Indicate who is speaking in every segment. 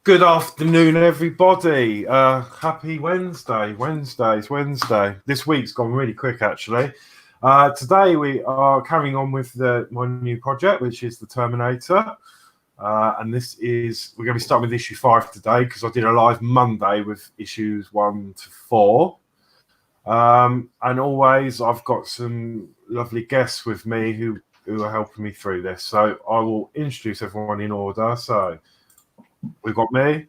Speaker 1: Good afternoon, everybody. Happy Wednesday. Wednesday. This week's gone really quick, actually. Today we are carrying on with my new project, which is the Terminator. And we're going to be starting with issue 5 today because I did a live Monday with issues 1 to 4. And always I've got some lovely guests with me who are helping me through this. So I will introduce everyone in order. So we've got me.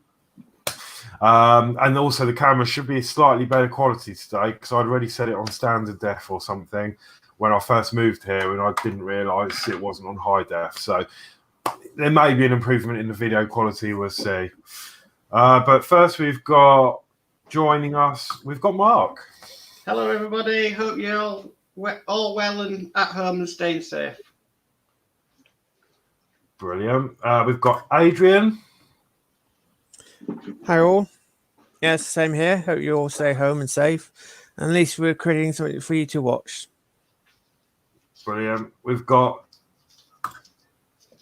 Speaker 1: And also the camera should be slightly better quality today because I'd already set it on standard def or something when I first moved here and I didn't realise it wasn't on high def. So there may be an improvement in the video quality, we'll see. But first we've got joining us, we've got Mark.
Speaker 2: Hello everybody, hope you're all well and at home and staying safe.
Speaker 1: Brilliant. We've got Adrian.
Speaker 3: Hi all. Yes, same here. Hope you all stay home and safe. And at least we're creating something for you to watch.
Speaker 1: Brilliant. We've got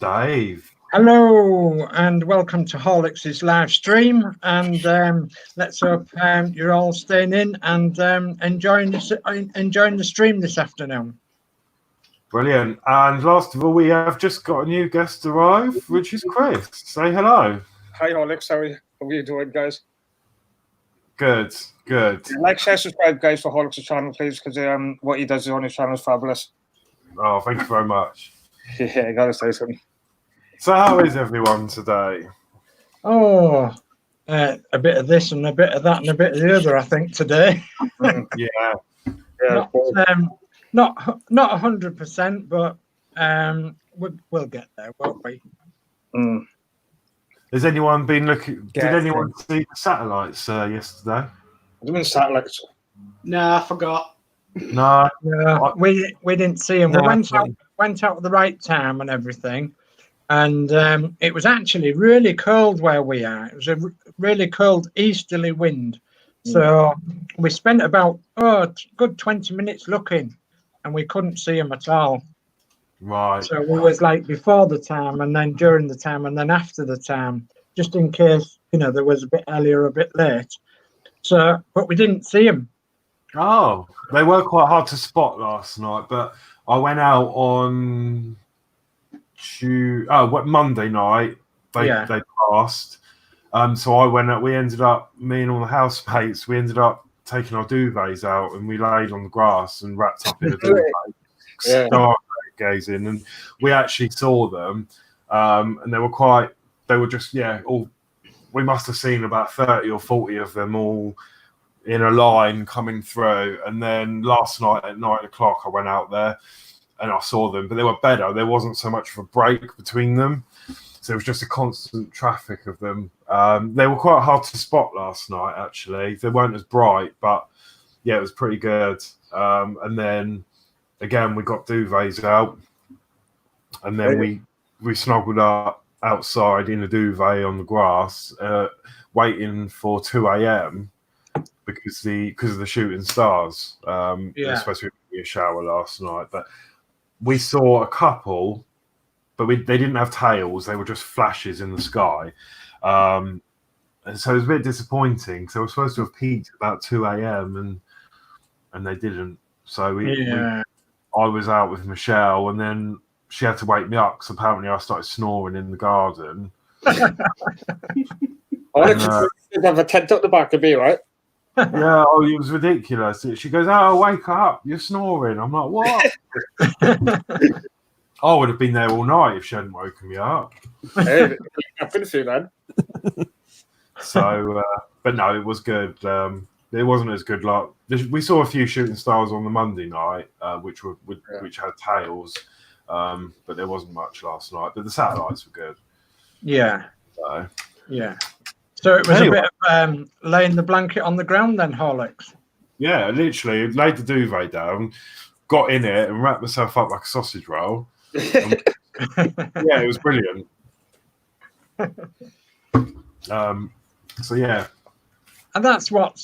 Speaker 1: Dave.
Speaker 4: Hello and welcome to Horlicks' live stream. And let's hope you're all staying in and enjoying the stream this afternoon.
Speaker 1: Brilliant. And last of all, we have just got a new guest arrive, which is Chris. Say hello.
Speaker 5: Hi Horlicks, how are you doing, guys?
Speaker 1: Good.
Speaker 5: Like, share, subscribe, guys, for Horlicks' channel, please, because what he does on his channel is fabulous.
Speaker 1: Oh, thank you very much.
Speaker 5: Yeah, I gotta say something.
Speaker 1: So how is everyone today?
Speaker 4: Oh, a bit of this and a bit of that and a bit of the other, I think, today.
Speaker 1: Yeah.
Speaker 4: Not 100%, but we'll get there, won't we?
Speaker 5: Mm.
Speaker 1: Has anyone been looking?
Speaker 3: Yeah,
Speaker 1: did anyone see the satellites yesterday?
Speaker 5: I mean satellites.
Speaker 2: No, I forgot.
Speaker 1: No.
Speaker 4: Yeah, we didn't see them.
Speaker 3: No,
Speaker 4: We went out at the right time and everything, and it was actually really cold where we are. It was a really cold easterly wind, so we spent about good 20 minutes looking, and we couldn't see them at all.
Speaker 1: Right.
Speaker 4: So we was like before the time, and then during the time, and then after the time, just in case there was a bit earlier or a bit late. So, but we didn't see them.
Speaker 1: Oh, they were quite hard to spot last night, but I went out on Monday night. They passed. So I went out. We ended up, me and all the housemates, we ended up taking our duvets out and we laid on the grass and wrapped up in a duvet.
Speaker 5: Yeah.
Speaker 1: Stargazing, and we actually saw them, and they were just all. We must have seen about 30 or 40 of them all in a line coming through. And then last night at 9 o'clock, I went out there and I saw them, but they were better. There wasn't so much of a break between them, so it was just a constant traffic of them. They were quite hard to spot last night. Actually, they weren't as bright, but yeah, it was pretty good. And then again, we got duvets out, and then we snuggled up outside in a duvet on the grass, waiting for 2 a.m. because of the shooting stars. There was supposed to be a shower last night, but we saw a couple, but they didn't have tails. They were just flashes in the sky, and so it was a bit disappointing. So we're supposed to have peaked about 2 a.m. and they didn't. So I was out with Michelle, and then she had to wake me up because apparently I started snoring in the garden.
Speaker 5: Horlicks should have a tent up the back of me, right?
Speaker 1: Yeah, it was ridiculous. She goes, "Oh, wake up! You're snoring." I'm like, "What?" I would have been there all night if she hadn't woken me up.
Speaker 5: Hey, I've been through that.
Speaker 1: So, but no, it was good. It wasn't as good. Like we saw a few shooting stars on the Monday night, which had tails, but there wasn't much last night. But the satellites were good.
Speaker 4: Yeah.
Speaker 1: So.
Speaker 4: Yeah. So it was a bit of laying the blanket on the ground then, Horlicks.
Speaker 1: Yeah, literally laid the duvet down, got in it, and wrapped myself up like a sausage roll. Yeah, it was brilliant. So yeah.
Speaker 4: And that's what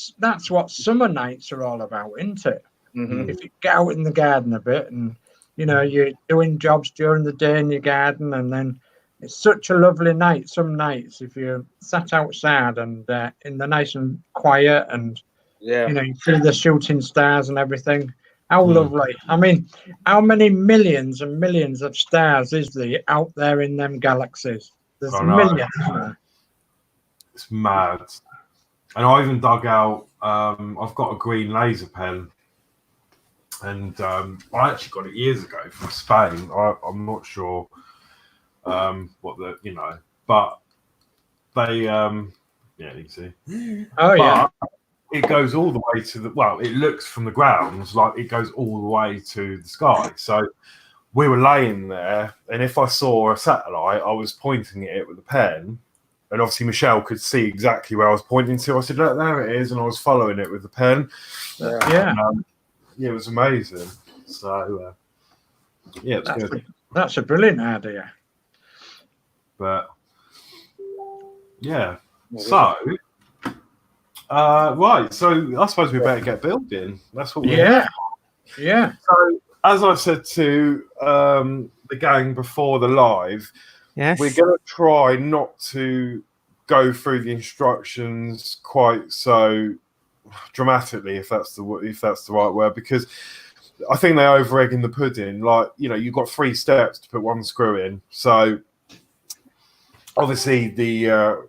Speaker 4: summer nights are all about, isn't it?
Speaker 5: Mm-hmm.
Speaker 4: If you get out in the garden a bit, and you're doing jobs during the day in your garden, and then It's such a lovely night. Some nights, if you sat outside and in the nice and quiet, and
Speaker 5: Yeah.
Speaker 4: you see the shooting stars and everything. How
Speaker 1: Hmm.
Speaker 4: lovely! I mean, how many millions and millions of stars is there out there in them galaxies? There's
Speaker 1: I know.
Speaker 4: millions. There.
Speaker 1: It's mad. And I even dug out. I've got a green laser pen, and I actually got it years ago from Spain. I'm not sure what but they yeah, you can see.
Speaker 4: Oh yeah.
Speaker 1: But it goes all the way to it looks from the ground like it goes all the way to the sky. So we were laying there, and if I saw a satellite, I was pointing at it with a pen, and obviously Michelle could see exactly where I was pointing to. I said, look, there it is, and I was following it with the pen.
Speaker 4: Yeah.
Speaker 1: Yeah, it was amazing. So yeah, it's good.
Speaker 4: That's a brilliant idea.
Speaker 1: But yeah, so right, so I suppose we better get building. That's what we're
Speaker 4: Yeah. Yeah.
Speaker 1: So as I said to the gang before the live,
Speaker 3: Yes.
Speaker 1: we're going to try not to go through the instructions quite so dramatically, if that's the right word, because I think they're over egging the pudding. Like, you've got 3 steps to put one screw in. So obviously the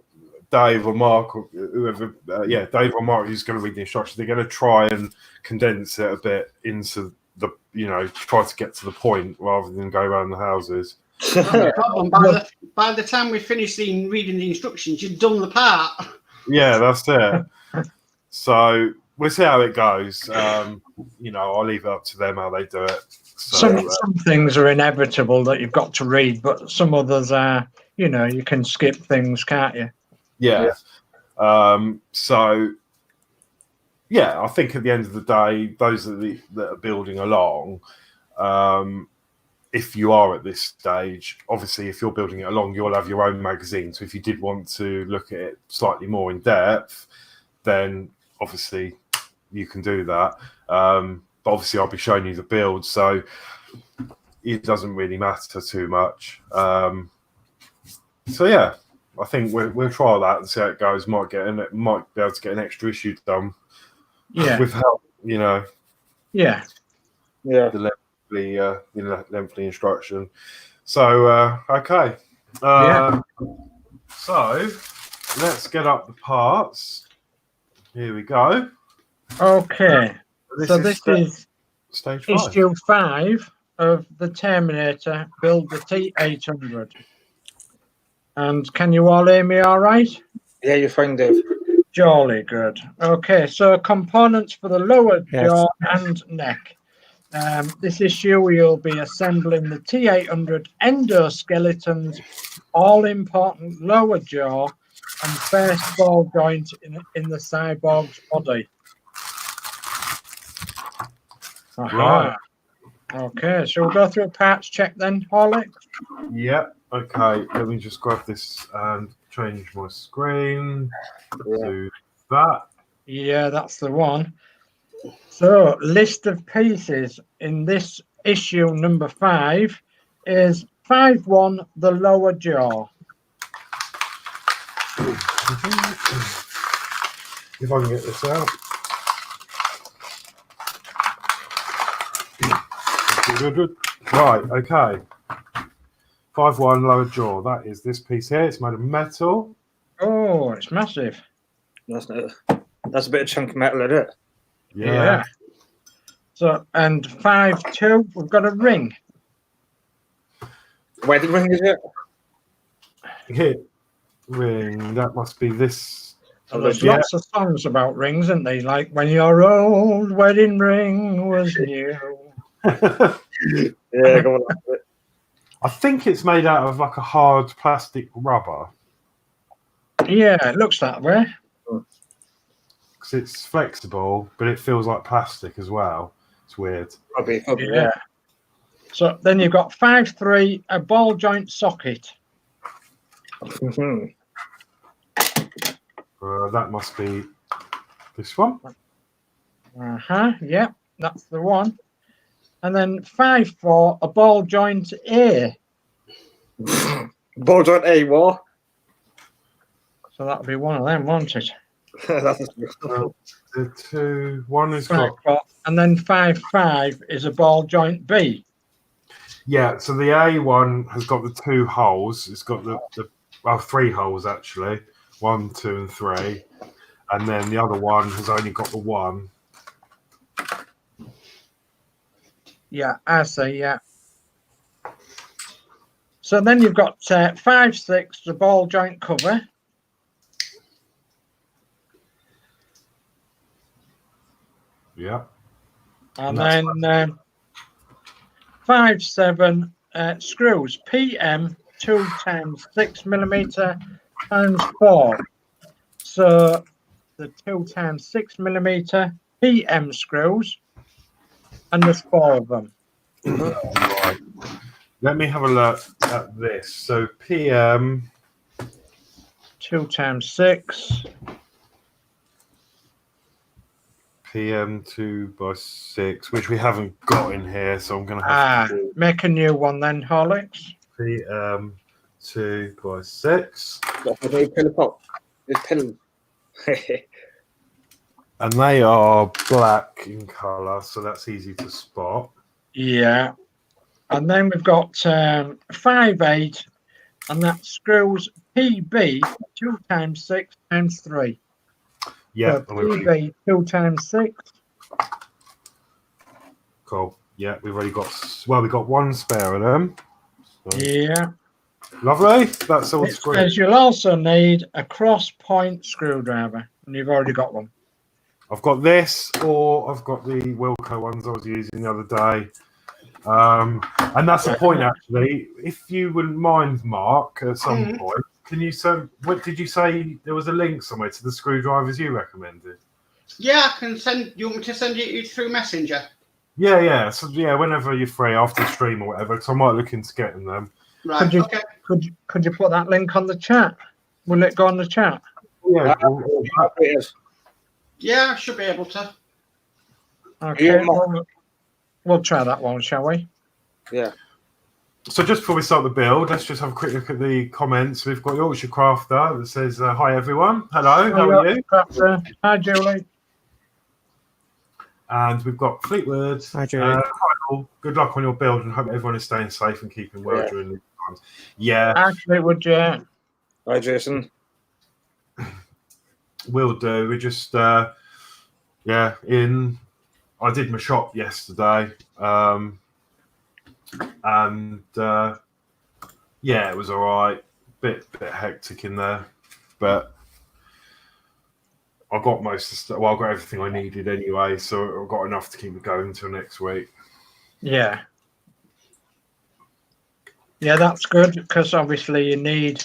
Speaker 1: Dave or Mark or whoever, Dave or Mark who's going to read the instructions, they're going to try and condense it a bit into the, try to get to the point rather than go around the houses.
Speaker 2: No problem. By the time we finish reading the instructions, you've done the part.
Speaker 1: Yeah, that's it. So we'll see how it goes. I'll leave it up to them how they do it. So,
Speaker 4: Some things are inevitable that you've got to read, but some others are, you can skip things, can't you?
Speaker 1: yeah. So yeah, I think at the end of the day, those that are building along, if you are at this stage, obviously, if you're building it along, you'll have your own magazine. So if you did want to look at it slightly more in depth, then obviously you can do that. But obviously, I'll be showing you the build, so it doesn't really matter too much. So yeah, I think we'll try that and see how it goes. Might be able to get an extra issue done.
Speaker 4: Yeah.
Speaker 1: With help,
Speaker 4: Yeah.
Speaker 1: the lengthy instruction. So okay. So let's get up the parts. Here we go.
Speaker 4: Okay. This is
Speaker 1: stage 5.
Speaker 4: issue 5 of the Terminator Build the T800. And can you all hear me all right?
Speaker 5: Yeah, you're fine, Dave.
Speaker 4: Jolly good. Okay, so components for the lower jaw and neck. This issue you'll be assembling the T800 endoskeletons, all important lower jaw and first ball joint in the cyborg's body.
Speaker 1: Right.
Speaker 4: Okay, so we'll go through a parts check then, Horlicks.
Speaker 1: Yep. Okay, let me just grab this and change my screen to that.
Speaker 4: Yeah, that's the one. So, list of pieces in this issue number 5 is 5-1, the lower jaw.
Speaker 1: If I can get this out. Right, okay. 5-1 lower jaw. That is this piece here. It's made of metal.
Speaker 4: Oh, it's massive.
Speaker 5: That's a bit of chunk of metal, isn't it?
Speaker 4: Yeah. So, and 5-2, we've got a ring.
Speaker 5: Wedding ring, is it?
Speaker 1: Hit ring. That must be this.
Speaker 4: So there's lots of songs about rings, isn't they? Like when your old wedding ring was new.
Speaker 5: Yeah, go on.
Speaker 1: I think it's made out of like a hard plastic rubber.
Speaker 4: Yeah, it looks that way.
Speaker 1: Because it's flexible, but it feels like plastic as well. It's weird.
Speaker 5: Probably,
Speaker 4: Yeah. So then you've got 5-3, a ball joint socket.
Speaker 5: Mm-hmm.
Speaker 1: That must be this one.
Speaker 4: Yeah, that's the one. And then 5-4, a ball joint A.
Speaker 5: Ball joint A, what?
Speaker 4: So that'll be one of them, won't it?
Speaker 5: That's
Speaker 1: The two, one has
Speaker 4: Right,
Speaker 1: got,
Speaker 4: and then 5-5 is a ball joint B.
Speaker 1: yeah, so the A one has got the 2 holes. It's got the well, 3 holes actually, 1, 2, and 3. And then the other one has only got the 1.
Speaker 4: Yeah, I see, yeah. So then you've got 5-6, the ball joint cover.
Speaker 1: Yeah.
Speaker 4: And
Speaker 1: that's
Speaker 4: then 5-7 screws, PM 2 times 6mm times 4. So the 2 times 6mm PM screws, and there's 4 of them.
Speaker 1: Right. Let me have a look at this. So PM
Speaker 4: 2 times 6.
Speaker 1: PM 2x6, which we haven't got in here, so I'm going to have to do
Speaker 4: Make a new one then, Horlicks.
Speaker 1: PM 2x6.
Speaker 5: It's pin.
Speaker 1: And they are black in colour, so that's easy to spot.
Speaker 4: Yeah. And then we've got 5-8, and that screws PB 2 times 6 times 3.
Speaker 1: Yeah,
Speaker 4: So PB 2 times 6.
Speaker 1: cool. Yeah, we've already got, well, we've got 1 spare of them. So,
Speaker 4: Yeah.
Speaker 1: lovely. That's all
Speaker 4: It
Speaker 1: screwed.
Speaker 4: says you'll also need a cross point screwdriver, and you've already got one.
Speaker 1: I've got this, or I've got the Wilco ones I was using the other day. And that's the point, actually. If you wouldn't mind, Mark, at some point, can you send, what did you say? There was a link somewhere to the screwdrivers you recommended?
Speaker 2: Yeah, I can send. You want me to send it through Messenger?
Speaker 1: Yeah. So, yeah, whenever you're free after the stream or whatever, because I might look into getting them.
Speaker 2: Right.
Speaker 4: Could you,
Speaker 2: Okay.
Speaker 4: could you put that link on the chat? Will it go on the chat?
Speaker 1: Yeah,
Speaker 2: Yeah, I should be able to.
Speaker 4: Okay,
Speaker 5: Yeah.
Speaker 4: we'll try that one, shall we?
Speaker 5: Yeah.
Speaker 1: So just before we start the build, let's just have a quick look at the comments. We've got Yorkshire Crafter that says, hi, everyone. Hello, how are you?
Speaker 4: Crafter. Hi, Julie.
Speaker 1: And we've got Fleetwood.
Speaker 3: Hi, Julie.
Speaker 1: Hi, all. Good luck on your build and hope everyone is staying safe and keeping well during these times. Yeah,
Speaker 4: Actually, would you?
Speaker 5: Hi, Jason.
Speaker 1: will do. We just, I did my shop yesterday. And it was all right. Bit hectic in there, but I got most of the stuff. Well, I got everything I needed anyway, so I've got enough to keep me going until next week.
Speaker 4: Yeah. Yeah, that's good because obviously you need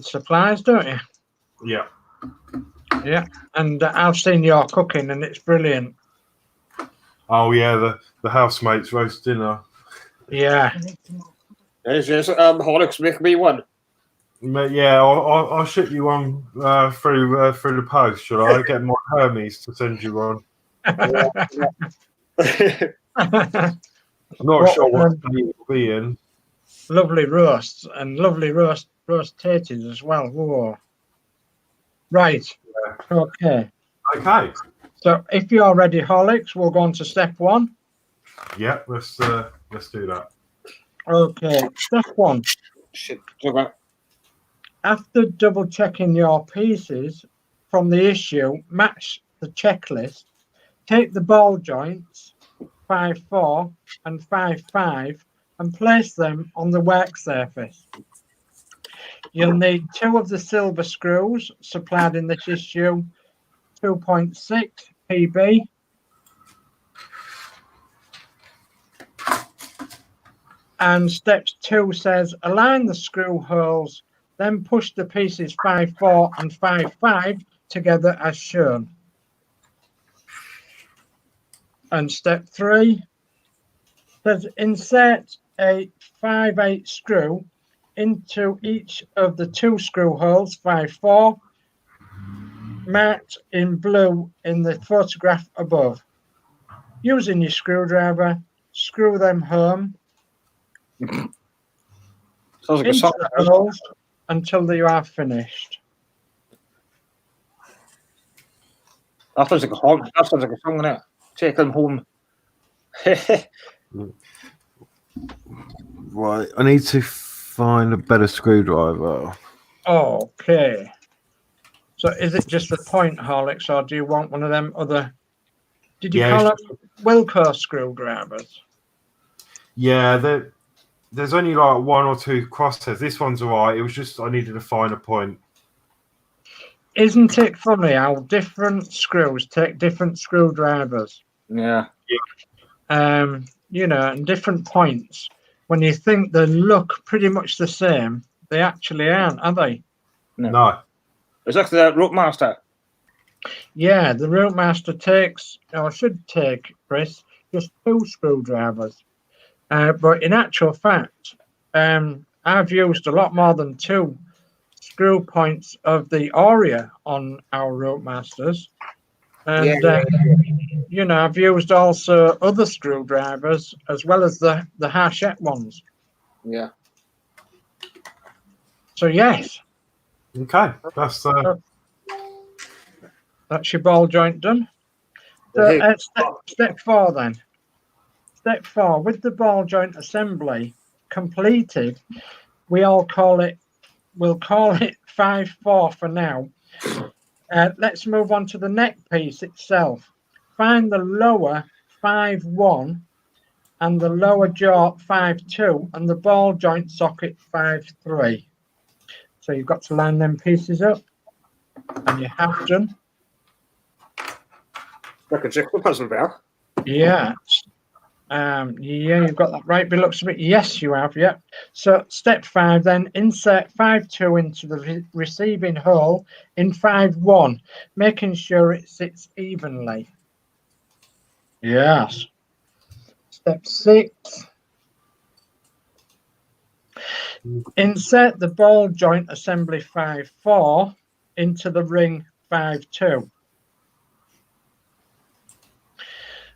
Speaker 4: supplies, don't you?
Speaker 1: Yeah.
Speaker 4: Yeah. And I've seen your cooking, and it's brilliant.
Speaker 1: Oh yeah, the housemates roast dinner.
Speaker 4: Yeah.
Speaker 5: Hey, Jason. Horlicks, make me one.
Speaker 1: But yeah, I'll ship you one through the post. Shall I get my Hermes to send you one? I'm not sure what it will be in.
Speaker 4: Lovely roasts and lovely roast taters as well. Whoa. Right. Okay.
Speaker 1: Okay.
Speaker 4: So if you're ready, Horlicks, we'll go on to step 1.
Speaker 1: Yeah, let's do that.
Speaker 4: Okay. Step 1.
Speaker 5: Shit. Okay.
Speaker 4: After double checking your pieces from the issue, match the checklist. Take the ball joints 5-4 and 5-5 and place them on the work surface. You'll need 2 of the silver screws supplied in this issue, 2.6 PB. And step 2 says align the screw holes, then push the pieces 5-4 and 5-5 together as shown. And step 3 says insert a 5/8 screw into each of the 2 screw holes 5-4 marked in blue in the photograph above. Using your screwdriver, screw them home.
Speaker 5: Sounds like a
Speaker 4: into
Speaker 5: song.
Speaker 4: the holes until you are finished.
Speaker 5: That sounds like a song. That sounds like a song, innit? Take them home.
Speaker 1: Right, I need to find a better screwdriver.
Speaker 4: Okay. So is it just a point, Horlicks, or do you want one of them other? Did you
Speaker 1: Yeah,
Speaker 4: call
Speaker 1: it's
Speaker 4: them Wilco screwdrivers?
Speaker 1: Yeah, there's only like one or two crosshairs. This one's alright. It was just I needed to find a point.
Speaker 4: Isn't it funny how different screws take different screwdrivers?
Speaker 5: Yeah.
Speaker 4: You know, and different points. When you think they look pretty much the same, they actually aren't, are they?
Speaker 1: No.
Speaker 5: It's like the Routemaster.
Speaker 4: Yeah, the Routemaster takes, or should take, Chris, just 2 screwdrivers. But in actual fact, I've used a lot more than 2 screw points of the Aria on our Routemasters. And, you know, I've used also other screwdrivers as well as the Hachette ones.
Speaker 5: Yeah.
Speaker 4: So, yes,
Speaker 1: Okay, that's
Speaker 4: your ball joint done. So, step 4 then. Step 4, with the ball joint assembly completed, we'll call it 5-4 for now. Let's move on to the neck piece itself. Find the lower 5-1 and the lower jaw 5-2 and the ball joint socket 5-3. So you've got to line them pieces up, and you have done.
Speaker 5: Like a jigsaw puzzle, Bell.
Speaker 4: Yeah. Yeah, you've got that right. But looks a bit. Yes, you have. Yeah. So step 5, then insert 5-2 into the receiving hole in 5-1, making sure it sits evenly. Yes. Step 6. Insert the ball joint assembly 5-4 into the ring 5-2.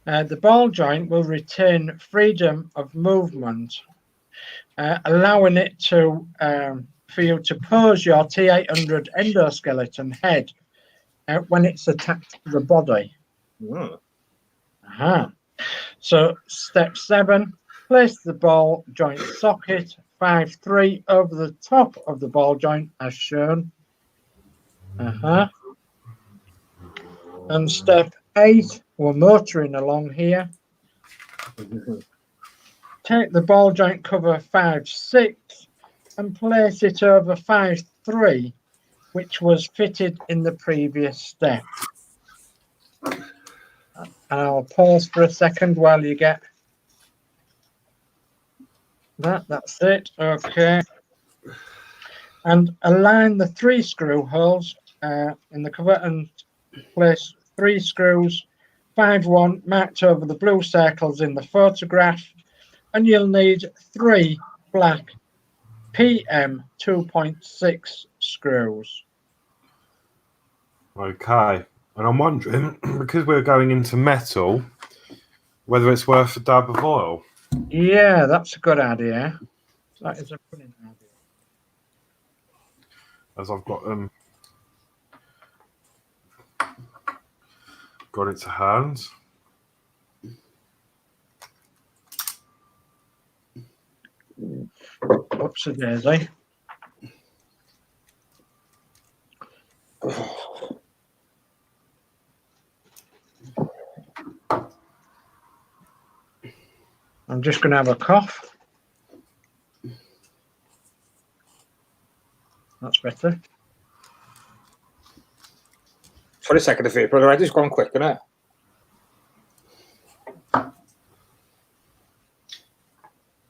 Speaker 4: The ball joint will retain freedom of movement, allowing it to for you to pose your T800 endoskeleton head when it's attached to the body. So step 7, place the ball joint socket 5-3 over the top of the ball joint as shown. And step 8, we're motoring along here. Take the ball joint cover 5-6 and place it over 5-3, which was fitted in the previous step. And I'll pause for a second while you get that. That's it. Okay. And align the 3 screw holes in the cover and place 3 screws 5-1 marked over the blue circles in the photograph, and you'll need 3 black PM 2.6 screws.
Speaker 1: okay. And I'm wondering, because we're going into metal, whether it's worth a dab of oil.
Speaker 4: Yeah, that's a good idea. That is a brilliant idea.
Speaker 1: As I've got it to hand.
Speaker 4: Oopsie daisy. I'm just going to have a cough. That's better.
Speaker 5: 22nd of April, already. It's gone quick, isn't it?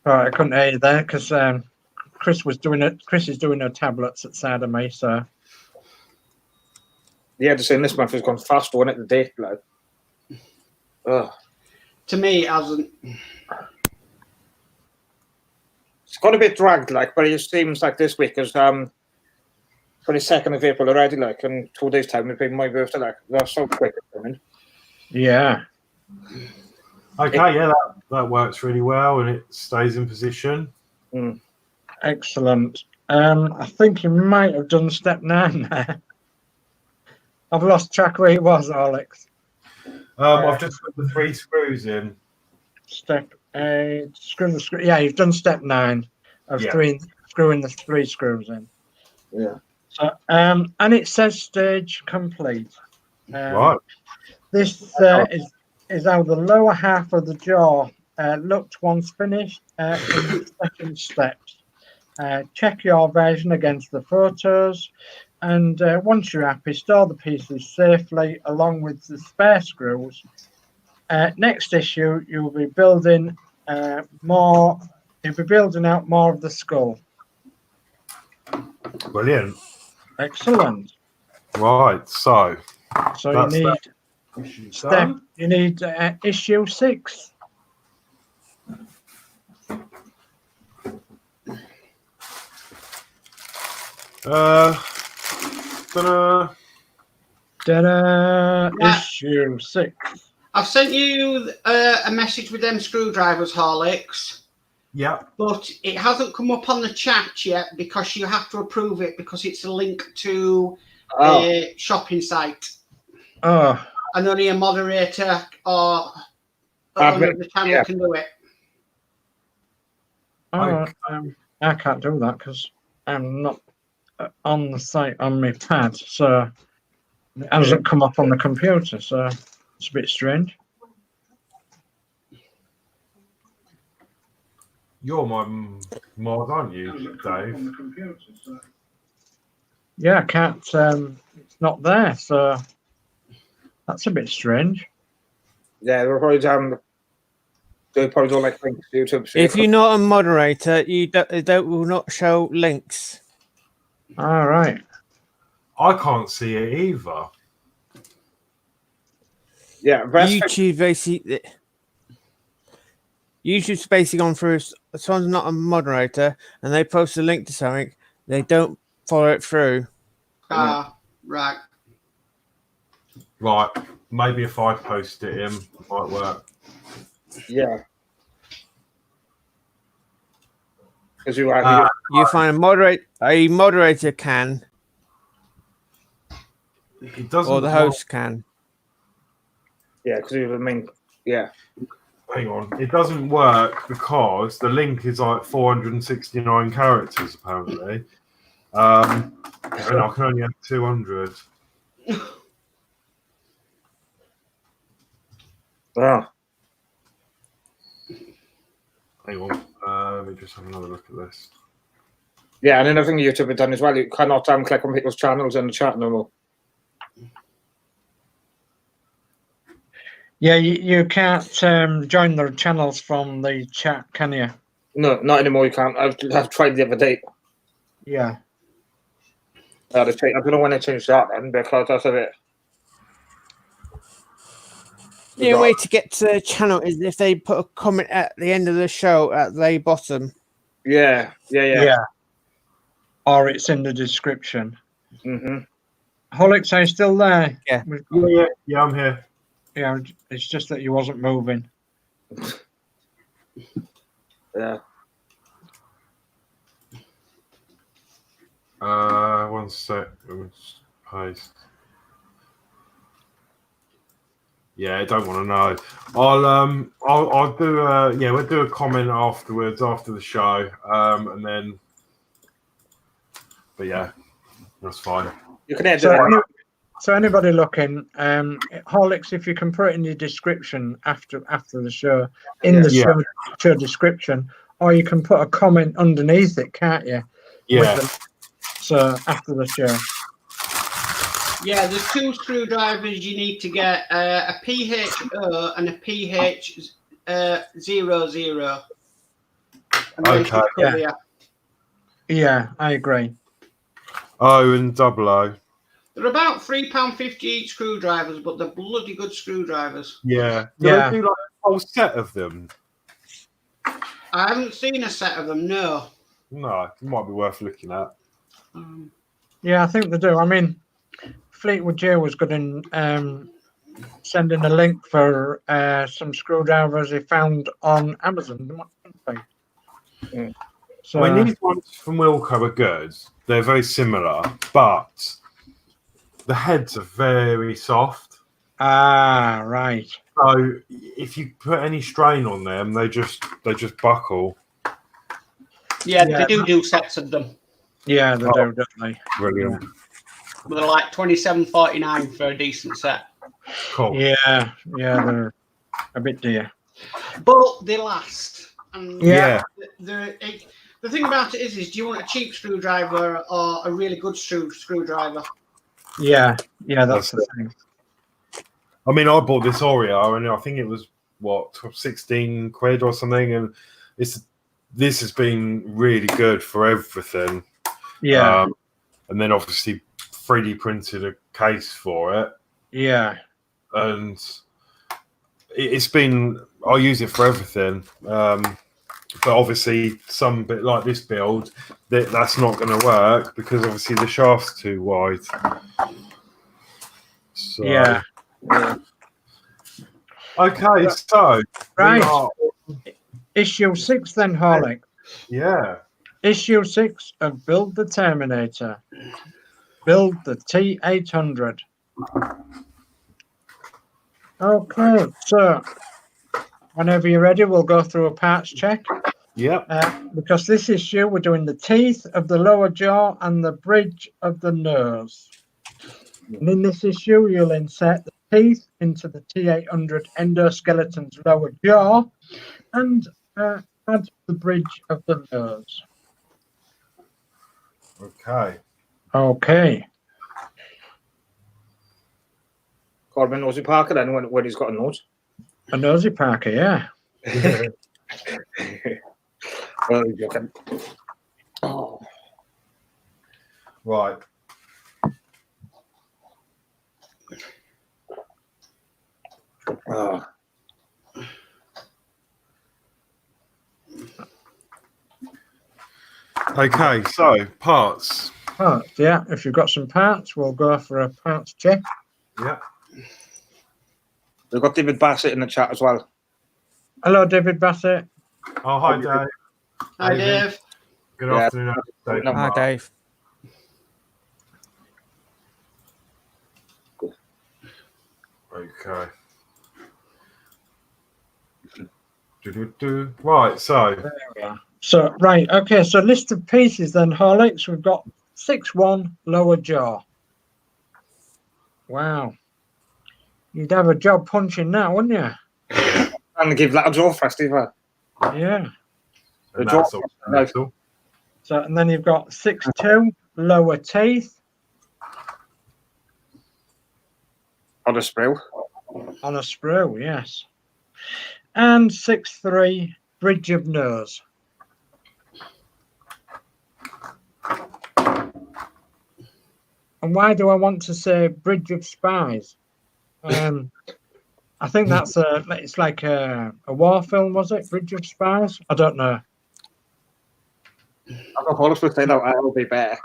Speaker 4: Right, I couldn't hear you there because Chris is doing her tablets outside of me. So
Speaker 5: Yeah, just saying this month has gone fast, wasn't it? The date, like.
Speaker 2: To me, it hasn't.
Speaker 5: It's got a bit dragged, like, but it seems like this week is 22nd of April already, like, in 2 days' time, it'll be my birthday, like. They're so quick at coming.
Speaker 4: yeah,
Speaker 1: Okay, yeah, that works really well and it stays in position.
Speaker 4: Excellent. I think you might have done step 9 there. I've lost track where he was, Horlicks.
Speaker 1: I've just put the 3 screws in.
Speaker 4: Step 8. Screw the screw. Yeah, you've done step 9 of
Speaker 1: Yeah.
Speaker 4: screwing the 3 screws in.
Speaker 5: Yeah.
Speaker 4: So, and it says stage complete.
Speaker 1: Right.
Speaker 4: This is how the lower half of the jaw looked once finished in the second steps. Check your version against the photos, and once you're happy, store the pieces safely along with the spare screws. Next issue, you'll be building more. You'll be building out more of the skull.
Speaker 1: Brilliant.
Speaker 4: Excellent.
Speaker 1: Right. So
Speaker 4: So you
Speaker 1: that's
Speaker 4: need
Speaker 1: that issue
Speaker 4: step.
Speaker 1: done.
Speaker 4: You need issue 6.
Speaker 1: Ta-da.
Speaker 4: Ta-da!
Speaker 2: Yeah.
Speaker 4: Issue 6.
Speaker 2: I've sent you a message with them screwdrivers, Horlicks,
Speaker 1: Yeah.
Speaker 2: but it hasn't come up on the chat yet because you have to approve it because it's a link to a shopping site.
Speaker 4: Oh,
Speaker 2: And only a moderator or owner of the channel can do it.
Speaker 4: I can't do that because I'm not on the site on my pad, so it hasn't come up on the computer, so it's a bit strange.
Speaker 1: You're my mod, aren't you, Dave?
Speaker 4: Yeah, I can't. It's not there, so that's a bit strange.
Speaker 5: Yeah, they're probably they probably don't like links to YouTube. So
Speaker 3: If you're not a moderator, they will not show links.
Speaker 4: All right.
Speaker 1: I can't see it either.
Speaker 5: yeah,
Speaker 3: YouTube's basically gone through. If someone's not a moderator and they post a link to something, they don't follow it through.
Speaker 2: Right.
Speaker 1: Right. Maybe if I post it in, it might work.
Speaker 5: yeah. Because you
Speaker 3: You find a moderator can,
Speaker 1: It doesn't.
Speaker 3: or the host can.
Speaker 5: yeah, because you mean yeah.
Speaker 1: Hang on. It doesn't work because the link is like 469 characters apparently. And I can only have 200.
Speaker 5: Oh.
Speaker 1: Hang on. Let me just have another look at this.
Speaker 5: Yeah, and another thing YouTube have done as well, you cannot click on people's channels in the chat no more.
Speaker 4: Yeah, you can't join their channels from the chat, can you?
Speaker 5: No, not anymore. You can't. I've tried the other day.
Speaker 4: Yeah.
Speaker 5: I don't know when they changed that then because that's a bit.
Speaker 3: The only way to get to the channel is if they put a comment at the end of the show at the bottom.
Speaker 5: Yeah.
Speaker 4: Or it's in the description.
Speaker 5: Mhm.
Speaker 4: Horlicks, are you still there?
Speaker 3: Yeah.
Speaker 1: Yeah, I'm here.
Speaker 4: Yeah, it's just that you wasn't moving.
Speaker 5: Yeah.
Speaker 1: 1 sec. Let me just paste. Yeah, I don't want to know. I'll do we'll do a comment afterwards after the show, and then. But yeah, that's fine.
Speaker 5: You can edit
Speaker 4: So anybody looking, Horlicks, if you can put it in your description after the show, in the show description, or you can put a comment underneath it, can't you?
Speaker 1: Yeah.
Speaker 4: So after the show.
Speaker 2: Yeah, there's 2 screwdrivers you need to get, a PHO and a PH00.
Speaker 1: Okay.
Speaker 4: Yeah, I agree.
Speaker 1: O and double O.
Speaker 2: They're about £3.50 each screwdrivers, but they're bloody good screwdrivers.
Speaker 1: Yeah. Do they do like a whole set of them?
Speaker 2: I haven't seen a set of them, no.
Speaker 1: No, it might be worth looking at.
Speaker 4: Yeah, I think they do. I mean, Fleetwood Joe was good in sending a link for some screwdrivers he found on Amazon. So
Speaker 1: I mean, these ones from Wilco are good. They're very similar, but the heads are very soft.
Speaker 4: right.
Speaker 1: So if you put any strain on them, they just buckle.
Speaker 2: Yeah,
Speaker 4: Yeah.
Speaker 2: they do sets of them.
Speaker 4: Yeah, they
Speaker 1: Oh.
Speaker 4: do, don't they?
Speaker 1: Brilliant.
Speaker 2: They're like $27.49 for a decent set.
Speaker 1: Cool.
Speaker 4: Yeah, they're a bit dear.
Speaker 2: But they last. And
Speaker 1: Yeah.
Speaker 2: the thing about it is do you want a cheap screwdriver or a really good screwdriver?
Speaker 4: Yeah, that's the thing.
Speaker 1: I mean, I bought this Oreo, and I think it was what 16 quid or something, and this has been really good for everything.
Speaker 4: Yeah,
Speaker 1: and then obviously 3D printed a case for it.
Speaker 4: yeah,
Speaker 1: And it's been, I use it for everything. But obviously some bit like this build, that's not going to work because obviously the shaft's too wide. So,
Speaker 4: yeah.
Speaker 1: okay, so
Speaker 4: Right. Issue 6 then, Horlicks.
Speaker 1: Yeah.
Speaker 4: Issue 6 of Build the Terminator. Build the T800. Okay, so whenever you're ready, we'll go through a parts check.
Speaker 1: Yep.
Speaker 4: Because this issue, we're doing the teeth of the lower jaw and the bridge of the nose. And in this issue, you'll insert the teeth into the T800 endoskeleton's lower jaw and add the bridge of the nose.
Speaker 1: Okay.
Speaker 4: Okay.
Speaker 5: Corbin Nosy Parker then when he's got a nose.
Speaker 4: A nosy Parker, yeah.
Speaker 5: Well, you're joking. Oh.
Speaker 1: Right.
Speaker 5: Oh.
Speaker 1: Okay, so parts.
Speaker 4: Parts, yeah. If you've got some parts, we'll go for a parts check.
Speaker 1: Yeah.
Speaker 5: We've got David Bassett in the chat as well.
Speaker 4: Hello, David Bassett.
Speaker 1: Oh, hi, Dave.
Speaker 2: Hi, Dave.
Speaker 1: Good
Speaker 5: Yeah.
Speaker 1: afternoon, Dave.
Speaker 5: No.
Speaker 3: Hi, Dave.
Speaker 1: Okay. Right, so
Speaker 4: There we are. So, right, okay, so list of pieces then, Horlicks. We've got 6-1 lower jaw. Wow. You'd have a job punching now, wouldn't you?
Speaker 5: And give that a draw festival.
Speaker 4: Yeah.
Speaker 1: and
Speaker 5: The
Speaker 1: that's
Speaker 5: drop-
Speaker 1: all metal.
Speaker 4: So, and then you've got 6-2 lower teeth
Speaker 5: On a sprue.
Speaker 4: on a sprue, yes. And 6-3 bridge of nose. And why do I want to say bridge of spies? I think that's it's like a war film, was it? Bridge of Spies? I don't know.
Speaker 5: I've got Horlicks will say that I'll be back.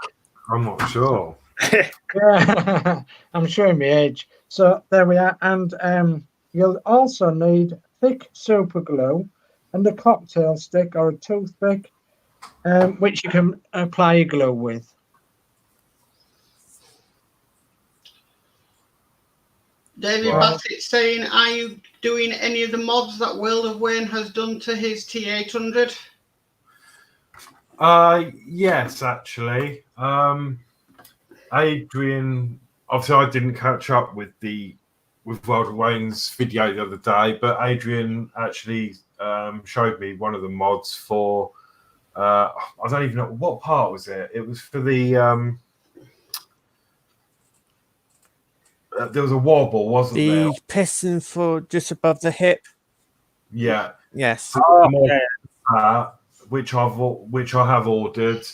Speaker 1: I'm not sure.
Speaker 4: Yeah, I'm showing my age. So there we are. And you'll also need thick super glue and a cocktail stick or a toothpick, which you can apply your glue with.
Speaker 2: David Bassett's saying, are you doing any of the mods that World of Wayne has done to his T800?
Speaker 1: Yes, actually. Adrian, obviously I didn't catch up with World of Wayne's video the other day, but Adrian actually showed me one of the mods for I don't even know what part was it. It was for the there was a wobble, wasn't there?
Speaker 3: The piston for just above the hip.
Speaker 1: Yeah.
Speaker 3: Yes.
Speaker 1: So which I have ordered,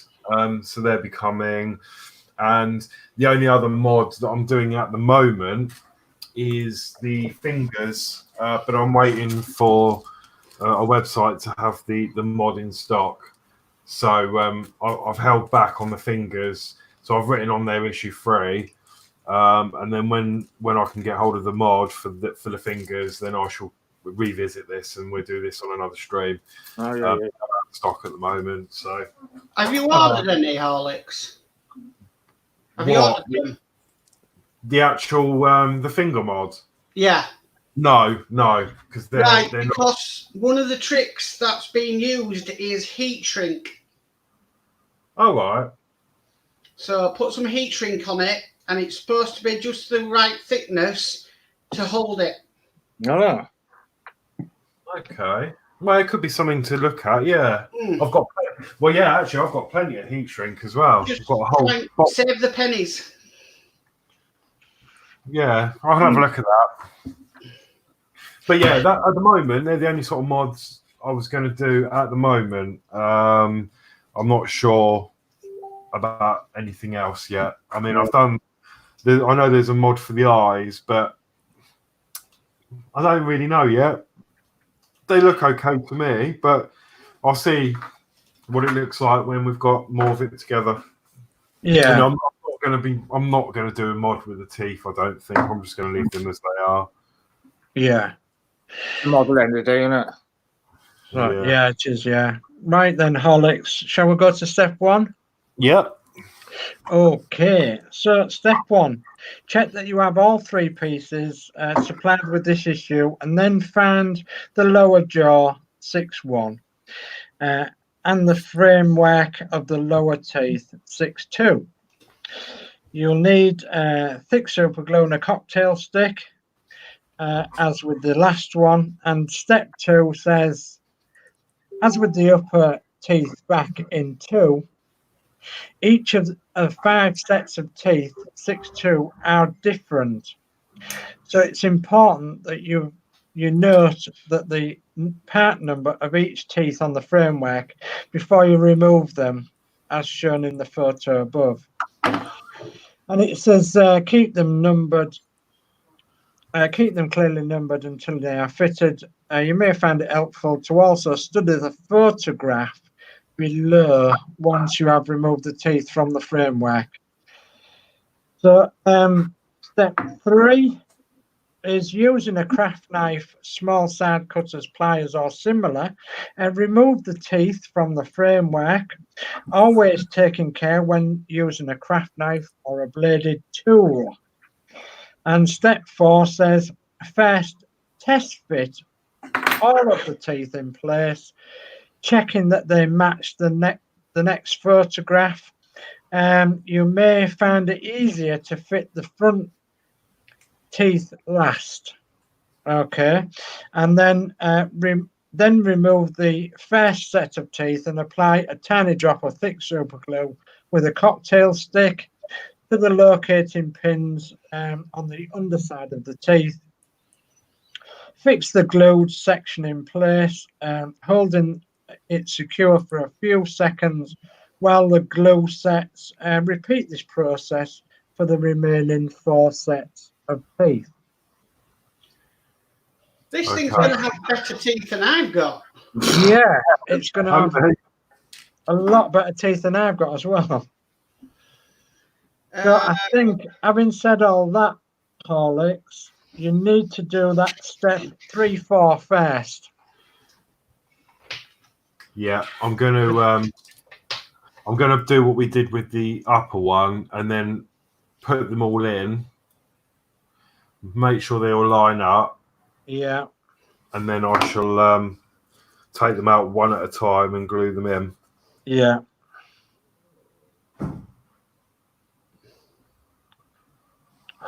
Speaker 1: so they're becoming. And the only other mod that I'm doing at the moment is the fingers, but I'm waiting for a website to have the mod in stock. So I've held back on the fingers. So I've written on there issue 3. And then when I can get hold of the mod for the fingers, then I shall revisit this and we'll do this on another stream.
Speaker 5: Oh, yeah.
Speaker 1: stock at the moment. So,
Speaker 2: have you ordered any Horlicks? Have you
Speaker 1: What?
Speaker 2: ordered them?
Speaker 1: the actual the finger mod.
Speaker 2: Yeah.
Speaker 1: No, because they're not.
Speaker 2: Because one of the tricks that's being used is heat shrink.
Speaker 1: Oh, right.
Speaker 2: So put some heat shrink on it, and it's supposed to be just the right thickness to hold it.
Speaker 5: No.
Speaker 1: Okay. Well, it could be something to look at. Yeah, I've got. Well, yeah, actually, I've got plenty of heat shrink as well.
Speaker 2: Just
Speaker 1: I've got a whole box.
Speaker 2: save the pennies.
Speaker 1: Yeah, I'll have a look at that. But yeah, that at the moment they're the only sort of mods I was going to do at the moment. I'm not sure about anything else yet. I mean, I've done. I know there's a mod for the eyes, but I don't really know yet. They look okay to me, but I'll see what it looks like when we've got more of it together.
Speaker 4: Yeah.
Speaker 1: And I'm not going to do a mod with the teeth. I don't think. I'm just going to leave them as they are.
Speaker 4: Yeah.
Speaker 5: Model end of the day, innit?
Speaker 4: Right. Yeah, it is. Yeah. Right then, Horlicks. Shall we go to step 1?
Speaker 1: Yep.
Speaker 4: Okay. So step 1, check that you have all 3 pieces supplied with this issue, and then find the lower jaw 6-1 and the framework of the lower teeth 6-2. You'll need thick super glue and a cocktail stick, as with the last one. And step 2 says, as with the upper teeth back in 2, each of 5 sets of teeth, 6-2, are different. So it's important that you note that the part number of each teeth on the framework before you remove them, as shown in the photo above. And it says keep them clearly numbered until they are fitted. You may find it helpful to also study the photograph below once you have removed the teeth from the framework. So step 3 is using a craft knife, small side cutters, pliers or similar, and remove the teeth from the framework, always taking care when using a craft knife or a bladed tool. And step 4 says, first test fit all of the teeth in place, checking that they match the next photograph. You may find it easier to fit the front teeth last. Okay, and then remove the first set of teeth and apply a tiny drop of thick super glue with a cocktail stick to the locating pins on the underside of the teeth. Fix the glued section in place, holding it secure for a few seconds while the glue sets. Repeat this process for the remaining 4 sets of teeth.
Speaker 2: This thing's going to have better teeth than I've got.
Speaker 4: Yeah, it's going to have a lot better teeth than I've got as well. So I think, having said all that, Horlicks, you need to do that step 3-4 first.
Speaker 1: Yeah, I'm gonna do what we did with the upper one, and then put them all in, make sure they all line up.
Speaker 4: Yeah.
Speaker 1: And then I shall take them out one at a time and glue them in.
Speaker 4: Yeah.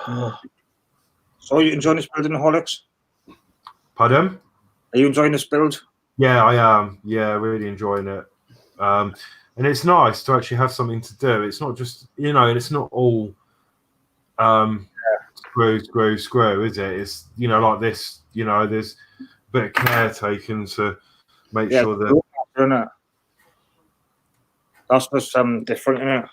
Speaker 5: So are you enjoying this build in Horlicks?
Speaker 1: Pardon?
Speaker 5: Are you enjoying this build?
Speaker 1: Yeah, I am. Yeah, really enjoying it. And it's nice to actually have something to do. It's not just, and it's not all screw, is it? It's, like this, there's a bit of care taken to make sure that...
Speaker 5: That's just different, isn't it?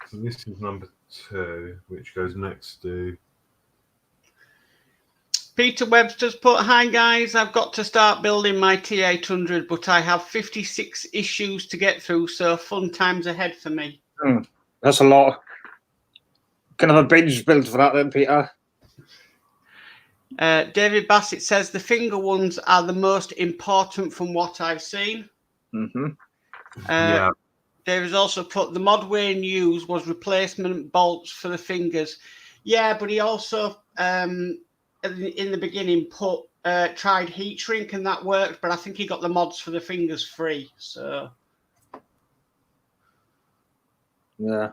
Speaker 1: So this is number 2, which goes next to...
Speaker 2: Peter Webster's put, hi guys, I've got to start building my T800, but I have 56 issues to get through, so fun times ahead for me.
Speaker 5: That's a lot. Can have a binge build for that then, Peter.
Speaker 2: David Bassett says the finger ones are the most important from what I've seen.
Speaker 5: Mm-hmm.
Speaker 1: Yeah.
Speaker 2: David's also put the mod Wayne used was replacement bolts for the fingers. Yeah, but he also in the beginning tried heat shrink and that worked, but I think he got the mods for the fingers free. So
Speaker 5: Yeah.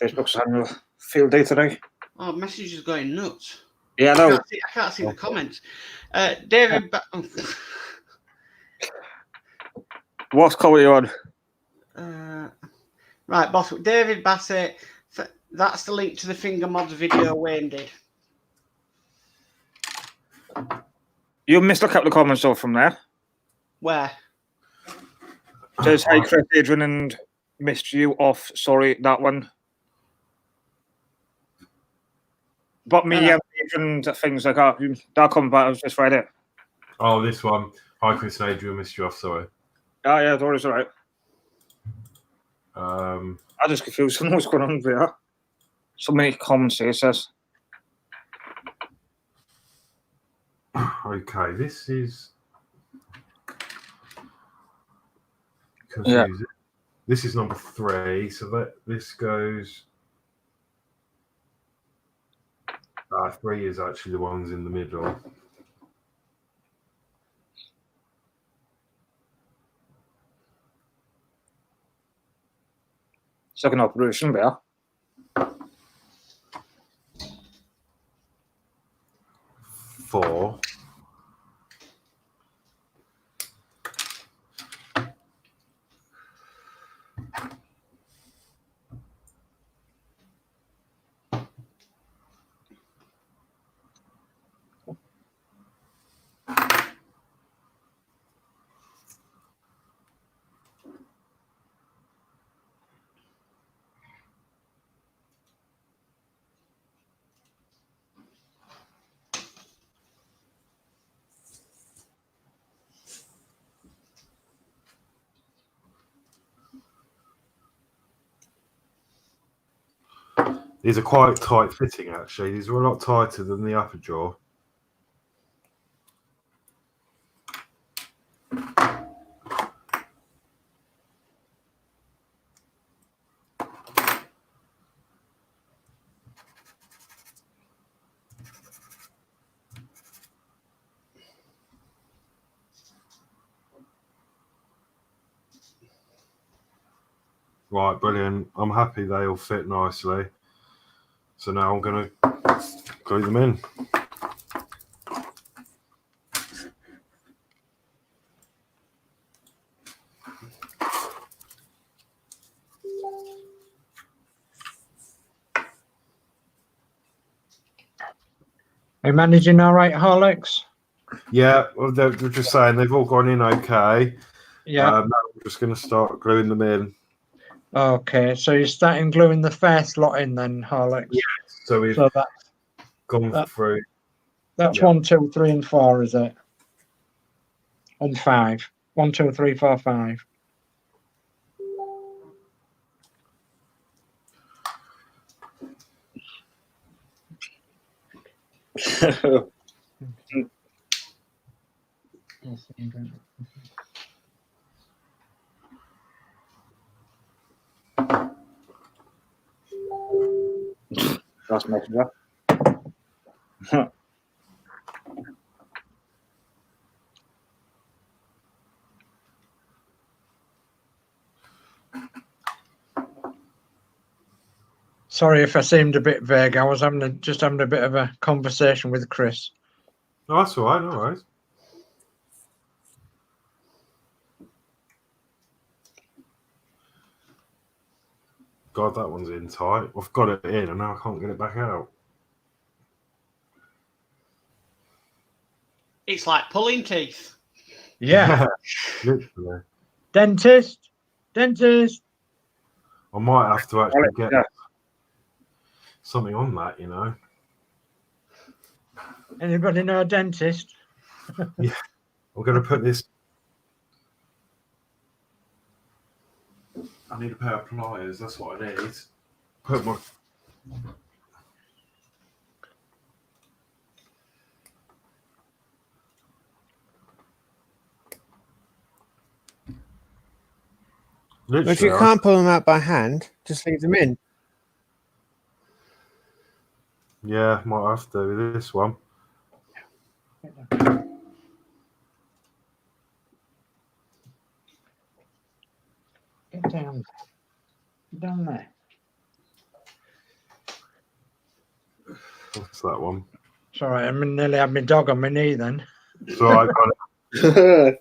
Speaker 5: Facebook's having a field day today.
Speaker 2: oh, message is going nuts.
Speaker 5: Yeah, no.
Speaker 2: I can't see the comments. David.
Speaker 5: What's going on?
Speaker 2: Right, boss. David Bassett. That's the link to the finger mods video Wayne did.
Speaker 5: You missed a couple of comments though from there.
Speaker 2: Where?
Speaker 5: Says, hey, Chris, Adrian, and missed you off. Sorry, that one. But me, Adrian, things like that come back. I was just read it.
Speaker 1: Oh, this one. Hi, Chris and Adrian. Missed you off. Sorry.
Speaker 5: Oh, yeah, it's always all right.
Speaker 1: Um,
Speaker 5: I just confused. I don't know what's going on there. So many comments here, it says.
Speaker 1: okay, this is
Speaker 5: Yeah.
Speaker 1: confusing. This is number 3, so this goes. 3 is actually the ones in the middle.
Speaker 5: Second operation there.
Speaker 1: Four. These are quite tight fitting, actually. These are a lot tighter than the upper jaw. Right, brilliant. I'm happy they all fit nicely. So now I'm going to glue them in.
Speaker 4: Are you managing all right, Horlicks?
Speaker 1: Yeah, well, they're just saying they've all gone in okay.
Speaker 4: Yeah.
Speaker 1: Now we're just going to start gluing them in.
Speaker 4: Okay, so you're starting gluing the first lot in then, Horlicks?
Speaker 1: Yeah. So we've gone through.
Speaker 4: That's 1, 2, 3, and 4, is it? And 5. 1, 2, 3, 4, 5.
Speaker 5: That's messenger.
Speaker 4: Sorry if I seemed a bit vague. I was just having a bit of a conversation with Chris.
Speaker 1: No, that's all right. No worries. God, that one's in tight. I've got it in, and now I can't get it back out.
Speaker 2: It's like pulling teeth.
Speaker 4: Yeah.
Speaker 1: Literally.
Speaker 4: Dentist.
Speaker 1: I might have to actually get something on that, you know.
Speaker 4: Anybody know a dentist?
Speaker 1: Yeah, I'm going to put this. I need a pair of pliers. That's what I need. Put my.
Speaker 3: But if
Speaker 1: Literally,
Speaker 3: you can't pull them out by hand, just leave them in.
Speaker 1: yeah, might have to with this one.
Speaker 4: Get down. Get down there.
Speaker 1: What's that one?
Speaker 4: Sorry, I nearly had my dog on my knee then.
Speaker 1: So I got it.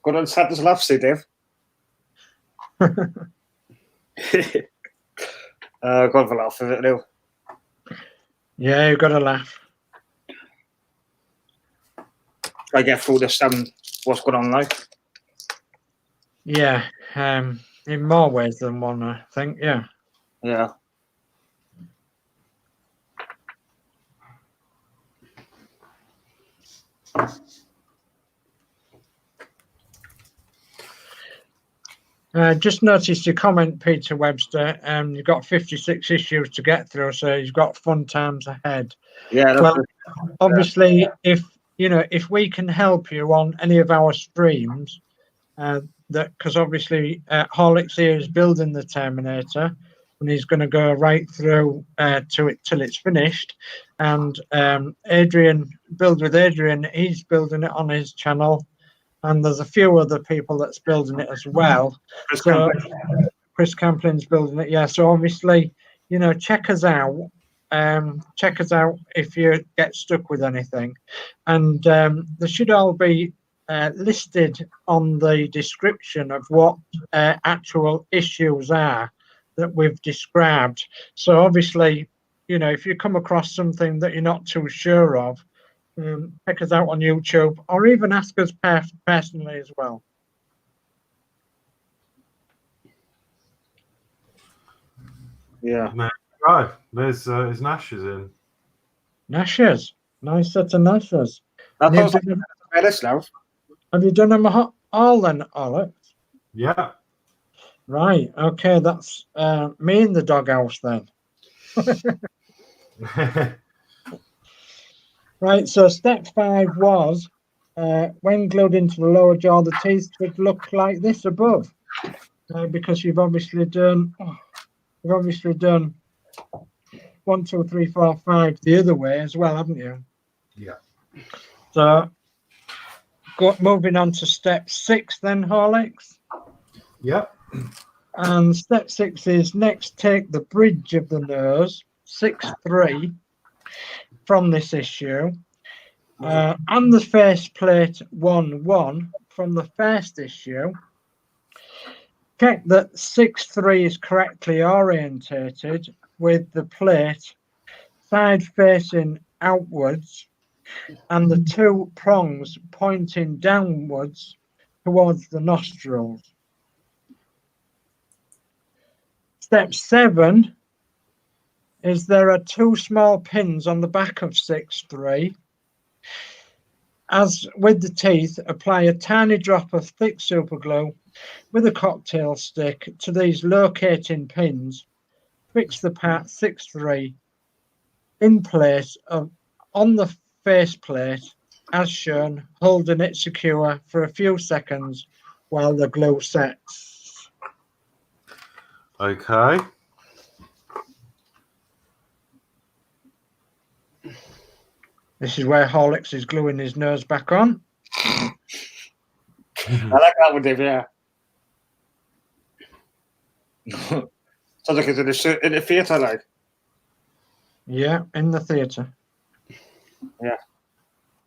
Speaker 5: Good on Santa's laugh, see, Dave. Got to laugh with it now.
Speaker 4: Yeah, you've got to laugh.
Speaker 5: I get through this, what's going on, like.
Speaker 4: Yeah, in more ways than one, I think. Yeah.
Speaker 5: Yeah.
Speaker 4: Just noticed your comment, Peter Webster. You've got 56 issues to get through, so you've got fun times ahead.
Speaker 5: Yeah, that's
Speaker 4: Well,
Speaker 5: it.
Speaker 4: obviously, if we can help you on any of our streams, because obviously Horlicks here is building the Terminator, and he's going to go right through to it till it's finished. And Adrian, Build with Adrian, he's building it on his channel. And there's a few other people that's building it as well. Chris Camplin's building it, yeah. So obviously, check us out. Check us out if you get stuck with anything. And they should all be listed on the description of what actual issues are that we've described. So obviously, if you come across something that you're not too sure of, check us out on YouTube, or even ask us personally as well.
Speaker 5: Yeah.
Speaker 1: Right, there's his Nash's in.
Speaker 4: Nashers, nice set of Nashers.
Speaker 5: That's
Speaker 4: Have
Speaker 5: also better now.
Speaker 4: you done them all then, Alex?
Speaker 1: Yeah.
Speaker 4: Right, okay, that's me in the doghouse then. Right, so step 5 was when glued into the lower jaw, the teeth should look like this above, because you've obviously done 1, 2, 3, 4, 5 the other way as well, haven't you?
Speaker 1: Yeah.
Speaker 4: So moving on to step 6 then, Horlicks.
Speaker 1: Yep.
Speaker 4: And step 6 is next take the bridge of the nose, 6-3, from this issue, and the faceplate 1-1 from the first issue. Check that 6-3 is correctly orientated with the plate side facing outwards and the 2 prongs pointing downwards towards the nostrils. Step 7 is there are 2 small pins on the back of 6-3. As with the teeth, apply a tiny drop of thick super glue with a cocktail stick to these locating pins. Fix the part 6-3 in place on the faceplate as shown, holding it secure for a few seconds while the glue sets.
Speaker 1: Okay.
Speaker 4: This is where Horlicks is gluing his nose back on.
Speaker 5: I like that one, Dave, yeah. Sounds like it's in the theatre, like.
Speaker 4: Yeah, in the theatre.
Speaker 5: Yeah.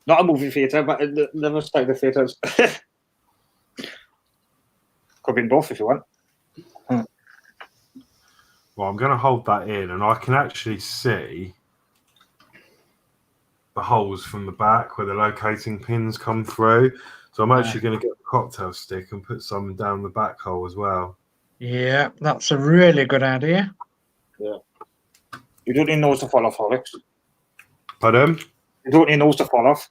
Speaker 5: Not a movie theatre, but in the other side of the theatres. Could be in both if you want.
Speaker 1: Well, I'm going to hold that in, and I can actually see the holes from the back where the locating pins come through. So I'm actually going to get the cocktail stick and put some down the back hole as well.
Speaker 4: Yeah, that's a really good idea.
Speaker 5: Yeah. You don't need nose to fall off, Horlicks.
Speaker 1: Pardon?
Speaker 5: You don't need nose to fall off.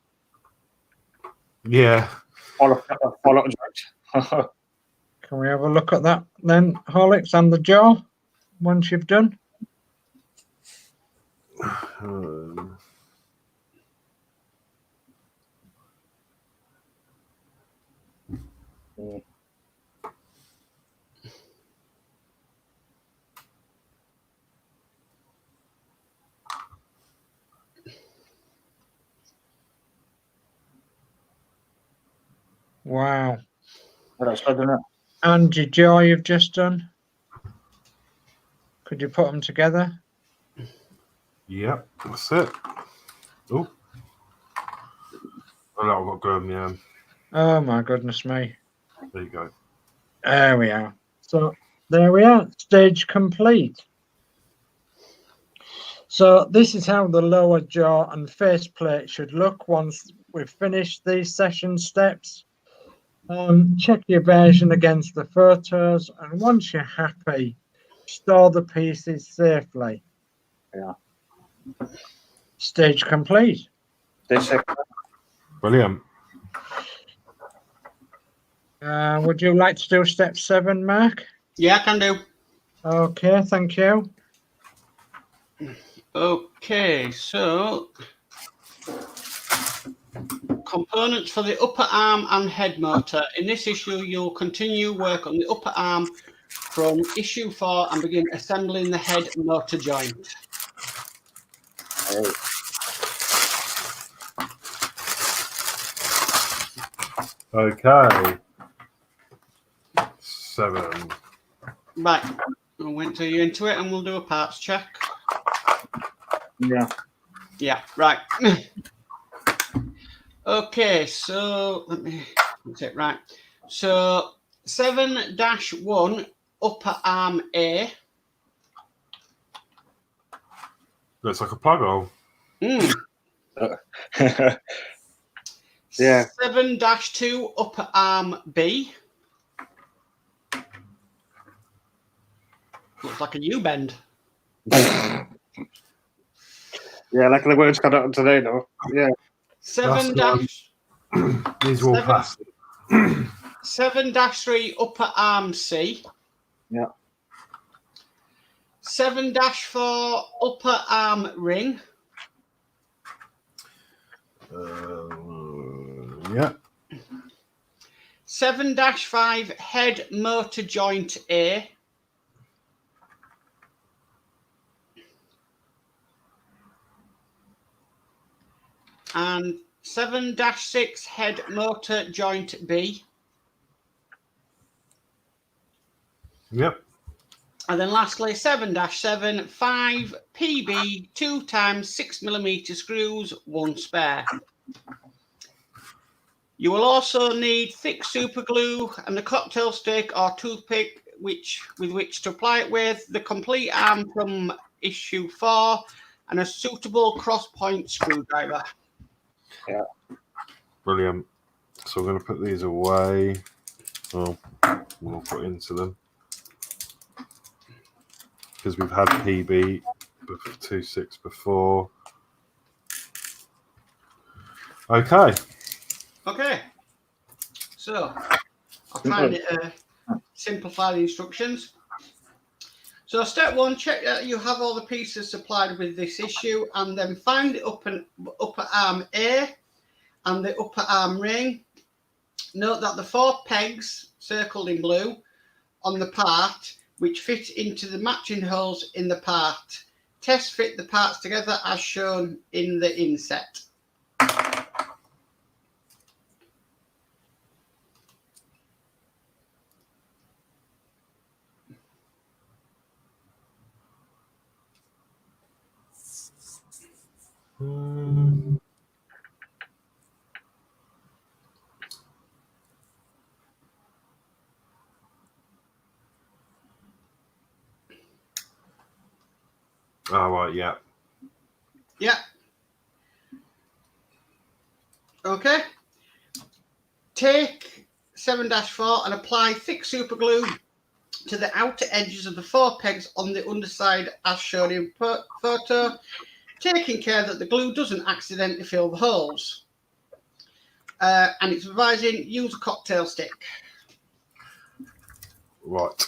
Speaker 1: Yeah.
Speaker 5: Fall off and joint.
Speaker 4: Can we have a look at that then, Horlicks, and the jaw once you've done? Wow.
Speaker 5: Well, that's good, isn't it?
Speaker 4: And your jaw you've just done. Could you put them together?
Speaker 1: Yep, that's it. Oh. Oh no, I've got glue, yeah.
Speaker 4: Oh my goodness me.
Speaker 1: There you go.
Speaker 4: There we are. So there we are. Stage complete. So this is how the lower jaw and faceplate should look once we've finished these session steps. Check your version against the photos, and once you're happy, store the pieces safely.
Speaker 5: Yeah.
Speaker 4: Stage complete.
Speaker 1: Brilliant.
Speaker 4: Would you like to do step 7, Mark?
Speaker 2: Yeah, I can do.
Speaker 4: Okay, thank you.
Speaker 2: Okay, so components for the upper arm and head motor. In this issue, you'll continue work on the upper arm from issue 4 and begin assembling the head motor joint.
Speaker 1: Okay. 7.
Speaker 2: Right, I'll wait till you're into it and we'll do a parts check.
Speaker 5: Yeah.
Speaker 2: Yeah, right. Okay, so that's it, right. So 7-1 upper arm A.
Speaker 1: Looks like a plug hole.
Speaker 5: Yeah.
Speaker 2: 7-2 upper arm B. Looks like a U-bend.
Speaker 5: Yeah, like the words got out today, though. Yeah.
Speaker 2: 7
Speaker 1: These are all plastic.
Speaker 2: 7-3 upper arm C.
Speaker 5: Yeah.
Speaker 2: 7-4 upper arm ring.
Speaker 1: Yeah.
Speaker 2: 7-5 head motor joint A. And 7-6 head motor joint B.
Speaker 1: Yep.
Speaker 2: And then lastly, 7-7, 5 PB, 2 times 6mm screws, 1 spare. You will also need thick super glue and a cocktail stick or toothpick with which to apply it with, the complete arm from issue 4, and a suitable cross-point screwdriver.
Speaker 5: Yeah.
Speaker 1: Brilliant. So we're going to put these away. Well, we'll put into them. Because we've had PB 26 before. Okay.
Speaker 2: Okay. So I'll try and simplify the instructions. So step 1, check that you have all the pieces supplied with this issue, and then find the upper arm A and the upper arm ring. Note that the 4 pegs circled in blue on the part which fit into the matching holes in the part. Test fit the parts together as shown in the inset.
Speaker 1: Oh, right, yeah.
Speaker 2: Yeah. Okay. Take 7-4 and apply thick super glue to the outer edges of the 4 pegs on the underside as shown in photo, taking care that the glue doesn't accidentally fill the holes. And it's advising use a cocktail stick.
Speaker 1: Right.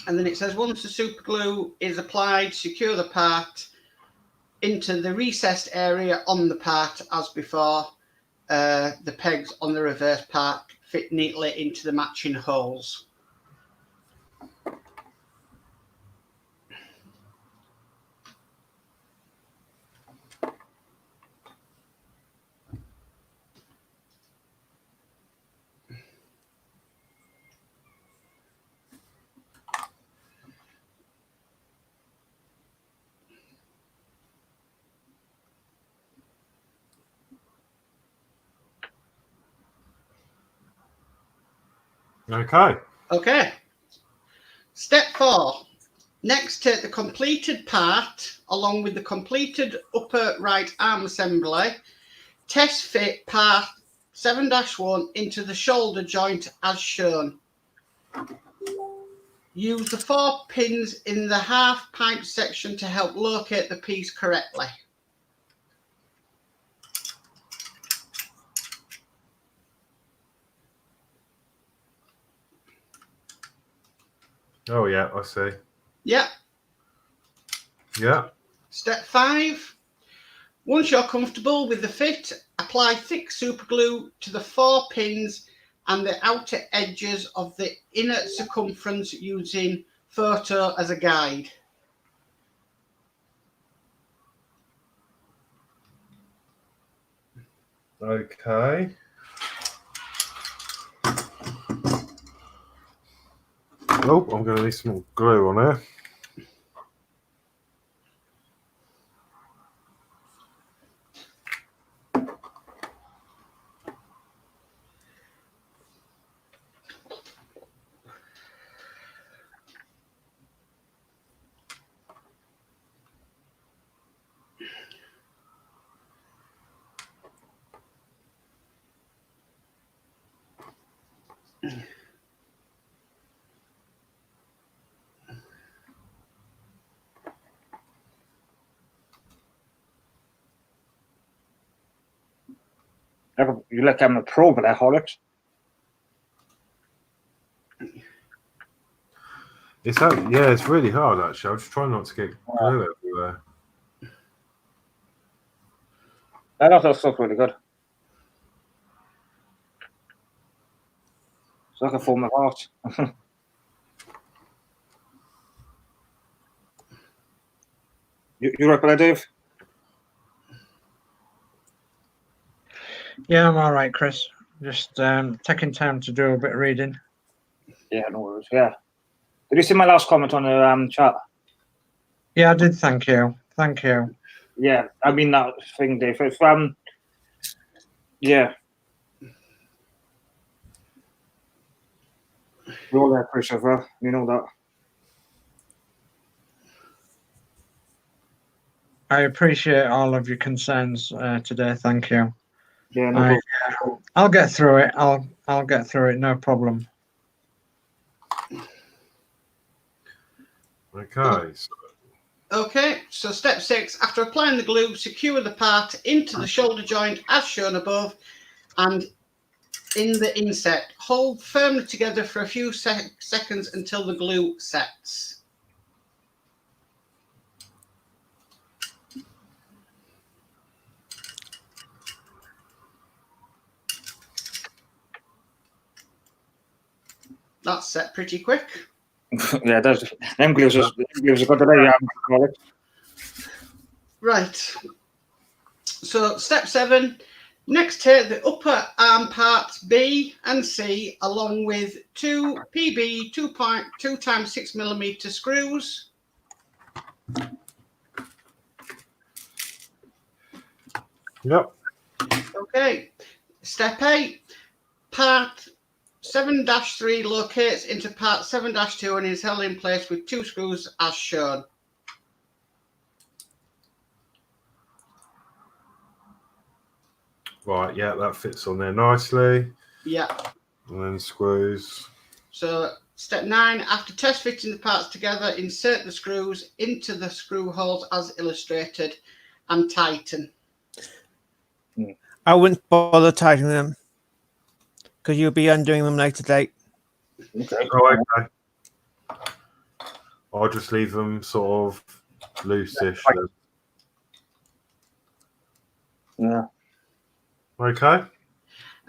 Speaker 2: And then it says once the super glue is applied, secure the part into the recessed area on the part as before. the pegs on the reverse part fit neatly into the matching holes.
Speaker 1: Okay.
Speaker 2: Okay. Step 4. Next, take the completed part along with the completed upper right arm assembly. Test fit part 7-1 into the shoulder joint as shown. Use the 4 pins in the half pipe section to help locate the piece correctly.
Speaker 1: Oh, yeah, I see.
Speaker 2: Yeah.
Speaker 1: Yeah.
Speaker 2: Step 5. Once you're comfortable with the fit, apply thick super glue to the 4 pins and the outer edges of the inner circumference using photo as a guide.
Speaker 1: Okay. Oh, I'm going to need some more glue on here.
Speaker 5: You look I'm a pro with that, Horlicks.
Speaker 1: It's really hard actually. I'm just trying not to get glue everywhere.
Speaker 5: That stuff really good. It's like a form of art. You right there, Dave?
Speaker 4: Yeah, I'm all right, Chris. Just taking time to do a bit of reading.
Speaker 5: Yeah, no worries. Yeah. Did you see my last comment on the chat?
Speaker 4: Yeah, I did. Thank you. Thank you.
Speaker 5: Yeah, I mean that thing, Dave. If yeah. We're all there, Christopher. You know that.
Speaker 4: I appreciate all of your concerns today. Thank you.
Speaker 5: Yeah, no problem.
Speaker 4: I'll get through it. I'll get through it. No problem.
Speaker 1: Okay.
Speaker 2: Okay, so step 6, after applying the glue, secure the part into the shoulder joint as shown above and in the inset. Hold firmly together for a few seconds until the glue sets. That's set pretty quick.
Speaker 5: Yeah, that's them glues are good today, Horlicks.
Speaker 2: Right. So step 7. Next, take the upper arm parts B and C along with 2 PB 2.2 times 6mm screws.
Speaker 1: Yep.
Speaker 2: Okay. Step 8. Part 7-3 locates into part 7-2 and is held in place with 2 screws as shown.
Speaker 1: Right, yeah, that fits on there nicely.
Speaker 2: Yeah.
Speaker 1: And then screws.
Speaker 2: So step 9, after test fitting the parts together, insert the screws into the screw holes as illustrated and tighten.
Speaker 3: I wouldn't bother tightening them because you'll be undoing them later date.
Speaker 5: Okay.
Speaker 1: Oh, okay. I'll just leave them sort of loose-ish.
Speaker 5: Yeah.
Speaker 1: Okay.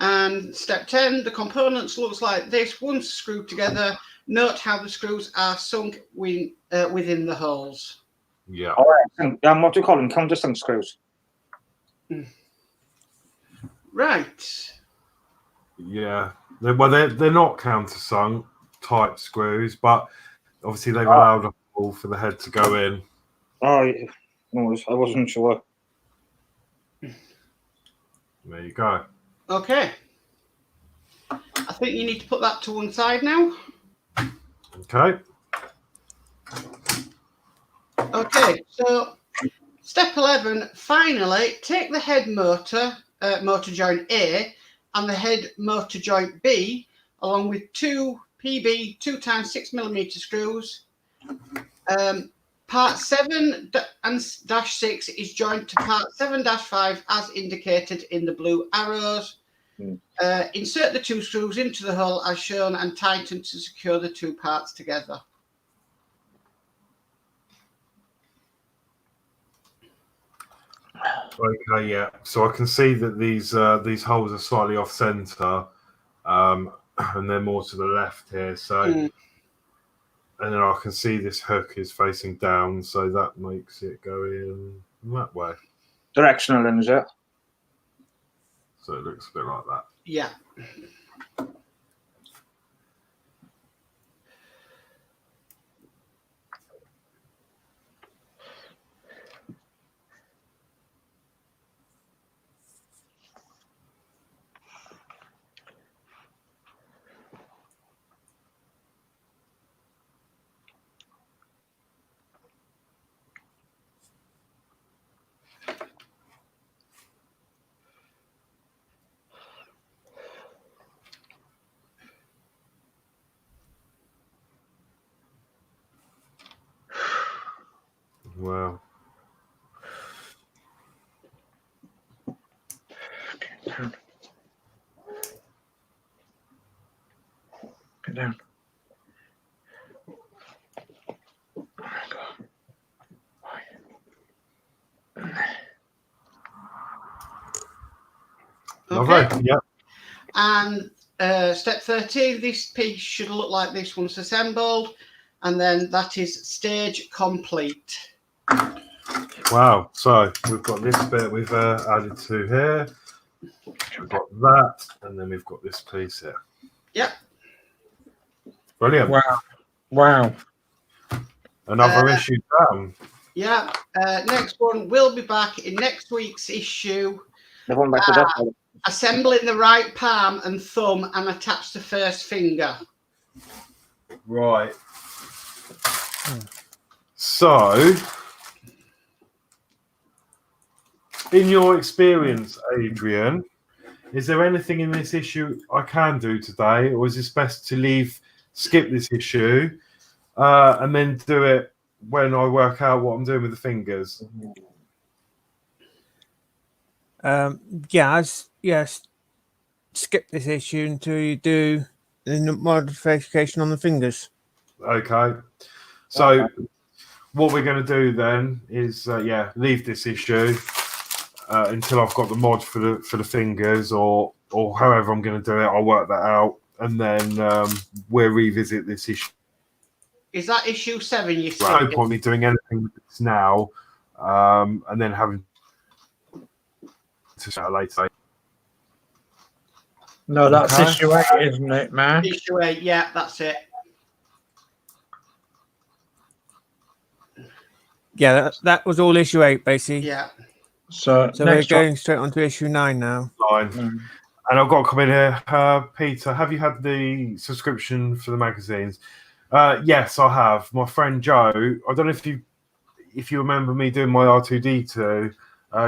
Speaker 2: And step 10, the components looks like this. Once screwed together, note how the screws are sunk within the holes.
Speaker 1: Yeah.
Speaker 5: All right. What do you call them? Countersunk screws.
Speaker 2: Right.
Speaker 1: Yeah. They're not countersunk type screws, but obviously they've allowed a hole for the head to go in.
Speaker 5: Oh, no, I wasn't sure.
Speaker 1: There you go.
Speaker 2: Okay. I think you need to put that to one side now.
Speaker 1: Okay.
Speaker 2: Okay, so step 11, finally, take the head motor, motor joint A, and the head motor joint B, along with two PB 2x6mm screws. Part 7 and -6 is joined to part 7-5 as indicated in the blue arrows. Insert the two screws into the hole as shown and tighten to secure the two parts together.
Speaker 1: Okay, yeah. So I can see that these holes are slightly off center, and they're more to the left here. So, and then I can see this hook is facing down, so that makes it go in that way.
Speaker 5: Directional, then, is it?
Speaker 1: So it looks a bit like that.
Speaker 2: Yeah.
Speaker 1: Wow.
Speaker 4: Get down.
Speaker 1: Lovely.
Speaker 2: Okay.
Speaker 1: Yeah.
Speaker 2: And step 13, this piece should look like this once assembled, and then that is stage complete.
Speaker 1: Wow. So we've got this bit we've added to here. We've got that, and then we've got this piece here.
Speaker 2: Yep.
Speaker 1: Brilliant.
Speaker 4: Wow. Wow.
Speaker 1: Another issue down.
Speaker 2: Yeah. Next one, we'll be back in next week's issue.
Speaker 5: The one back to that.
Speaker 2: Assembling the right palm and thumb and attach the first finger.
Speaker 1: Right. So, in your experience, Adrian, is there anything in this issue I can do today, or is it best to skip this issue, and then do it when I work out what I'm doing with the fingers?
Speaker 3: Yes. Skip this issue until you do the modification on the fingers.
Speaker 1: Okay. So, what we're going to do then is, leave this issue until I've got the mod for the fingers, or however I'm going to do it. I'll work that out, and then we'll revisit this issue.
Speaker 2: Is that issue 7 you see?
Speaker 1: No point me doing anything with this now, and then having to start later.
Speaker 4: No, that's
Speaker 3: Okay.
Speaker 4: issue 8, isn't it, man?
Speaker 2: Issue 8, yeah, that's it.
Speaker 3: Yeah, that was all issue 8, basically.
Speaker 2: Yeah.
Speaker 4: So
Speaker 3: So we're
Speaker 4: next one.
Speaker 3: going straight on to issue 9 now.
Speaker 1: Fine. And I've got to come in here. Peter, have you had the subscription for the magazines? Yes, I have. My friend Jo, I don't know if you remember me doing my R2D2,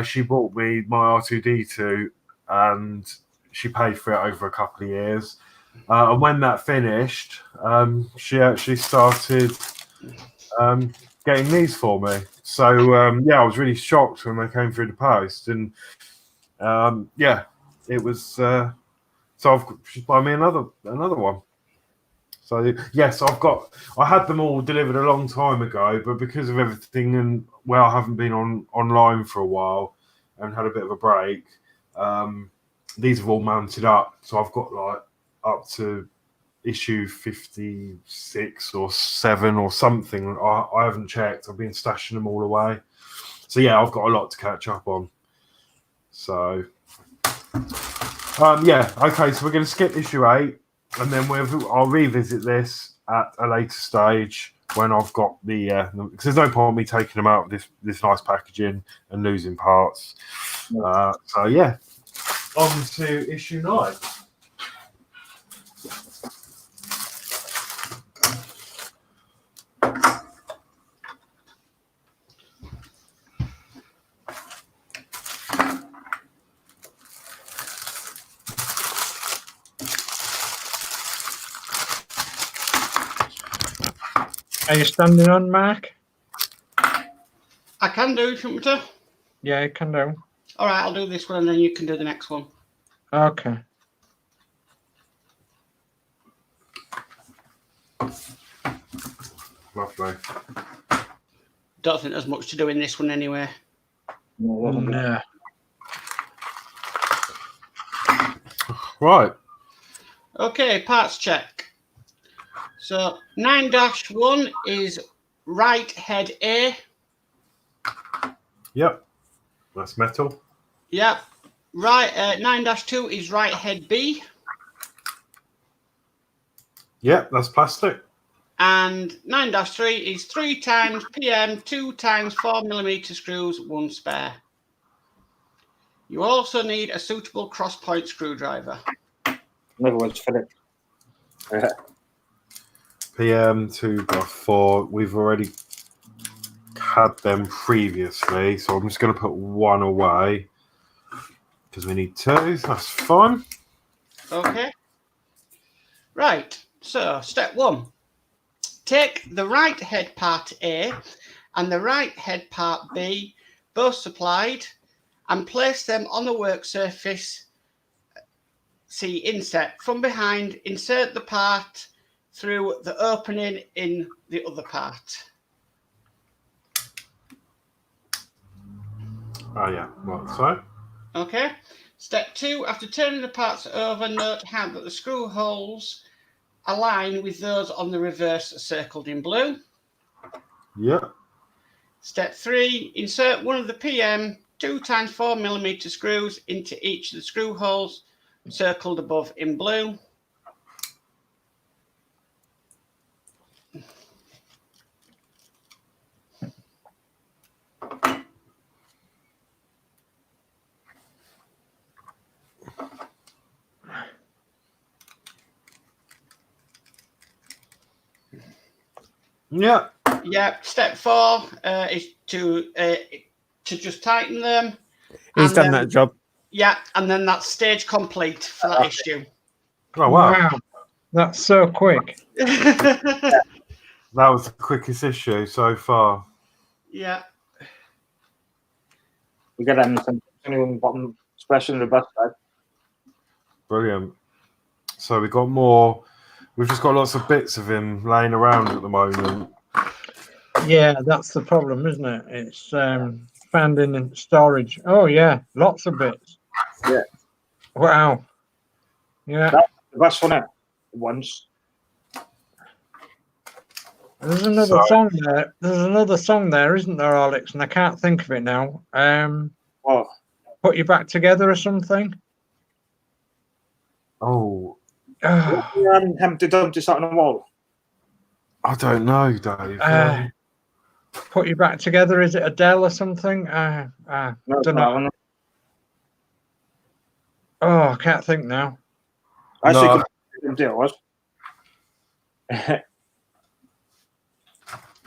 Speaker 1: she bought me my R2D2 and she paid for it over a couple of years. And when that finished, she actually started getting these for me. So, I was really shocked when they came through the post. And, it was... so she's buying me another one. So yes, I had them all delivered a long time ago, but because of everything and I haven't been online for a while and had a bit of a break, these are all mounted up. So I've got like up to issue 56 or 7 or something. I haven't checked. I've been stashing them all away. So yeah, I've got a lot to catch up on. So yeah, okay. So we're going to skip issue 8, and then I'll revisit this at a later stage when I've got the because there's no point in me taking them out of this nice packaging and losing parts. So yeah, on to issue 9.
Speaker 4: Are you standing on, Mark?
Speaker 2: I can do if you want me to.
Speaker 4: Yeah, you can do.
Speaker 2: All right, I'll do this one and then you can do the next one.
Speaker 4: Okay.
Speaker 1: Lovely.
Speaker 2: Don't think there's much to do in this one anyway.
Speaker 4: No.
Speaker 1: Right.
Speaker 2: Okay, parts check. So 9-1 is right head A.
Speaker 1: Yep. That's metal.
Speaker 2: Yep. Right. 9-2 is right head B.
Speaker 1: Yep, that's plastic.
Speaker 2: And 9-3 is 3 times PM, 2 times 4mm screws, 1 spare. You also need a suitable cross-point screwdriver.
Speaker 5: In other words, Philip.
Speaker 1: PM 2x4. We've already had them previously, so I'm just going to put 1 away because we need 2. That's fine.
Speaker 2: Okay. Right. So step 1. Take the right head part A and the right head part B, both supplied, and place them on the work surface. See inset. From behind, insert the part through the opening in the other part.
Speaker 1: Oh yeah, right, so.
Speaker 2: Okay. Step 2, after turning the parts over, note how that the screw holes align with those on the reverse circled in blue.
Speaker 1: Yep.
Speaker 2: Step 3, insert one of the PM 2 times 4mm screws into each of the screw holes circled above in blue.
Speaker 1: Yeah.
Speaker 2: Yeah. Step 4 is to just tighten them.
Speaker 3: He's
Speaker 2: And
Speaker 3: done
Speaker 2: then-
Speaker 3: that job.
Speaker 2: Yeah, and then that's stage complete for that issue.
Speaker 1: Oh wow.
Speaker 4: Wow. That's so quick.
Speaker 1: That was the quickest issue so far.
Speaker 2: Yeah.
Speaker 5: We get them some new bottom, especially in the bus side.
Speaker 1: Brilliant. So we've got more. We've just got lots of bits of him laying around at the moment.
Speaker 4: Yeah, that's the problem, isn't it? It's found in storage. Oh yeah, lots of bits.
Speaker 5: Yeah.
Speaker 4: Wow. Yeah.
Speaker 5: That's the best one out once.
Speaker 4: There's another song there. There's another song there, isn't there, Alex? And I can't think of it now.
Speaker 5: Oh,
Speaker 4: Put You Back Together or something.
Speaker 1: Oh,
Speaker 5: Humpty Dumpty sat on the wall.
Speaker 1: I don't know, Dave.
Speaker 4: Put You Back Together. Is it Adele or something?
Speaker 5: No,
Speaker 4: don't know. Oh, I can't think now.
Speaker 5: Actually, no. It was.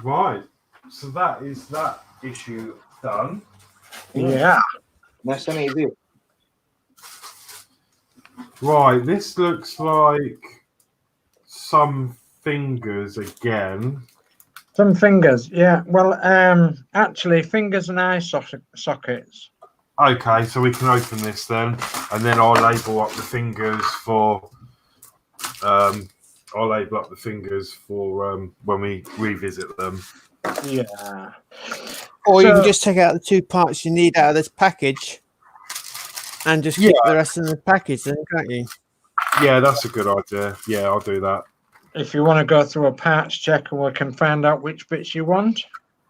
Speaker 1: Right. So that is that issue done.
Speaker 4: Yeah.
Speaker 5: Nice and easy.
Speaker 1: Right. This looks like some fingers again.
Speaker 4: Some fingers. Yeah. Well, actually, fingers and eye sockets.
Speaker 1: Okay, so we can open this then, and then I'll label up the fingers for. I'll label up the fingers for when we revisit them.
Speaker 4: Yeah.
Speaker 3: Or you
Speaker 4: So-
Speaker 3: can just take out the 2 parts you need out of this package and just
Speaker 1: Yeah.
Speaker 3: keep the rest in the package, then, can't you?
Speaker 1: Yeah, that's a good idea. Yeah, I'll do that.
Speaker 4: If you want to go through a parts check and we can find out which bits you want.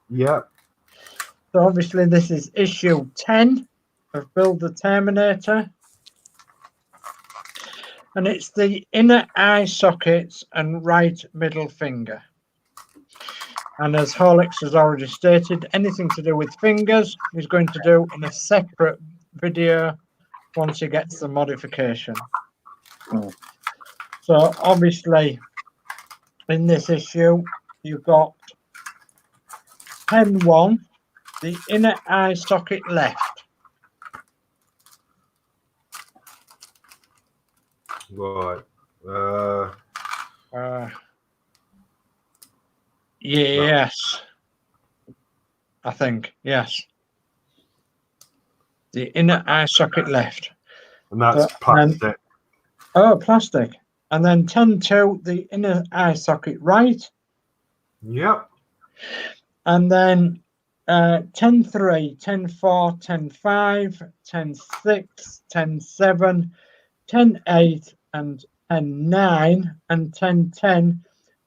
Speaker 1: Yeah.
Speaker 4: So obviously this is issue 10 of Build the Terminator. And it's the inner eye sockets and right middle finger. And as Horlicks has already stated, anything to do with fingers he's going to do in a separate video once he gets the modification. So obviously in this issue you've got pen 1, the inner eye socket left.
Speaker 1: Right.
Speaker 4: Yes. I think, yes. The inner eye socket left.
Speaker 1: And that's plastic.
Speaker 4: Plastic. And then 10-2, the inner eye socket right.
Speaker 1: Yep.
Speaker 4: And then 10-3, 10-4, 10-5, 10-6, 10-7, 10-8, and 10-9, and 10-10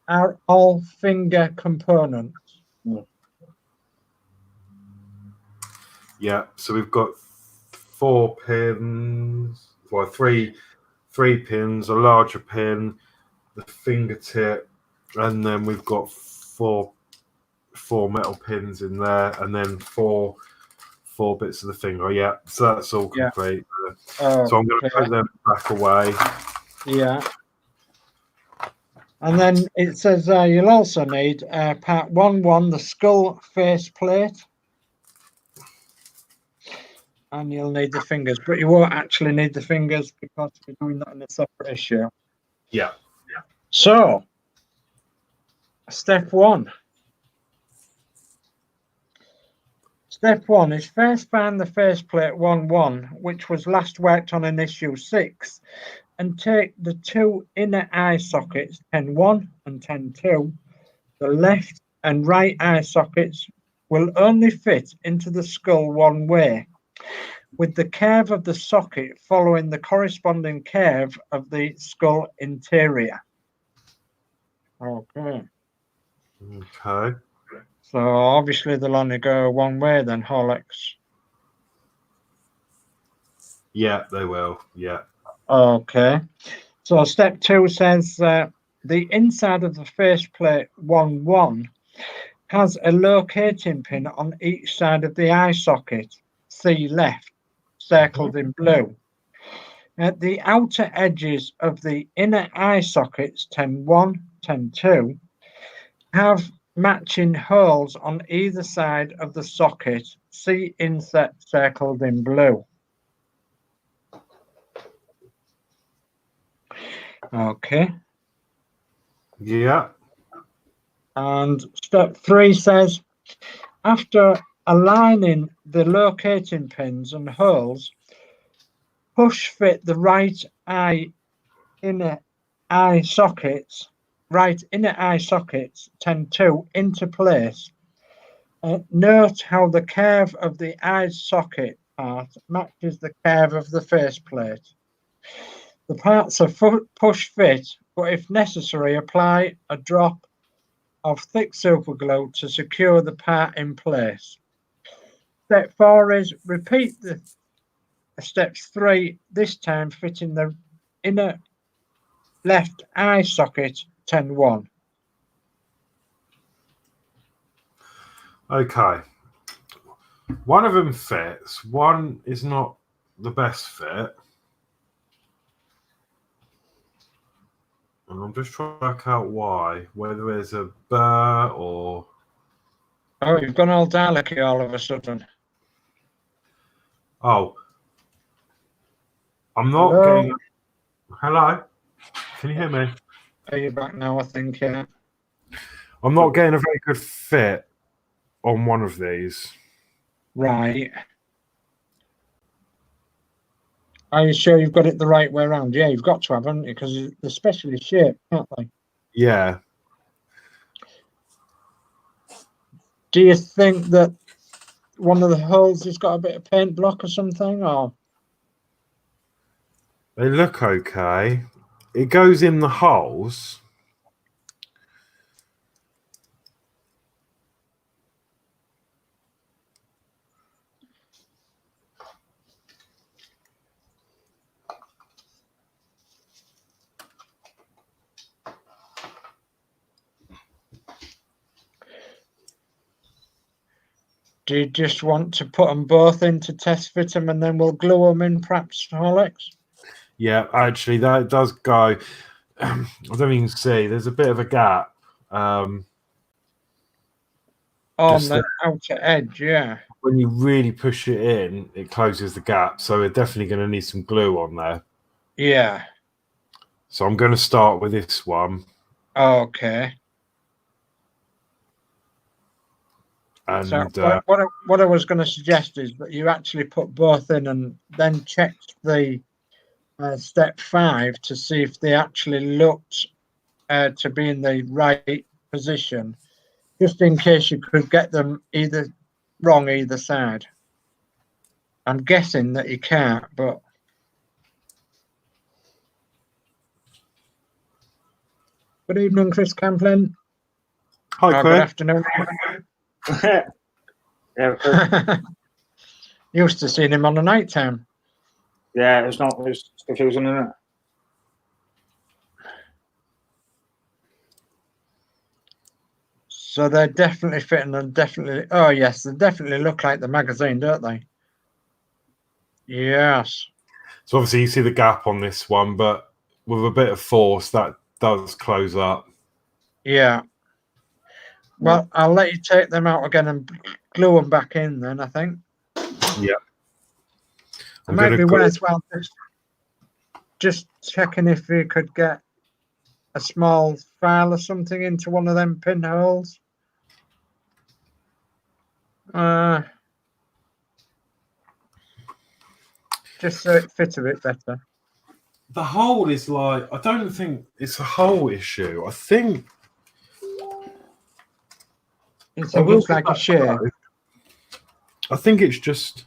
Speaker 4: are all finger components.
Speaker 1: Yeah. So we've got 4 pins. Well, three pins, a larger pin, the fingertip, and then we've got four metal pins in there, and then four bits of the finger. Yeah, so that's all complete. So I'm going to put them back away.
Speaker 4: Yeah. And then it says you'll also need part 1-1, the skull face plate. And you'll need the fingers, but you won't actually need the fingers because we're doing that in a separate issue.
Speaker 1: Yeah.
Speaker 4: So, step 1. Step 1 is first find the faceplate 1-1, which was last worked on in issue 6, and take the 2 inner eye sockets, 10-1 and 10-2. The left and right eye sockets will only fit into the skull one way, with the curve of the socket following the corresponding curve of the skull interior. Okay.
Speaker 1: Okay.
Speaker 4: So obviously they'll only go one way then, Horlicks.
Speaker 1: Yeah, they will. Yeah.
Speaker 4: Okay. So step 2 says the inside of the faceplate 1-1 has a locating pin on each side of the eye socket. See left, circled in blue. At the outer edges of the inner eye sockets 10-1, 10-2 have matching holes on either side of the socket. See inset circled in blue. Okay.
Speaker 1: Yeah.
Speaker 4: And step 3 says, after aligning the locating pins and holes, push fit the right inner eye sockets 10-2 into place. Note how the curve of the eye socket part matches the curve of the faceplate. The parts are push fit, but if necessary, apply a drop of thick super glue to secure the part in place. Step 4 is repeat the steps 3, this time fitting the inner left eye socket 10-1.
Speaker 1: Okay. One of them fits. One is not the best fit. And I'm just trying to work out why. Whether there's a burr or...
Speaker 4: Oh, you've gone all Dalek all of a sudden.
Speaker 1: Oh. I'm not
Speaker 4: Hello?
Speaker 1: getting... Hello? Can you hear me?
Speaker 4: Are you back now, I think, yeah.
Speaker 1: I'm not getting a very good fit on one of these.
Speaker 4: Right. Are you sure you've got it the right way around? Yeah, you've got to have, haven't you? Because they're specially shaped, aren't they?
Speaker 1: Yeah.
Speaker 4: Do you think that one of the holes has got a bit of paint block or something? Or
Speaker 1: They look okay. It goes in the holes.
Speaker 4: Do you just want to put them both in to test fit them and then we'll glue them in, perhaps, Horlicks?
Speaker 1: Yeah, actually, that does go. I don't know if you can see. There's a bit of a gap.
Speaker 4: On
Speaker 1: Just
Speaker 4: the outer edge, yeah.
Speaker 1: when you really push it in, it closes the gap. So we're definitely going to need some glue on there.
Speaker 4: Yeah.
Speaker 1: So I'm going to start with this one.
Speaker 4: Okay.
Speaker 1: And
Speaker 4: So what I was going to suggest is that you actually put both in and then check the step 5 to see if they actually looked to be in the right position, just in case you could get them either wrong either side. I'm guessing that you can't, but good evening, Chris Camplin.
Speaker 1: hi,
Speaker 4: Good
Speaker 1: Chris.
Speaker 4: afternoon.
Speaker 5: Yeah,
Speaker 4: Used to seeing him on the night time.
Speaker 5: yeah, it's confusing, isn't it?
Speaker 4: So they're definitely fitting and definitely. Oh yes, they definitely look like the magazine, don't they? Yes.
Speaker 1: So obviously you see the gap on this one, but with a bit of force, that does close up.
Speaker 4: Yeah. Well, I'll let you take them out again and glue them back in then, I think.
Speaker 1: Yeah.
Speaker 4: It might be worthwhile just checking if you could get a small file or something into one of them pinholes. Just so it fits a bit better.
Speaker 1: The hole is like, I don't think it's a hole issue. I think
Speaker 4: You think it's like a shape?
Speaker 1: I think it's just.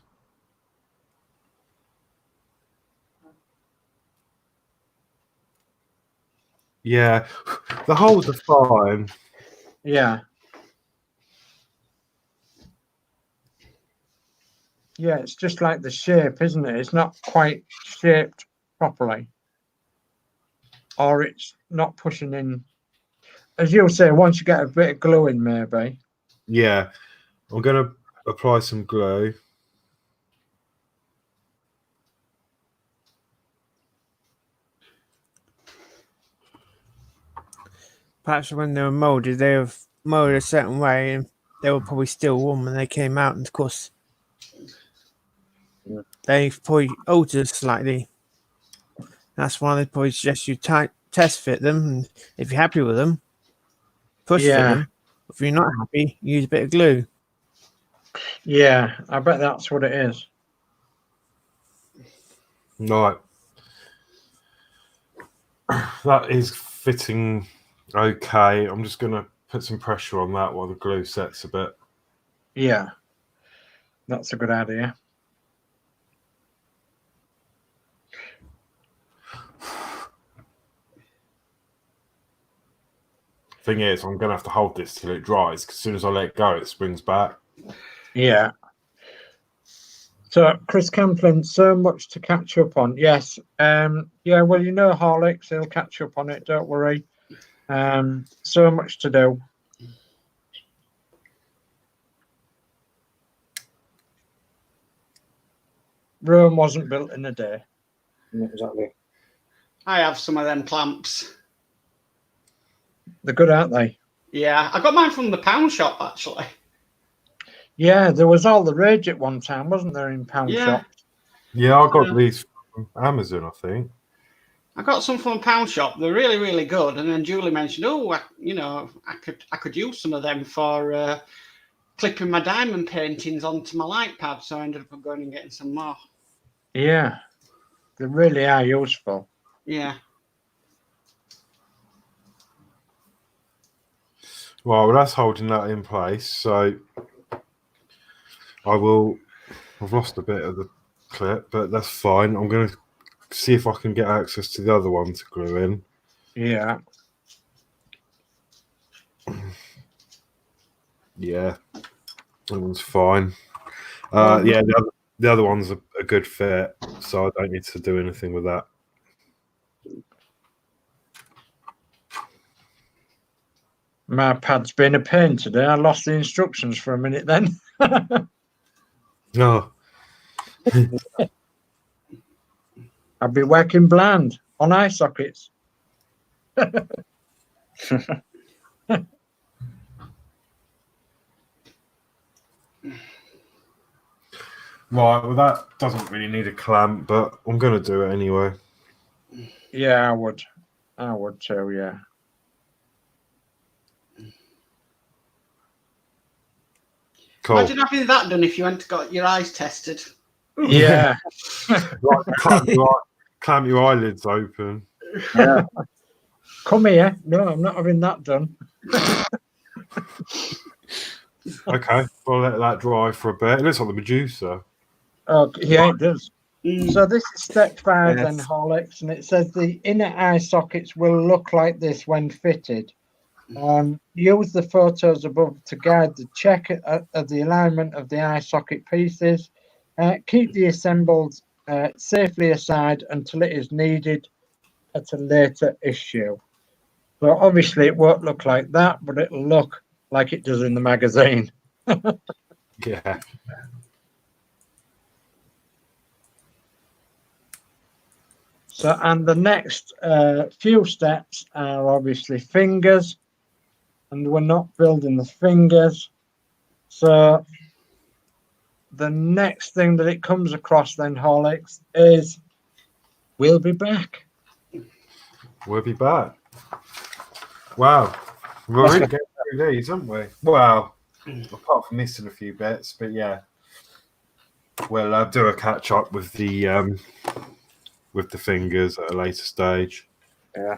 Speaker 1: Yeah, the holes are fine.
Speaker 4: Yeah. Yeah, it's just like the shape, isn't it? It's not quite shaped properly. Or it's not pushing in. As you'll say, once you get a bit of glue in, maybe.
Speaker 1: Yeah, I'm going to apply some glue.
Speaker 3: Perhaps when they were molded, they were molded a certain way, and they were probably still warm when they came out. And of course, they probably altered slightly. That's why they probably suggest you test fit them, and if you're happy with them, push fit them. If you're not happy, use a bit of glue.
Speaker 4: Yeah, I bet that's what it is.
Speaker 1: Right. That is fitting okay. I'm just going to put some pressure on that while the glue sets a bit.
Speaker 4: Yeah, that's a good idea.
Speaker 1: Thing is, I'm going to have to hold this till it dries, because as soon as I let go, it springs back.
Speaker 4: Yeah. So, Chris Camplin, so much to catch up on. Yes. Yeah, well, you know Horlicks, he'll catch up on it, don't worry. So much to do. Rome wasn't built in a day.
Speaker 5: Exactly.
Speaker 2: I have some of them clamps.
Speaker 4: They're good, aren't they?
Speaker 2: Yeah, I got mine from the pound shop, actually.
Speaker 4: Yeah, there was all the rage at one time, wasn't there, in pound shop?
Speaker 1: Yeah, I got these from Amazon, I think.
Speaker 2: I got some from a pound shop. They're really, really good. And then Julie mentioned, I could use some of them for clipping my diamond paintings onto my light pad. So I ended up going and getting some more.
Speaker 4: Yeah, they really are useful.
Speaker 2: Yeah.
Speaker 1: Well, that's holding that in place. So I've lost a bit of the clip, but that's fine. I'm going to see if I can get access to the other one to glue in.
Speaker 4: Yeah.
Speaker 1: Yeah, that one's fine.
Speaker 4: Well,
Speaker 1: Yeah, the other one's a good fit, so I don't need to do anything with that.
Speaker 4: My pad's been a pain today. I lost the instructions for a minute then.
Speaker 1: No.
Speaker 4: I'll be working blind on eye sockets.
Speaker 1: Right, well, that doesn't really need a clamp, but I'm going to do it anyway.
Speaker 4: Yeah, I would. I would too, yeah.
Speaker 1: Cool.
Speaker 2: Imagine having that done if you went and got your eyes tested.
Speaker 4: Yeah.
Speaker 1: Right, clamp your eyelids open.
Speaker 4: Yeah. Come here. No, I'm not having that done.
Speaker 1: Okay, well, let that dry for a bit. It looks like the Medusa.
Speaker 4: Oh, yeah, it does.
Speaker 2: Mm.
Speaker 4: So this is step 5
Speaker 5: Yes.
Speaker 4: then, Horlicks, and it says the inner eye sockets will look like this when fitted. Use the photos above to guide the check of the alignment of the eye socket pieces. Keep the assembled safely aside until it is needed at a later issue. So obviously it won't look like that, but it'll look like it does in the magazine.
Speaker 1: Yeah.
Speaker 4: So, and the next few steps are obviously fingers, and we're not building the fingers. So the next thing that it comes across then, Horlicks, is we'll be back.
Speaker 1: We'll be back. Wow. We're really getting through these, aren't we? Well, apart from missing a few bits, but yeah. We'll do a catch up with the fingers at a later stage.
Speaker 5: Yeah.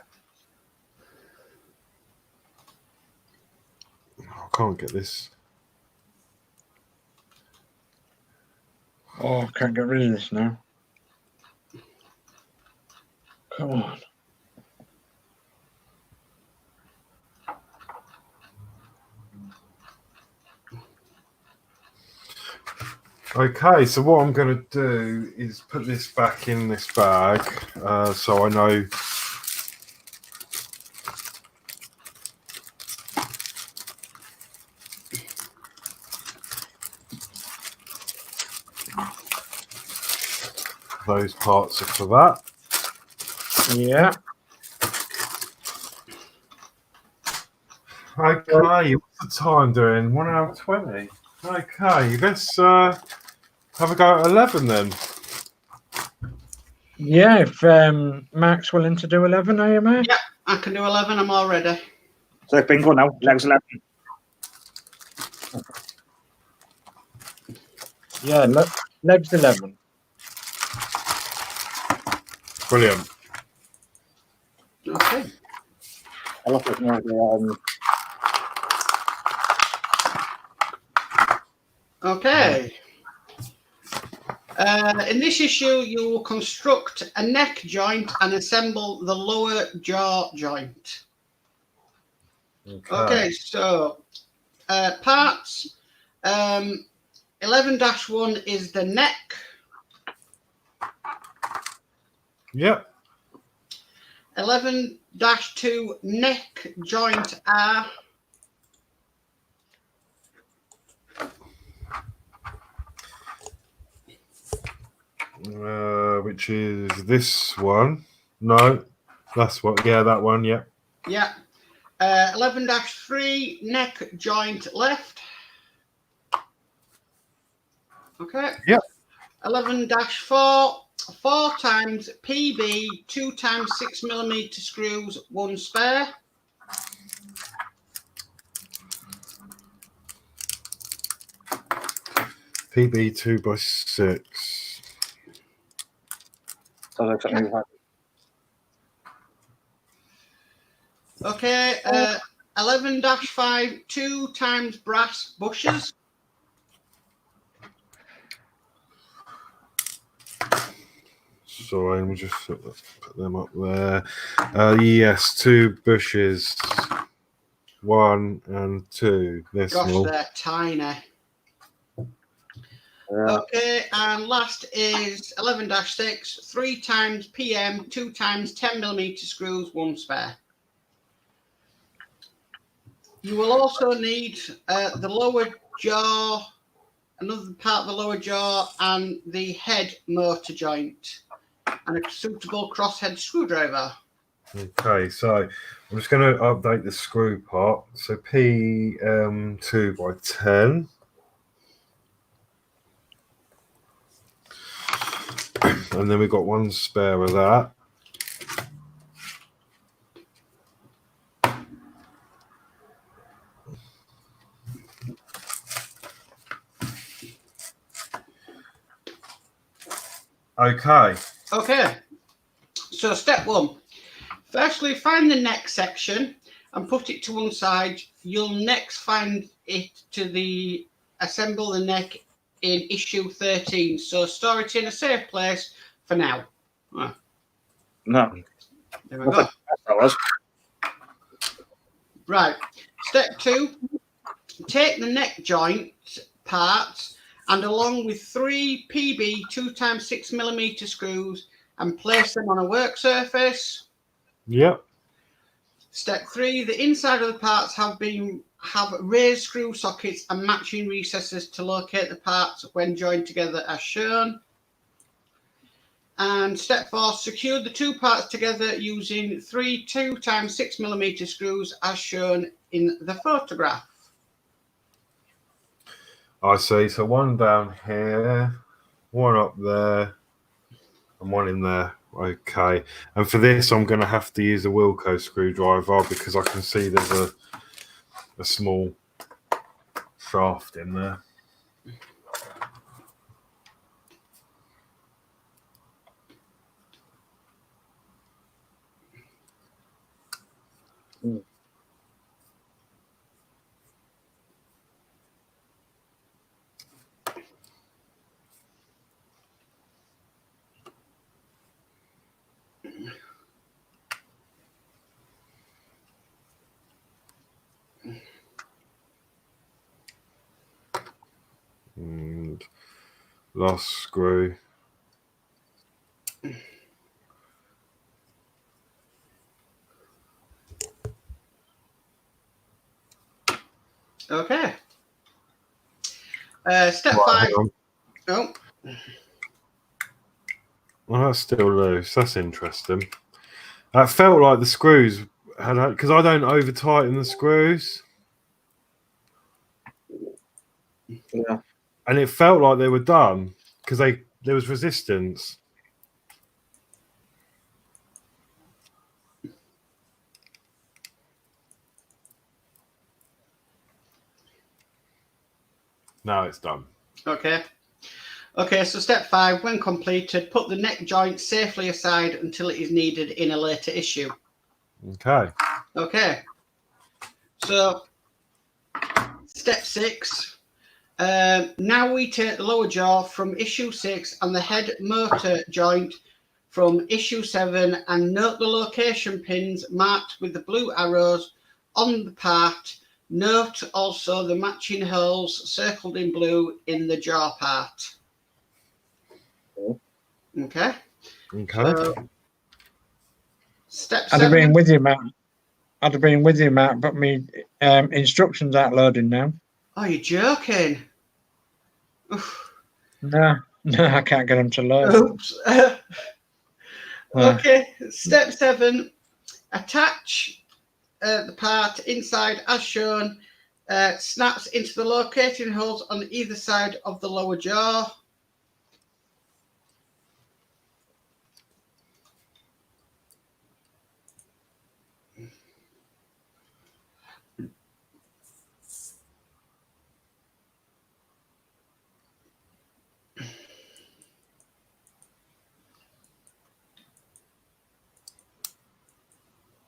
Speaker 1: I can't get this.
Speaker 4: Oh, can't get rid of this now. Come on.
Speaker 1: Okay, so what I'm going to do is put this back in this bag, so I know. Those parts are for that.
Speaker 4: Yeah.
Speaker 1: Okay, what's the time doing? 1 hour 20. Okay, let's have a go at 11 then.
Speaker 4: Yeah, if Mark's willing to do 11, are you, Mark?
Speaker 2: Yeah, I can do 11. I'm all ready.
Speaker 5: So bingo now. Legs 11.
Speaker 4: Yeah, legs 11.
Speaker 1: Brilliant.
Speaker 2: Okay.
Speaker 5: I love it.
Speaker 2: Okay. In this issue, you will construct a neck joint and assemble the lower jaw joint. Okay, so parts 11-1 is the neck.
Speaker 1: Yep.
Speaker 2: 11-2 neck joint R.
Speaker 1: Which is this one. No, that's what. Yeah, that one. Yeah.
Speaker 2: Yeah. 11-3 neck joint left. Okay.
Speaker 1: Yep.
Speaker 2: 11-4 4 times PB 2 times 6mm screws, 1 spare.
Speaker 1: PB 2x6.
Speaker 5: Sounds like something you've had.
Speaker 2: Okay, 11-5 2 times brass bushes.
Speaker 1: Sorry, let me just put them up there. Yes, 2 bushes. 1 and 2. They're
Speaker 2: Gosh,
Speaker 1: small.
Speaker 2: they're tiny.
Speaker 5: Yeah.
Speaker 2: Okay, and last is 11-6, 3 times PM, 2 times 10mm screws, 1 spare. You will also need the lower jaw, another part of the lower jaw, and the head motor joint, and a suitable crosshead screwdriver.
Speaker 1: Okay, so I'm just going to update the screw part. So PM 2 by 10. And then we've got 1 spare of that.
Speaker 2: Okay, so step 1. Firstly, find the neck section and put it to one side. You'll next find it to assemble the neck in issue 13. So store it in a safe place for now. Oh,
Speaker 5: No.
Speaker 2: there we go.
Speaker 5: That was.
Speaker 2: Right. Step 2. Take the neck joint parts and along with 3 PB 2 times 6mm screws and place them on a work surface.
Speaker 1: Yep.
Speaker 2: Step 3, the inside of the parts have raised screw sockets and matching recesses to locate the parts when joined together as shown. And step 4, secure the 2 parts together using 3 2 times 6mm screws as shown in the photograph.
Speaker 1: I see. So 1 down here, 1 up there, and 1 in there. Okay. And for this, I'm going to have to use a Wilco screwdriver because I can see there's a small shaft in there. And last screw.
Speaker 2: Okay. Step
Speaker 1: Right,
Speaker 2: 5. Oh,
Speaker 1: well, that's still loose. That's interesting. That felt like the screws had, because I don't over tighten the screws,
Speaker 5: Yeah.
Speaker 1: and it felt like they were done because there was resistance. Now it's done.
Speaker 2: okay. Okay, so step 5, when completed, put the neck joint safely aside until it is needed in a later issue.
Speaker 1: Okay.
Speaker 2: Okay. So, step 6. Now we take the lower jaw from issue 6 and the head motor joint from issue 7 and note the location pins marked with the blue arrows on the part. Note also the matching holes circled in blue in the jaw part. Okay.
Speaker 1: Okay.
Speaker 2: So, step
Speaker 4: I'd have
Speaker 2: 7.
Speaker 4: been with you, Matt. I'd have been with you, Matt, but me instructions aren't loading now.
Speaker 2: Oh, you're joking. Oof.
Speaker 4: No, I can't get them to load.
Speaker 2: Oops. Okay, step 7. Attach the part inside as shown. Snaps into the locating holes on either side of the lower jaw.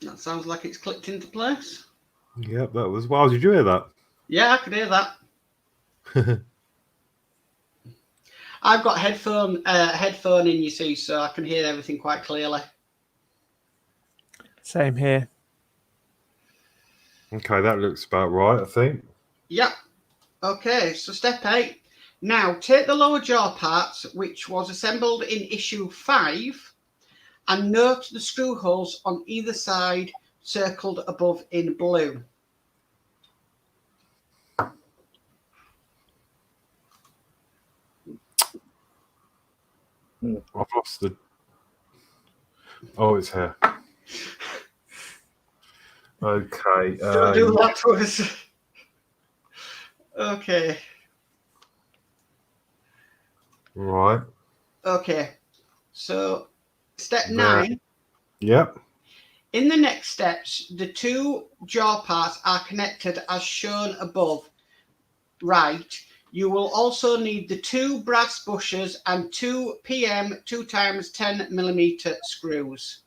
Speaker 2: That sounds like it's clicked into place.
Speaker 1: Yep, that was. Wow, did you hear that?
Speaker 2: Yeah, I could hear that. I've got headphone in, you see, so I can hear everything quite clearly.
Speaker 3: Same here.
Speaker 1: Okay, that looks about right, I think.
Speaker 2: Yep. Okay, so step 8. Now, take the lower jaw parts, which was assembled in issue 5, and note the screw holes on either side circled above in blue.
Speaker 1: I've lost the... Oh, it's here. Okay.
Speaker 2: Don't do that to us. Okay.
Speaker 1: Right.
Speaker 2: Okay. So, step 9.
Speaker 1: Yep.
Speaker 2: In the next steps, the two jaw parts are connected as shown above. Right. You will also need the 2 brass bushes and 2 PM 2x10mm screws.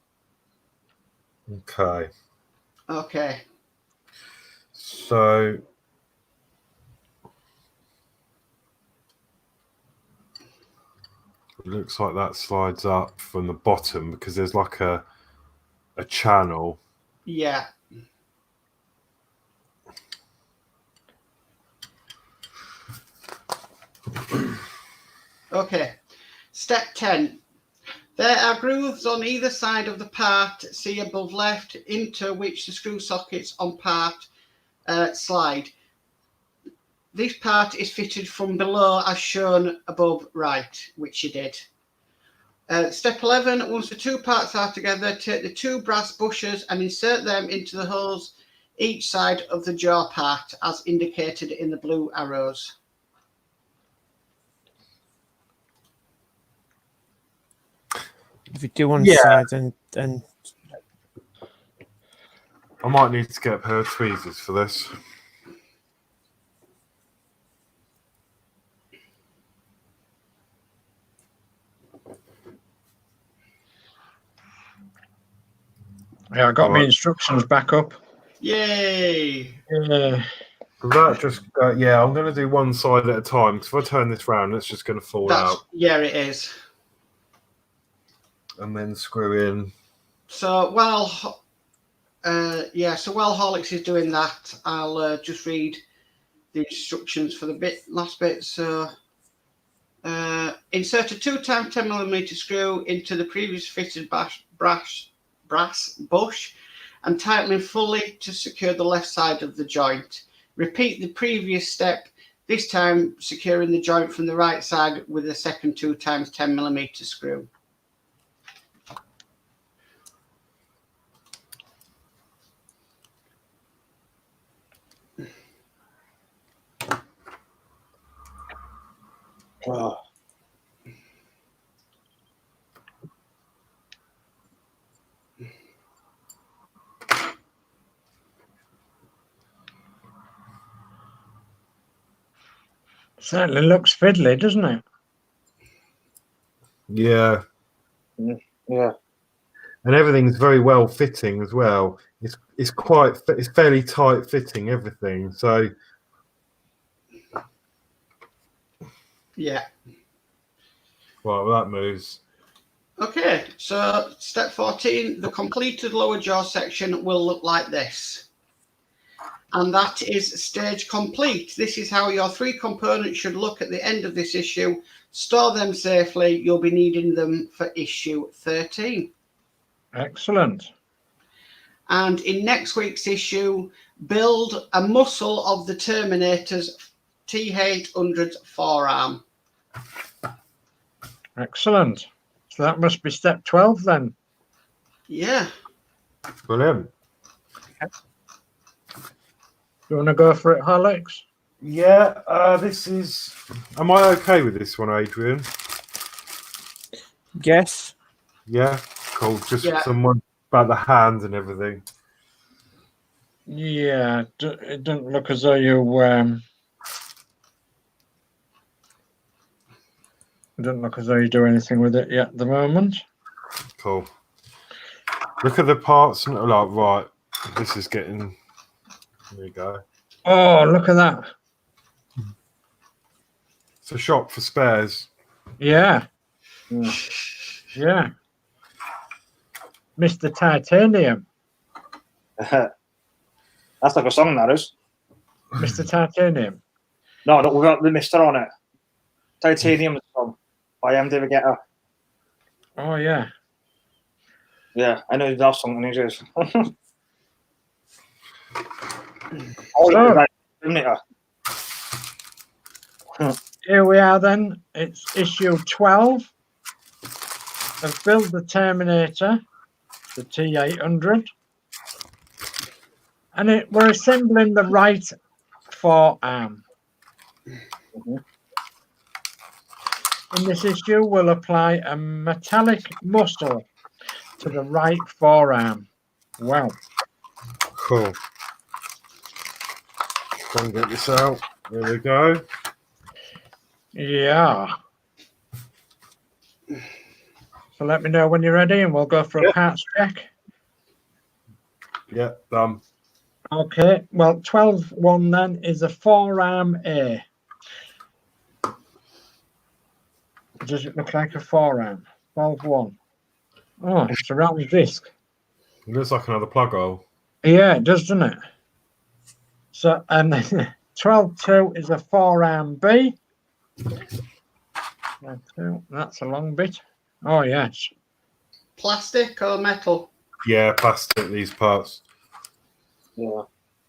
Speaker 1: Okay.
Speaker 2: Okay.
Speaker 1: So... It looks like that slides up from the bottom because there's like a channel.
Speaker 2: Yeah. Okay. Step 10. There are grooves on either side of the part, see above left, into which the screw sockets on part slide. This part is fitted from below as shown above right, which you did. Step 11, once the 2 parts are together, take the 2 brass bushes and insert them into the holes each side of the jaw part as indicated in the blue arrows.
Speaker 3: If you do one side and
Speaker 1: I might need to get a pair of tweezers for this.
Speaker 4: Yeah, I got my instructions back up.
Speaker 2: Yay!
Speaker 1: That just, yeah, I'm going to do one side at a time because if I turn this round, it's just going to fall out.
Speaker 2: Yeah, it is.
Speaker 1: And then screw in.
Speaker 2: So while Horlicks is doing that, I'll just read the instructions for the last bit. So insert a 2x10mm screw into the previous fitted brass bush and tighten fully to secure the left side of the joint. Repeat the previous step, this time securing the joint from the right side with a second 2x10mm screw.
Speaker 5: Oh.
Speaker 4: Certainly looks fiddly, doesn't it?
Speaker 1: Yeah.
Speaker 5: Yeah.
Speaker 1: And everything's very well fitting as well. It's fairly tight fitting, everything. So
Speaker 2: yeah.
Speaker 1: Right, well that moves.
Speaker 2: Okay, so step 14, the completed lower jaw section will look like this. And that is stage complete. This is how your 3 components should look at the end of this issue. Store them safely. You'll be needing them for issue 13.
Speaker 4: Excellent.
Speaker 2: And in next week's issue, build a muscle of the Terminator's T-800 forearm.
Speaker 4: Excellent. So that must be step 12 then.
Speaker 2: Yeah.
Speaker 1: Brilliant.
Speaker 4: You want to go for it, Horlicks?
Speaker 1: Yeah, this is... Am I okay with this one, Adrian?
Speaker 3: yes,
Speaker 1: Yeah? Cool. Just
Speaker 2: Yeah.
Speaker 1: someone about the hands and everything.
Speaker 4: Yeah, it doesn't look as though you it doesn't look as though you do anything with it yet at the moment.
Speaker 1: Cool. Look at the parts and like, right, this is getting... There you go.
Speaker 4: Oh, look at that.
Speaker 1: It's a shop for spares.
Speaker 4: Yeah. Yeah. Mr. Titanium.
Speaker 5: That's like a song, that is.
Speaker 4: Mr. Titanium.
Speaker 5: No, we've got the Mister on it. Titanium song by David Guetta.
Speaker 4: Oh, yeah.
Speaker 5: Yeah, I know that song, and it is.
Speaker 4: So,
Speaker 5: Terminator.
Speaker 4: here we are then. It's issue 12 of Build the Terminator, the T800. And we're assembling the right forearm. In this issue, we'll apply a metallic muscle to the right forearm. Wow.
Speaker 1: Cool. Try and get this out. There we go.
Speaker 4: Yeah. So let me know when you're ready and we'll go for a parts check.
Speaker 1: Yeah, done.
Speaker 4: Okay, well, 12-1 then is a forearm A. Does it look like a forearm? 12-1. Oh, it's a round disc.
Speaker 1: It looks like another plug hole.
Speaker 4: Yeah, it does, doesn't it? So, and then 12-2 is a forearm B. 12-2, that's a long bit. Oh, yes.
Speaker 2: Plastic or metal?
Speaker 1: Yeah, plastic, these parts.
Speaker 5: Yeah.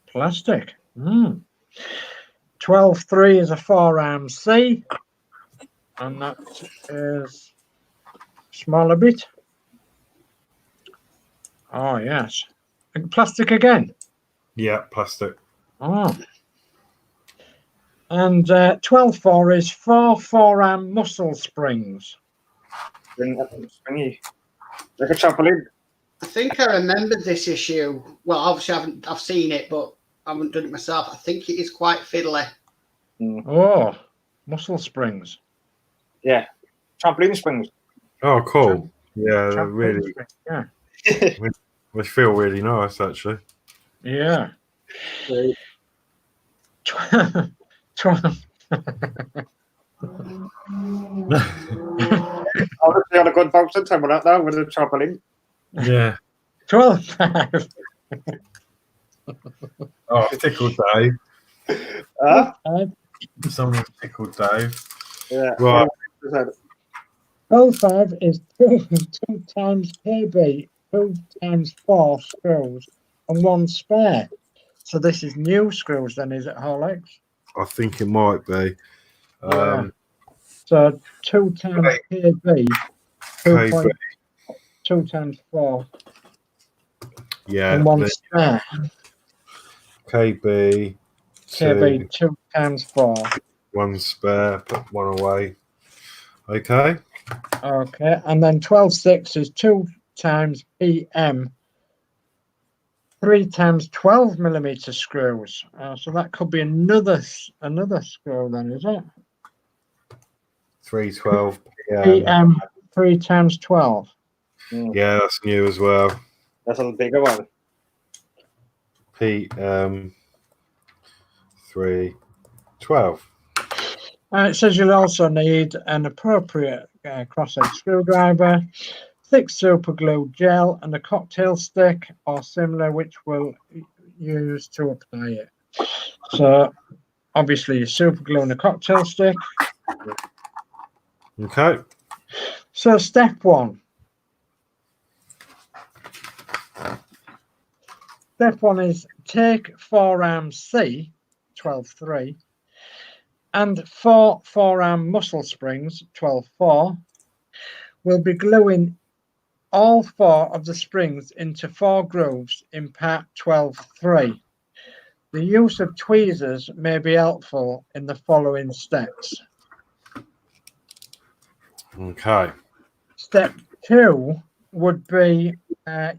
Speaker 4: Plastic. 12-3 is a forearm C. And that is smaller bit. Oh, yes. Plastic again.
Speaker 1: Yeah, plastic.
Speaker 4: Oh. And 12-4 is 4 forearm muscle springs.
Speaker 5: Springy. Like a trampoline.
Speaker 2: I think I remembered this issue. Well, obviously I've seen it, but I haven't done it myself. I think it is quite fiddly.
Speaker 4: Oh, muscle springs.
Speaker 5: Yeah. Trampoline springs.
Speaker 1: Oh, cool. Yeah, they're
Speaker 4: Trampoline
Speaker 1: really.
Speaker 4: springs, yeah.
Speaker 1: They feel really nice, actually.
Speaker 4: Yeah. 12.
Speaker 5: Obviously, on a good boxing time with that now with the trampoline.
Speaker 1: Yeah.
Speaker 4: 12-5.
Speaker 1: Oh, tickled Dave. Someone's tickled Dave.
Speaker 5: Yeah.
Speaker 1: Right.
Speaker 4: 12-5 is 2 times KB, 2 times 4 screws, and 1 spare. So this is new screws then, is it, Horlicks?
Speaker 1: I think it might be.
Speaker 4: Yeah. So 2 times KB,
Speaker 1: KB.
Speaker 4: 2 times 4,
Speaker 1: Yeah.
Speaker 4: and 1 spare.
Speaker 1: KB.
Speaker 4: KB 2 times 4.
Speaker 1: 1 spare. Put 1 away. Okay.
Speaker 4: Okay, and then 12-6 is 2 times PM, 3 times 12mm screws. So that could be another screw then, is it?
Speaker 1: 312
Speaker 4: PM 3 times 12.
Speaker 1: Yeah, that's new as well.
Speaker 5: That's a bigger one.
Speaker 1: PM 312.
Speaker 4: It says you'll also need an appropriate crosshead screwdriver, thick super glue gel, and a cocktail stick or similar, which we'll use to apply it. So obviously your super glue and a cocktail stick.
Speaker 1: Okay.
Speaker 4: So step 1. Step 1 is take forearm C, 12-3, and 4 forearm muscle springs, 12-4. We'll be gluing all 4 of the springs into 4 grooves in part 12-3. The use of tweezers may be helpful in the following steps.
Speaker 1: Okay.
Speaker 4: Step 2 would be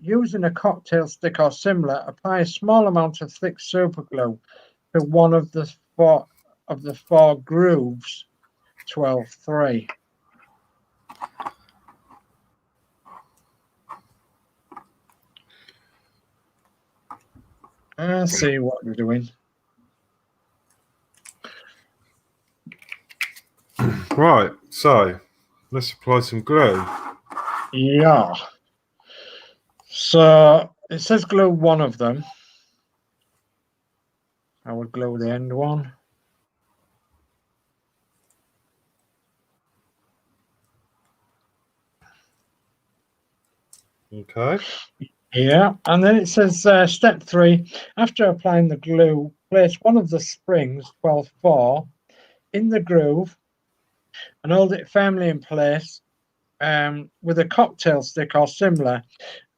Speaker 4: using a cocktail stick or similar, apply a small amount of thick super glue to one of the 4 grooves, 12-3. I see what we're doing.
Speaker 1: Right. So Let's apply some glue.
Speaker 4: Yeah. So it says glue one of them. I would glue the end one.
Speaker 1: Okay.
Speaker 4: Yeah, and then it says step 3. After applying the glue, place one of the springs, 12-4, in the groove and hold it firmly in place with a cocktail stick or similar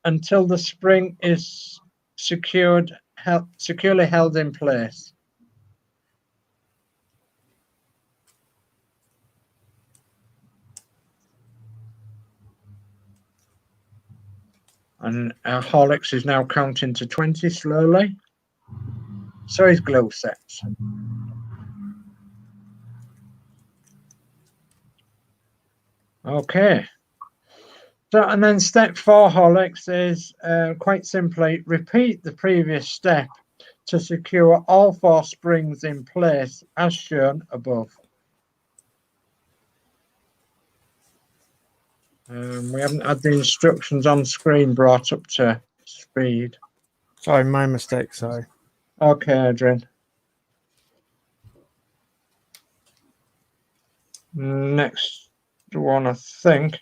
Speaker 4: until the spring is securely held in place. And our Horlicks is now counting to 20 slowly. So his glue sets. Okay. So, and then step 4, Horlicks, is quite simply repeat the previous step to secure all 4 springs in place as shown above. We haven't had the instructions on screen brought up to speed.
Speaker 3: Sorry, my mistake. Sorry.
Speaker 4: Okay, Adrian. Next one, I think.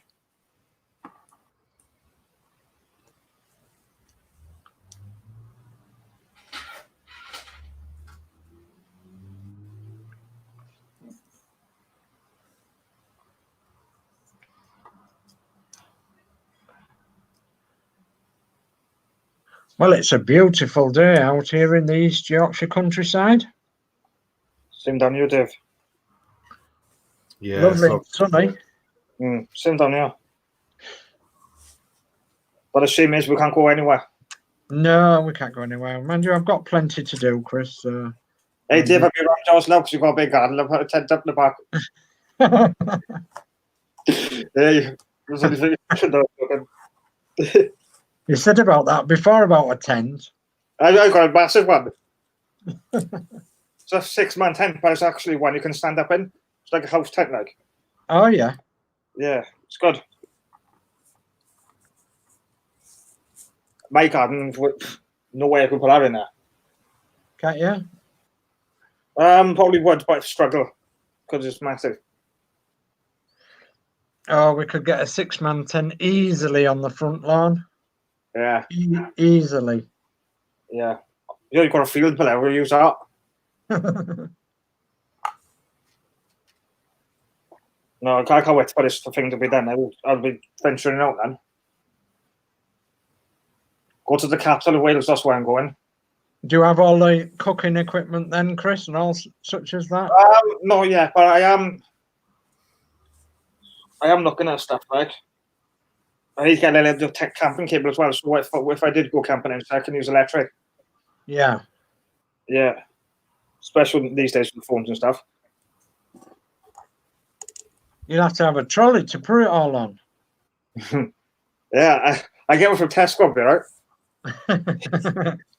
Speaker 4: Well, it's a beautiful day out here in the East Yorkshire countryside.
Speaker 5: Same down here, Dave.
Speaker 1: Yeah.
Speaker 4: Lovely and sunny.
Speaker 5: Same down here. But the shame is we can't go anywhere.
Speaker 4: No, we can't go anywhere. Mind you, I've got plenty to do, Chris. So.
Speaker 5: Hey, Dave, have you around yours now? Because you've got a big garden. I've put a tent up in the back. Hey, there's only
Speaker 4: You said about that before about a tent.
Speaker 5: I got a massive one. It's a 6-man tent, but it's actually one you can stand up in. It's like a house tent, like.
Speaker 4: Oh, yeah.
Speaker 5: Yeah, it's good. My garden, no way I could put that in there.
Speaker 4: Can't you?
Speaker 5: Probably would, but struggle because it's massive.
Speaker 4: Oh, we could get a 6-man tent easily on the front lawn.
Speaker 5: Yeah.
Speaker 4: Easily.
Speaker 5: Yeah. You got a field, but we'll use that. No, I can't wait for this thing to be done. I'll be venturing out then. Go to the capital of Wales, that's where I'm going.
Speaker 4: Do you have all the cooking equipment then, Chris, and all such as that?
Speaker 5: No, yeah, but I am looking at stuff, like. I need to get a little camping cable as well, so if I did go camping, I can use electric.
Speaker 4: Yeah.
Speaker 5: Yeah. Especially these days with phones and stuff.
Speaker 4: You'd have to have a trolley to put it all on.
Speaker 5: Yeah, I get one from Tesco, right?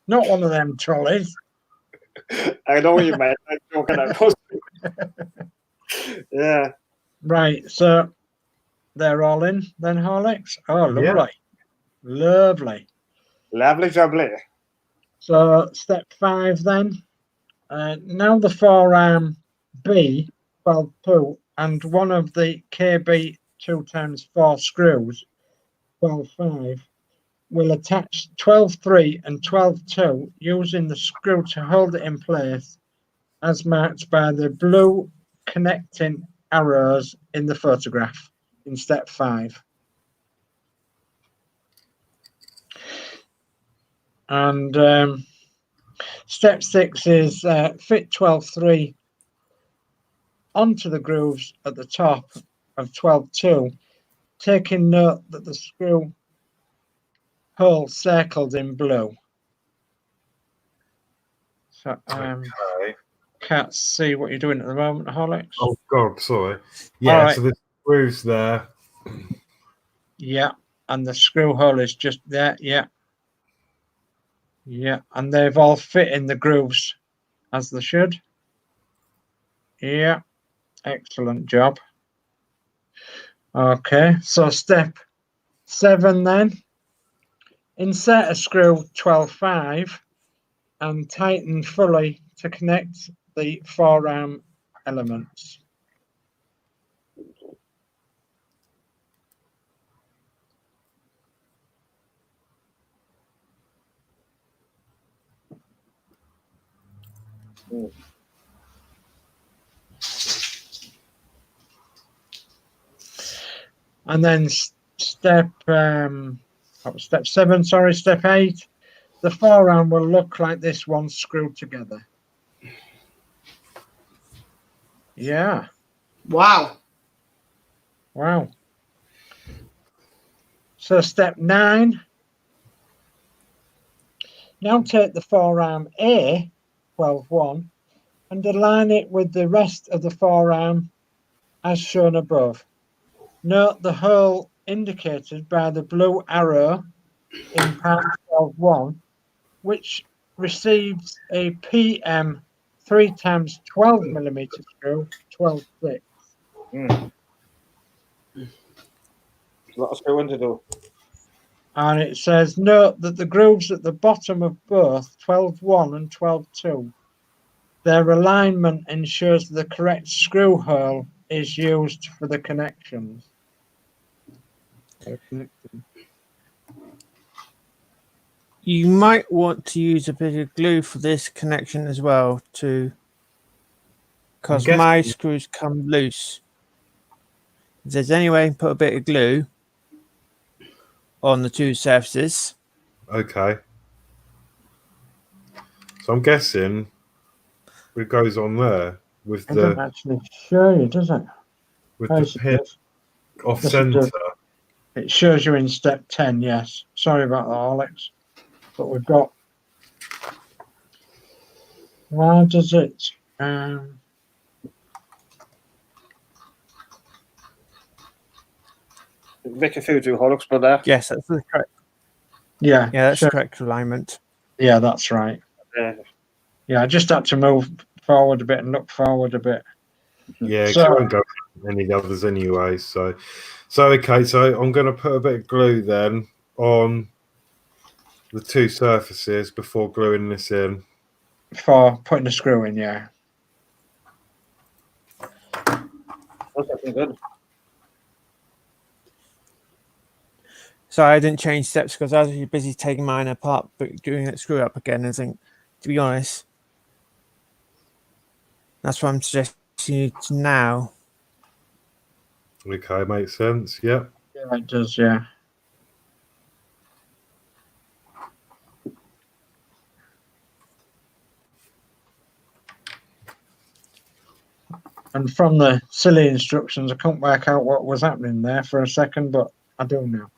Speaker 4: Not one of them trolleys.
Speaker 5: I know what you meant. I'm joking. Yeah.
Speaker 4: Right, so they're all in then, Horlicks? Oh, lovely.
Speaker 1: Yeah.
Speaker 4: Lovely.
Speaker 5: Lovely jubbly.
Speaker 4: So step 5 then. Now the forearm B, 12-2, and one of the KB 2x4 screws, 12-5, will attach 12-3 and 12-2 using the screw to hold it in place as marked by the blue connecting arrows in the photograph in step 5. And step 6 is fit 12-3 onto the grooves at the top of 12-2, taking note that the screw hole circled in blue. So
Speaker 1: Okay.
Speaker 4: can't see what you're doing at the moment, Horlicks.
Speaker 1: Oh God, sorry. Yeah,
Speaker 4: All right.
Speaker 1: so the screws there.
Speaker 4: Yeah, and the screw hole is just there. Yeah. Yeah, and they've all fit in the grooves as they should. Yeah, excellent job. Okay, so step 7 then. Insert a screw 12.5 and tighten fully to connect the forearm elements. And then step 7, step 8, the forearm will look like this once screwed together. Yeah.
Speaker 2: Wow.
Speaker 4: Wow. So step 9. Now take the forearm A, 12.1, and align it with the rest of the forearm as shown above. Note the hole indicated by the blue arrow in part 12.1, which receives a PM 3 times 12mm screw, 12.6.
Speaker 5: A lot of screwing to do.
Speaker 4: And it says, note that the grooves at the bottom of both 12.1 and 12.2, their alignment ensures the correct screw hole is used for the connections.
Speaker 3: You might want to use a bit of glue for this connection as well, too, because my screws come loose. If there's any way, put a bit of glue on the two surfaces.
Speaker 1: Okay. So I'm guessing it goes on there with
Speaker 4: It doesn't actually show you, does it?
Speaker 1: the pin off
Speaker 4: Yes, it
Speaker 1: center.
Speaker 4: does. It shows you in step 10, yes. Sorry about that, Alex. But we've got... Why does it...
Speaker 5: Make a few do Horlicks, but there.
Speaker 3: Yes, that's the correct.
Speaker 4: Yeah,
Speaker 3: Yeah, that's the correct alignment.
Speaker 4: Yeah, that's right. Yeah, I just had to move forward a bit and look forward a bit.
Speaker 1: Yeah,
Speaker 4: So,
Speaker 1: I won't go any others anyway. So okay. So I'm going to put a bit of glue then on the two surfaces before gluing this in.
Speaker 4: For putting the screw in, yeah.
Speaker 5: That's looking good.
Speaker 3: So I didn't change steps because I was really busy taking mine apart, but doing it screw up again. I think, to be honest, that's what I'm suggesting you to now.
Speaker 1: Okay, makes sense. Yep.
Speaker 4: Yeah, it does, yeah. And from the silly instructions, I couldn't work out what was happening there for a second, but I do now.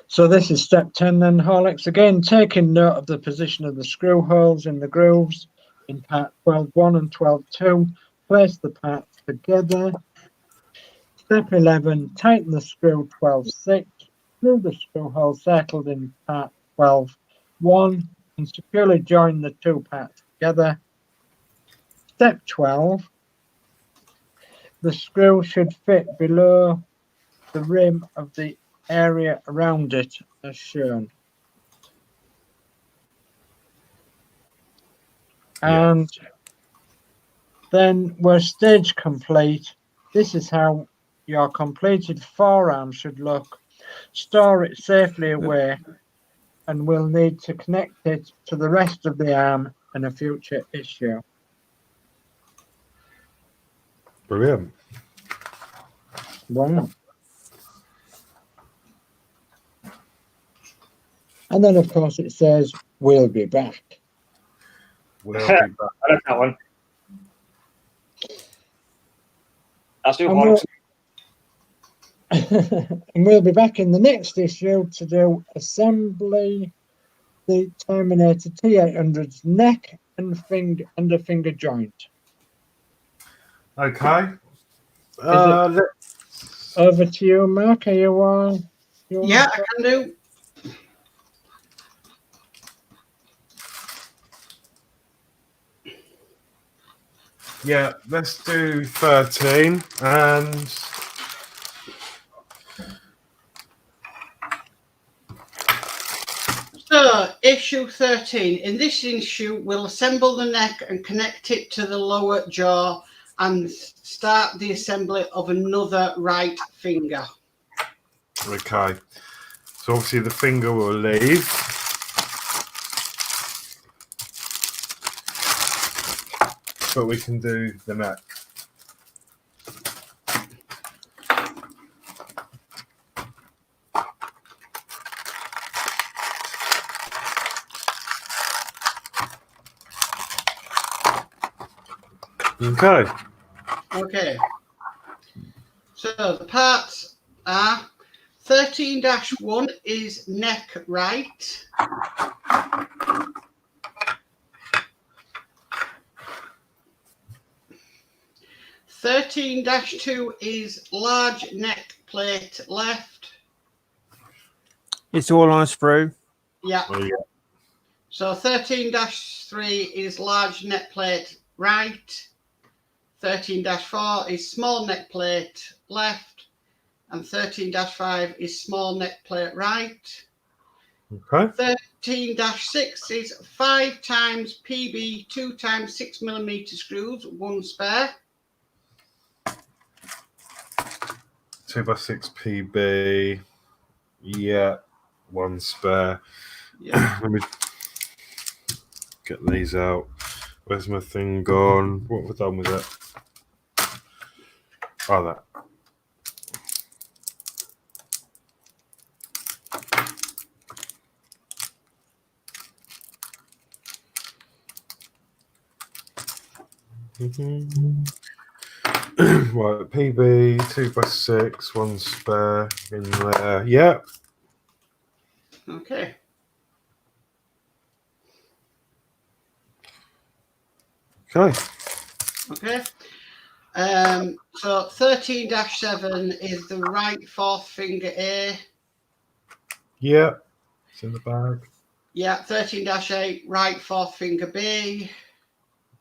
Speaker 4: So this is step 10 then, Horlicks. Again, taking note of the position of the screw holes in the grooves in part 12.1 and 12.2. Place the parts together. Step 11, tighten the screw 12.6. Screw the screw hole circled in part 12.1 and securely join the two parts together. Step 12, the screw should fit below the rim of the area around it as shown. And then we're stage complete. This is how your completed forearm should look. Store it safely away and we'll need to connect it to the rest of the arm in a future issue.
Speaker 1: Brilliant.
Speaker 4: Wow. And then, of course, it says, we'll be back.
Speaker 1: We'll be back.
Speaker 5: I like that one. That's you,
Speaker 4: And
Speaker 5: Horlicks.
Speaker 4: and we'll be back in the next issue to do assembly the Terminator T800's neck and a finger joint.
Speaker 1: Okay.
Speaker 4: Over to you, Mark. Are you
Speaker 2: Yeah, I can do.
Speaker 1: Yeah, let's do 13 and
Speaker 2: So, issue 13. In this issue, we'll assemble the neck and connect it to the lower jaw and start the assembly of another right finger.
Speaker 1: okay. So obviously the finger will leave. But we can do the neck. Okay.
Speaker 2: Okay. So the parts are 13-1 is neck right. 13-2 is large neck plate left.
Speaker 3: It's all on a sprue.
Speaker 2: Yeah.
Speaker 1: Oh, yeah.
Speaker 2: So 13-3 is large neck plate right. 13-4 is small neck plate left. And 13-5 is small neck plate right.
Speaker 1: Okay.
Speaker 2: 13-6 is 5 times PB, 2 times 6mm screws, 1 spare.
Speaker 1: 2x6 PB. Yeah. 1 spare.
Speaker 2: Yeah.
Speaker 1: Let me get these out. Where's my thing gone? What have we done with it? Oh, that. Right, PB, 2x6, 1 spare in there. Yeah.
Speaker 2: Okay.
Speaker 1: Okay.
Speaker 2: Okay. So 13-7 is the right fourth finger A.
Speaker 1: Yeah. It's in the bag.
Speaker 2: Yeah. 13-8 right fourth finger B.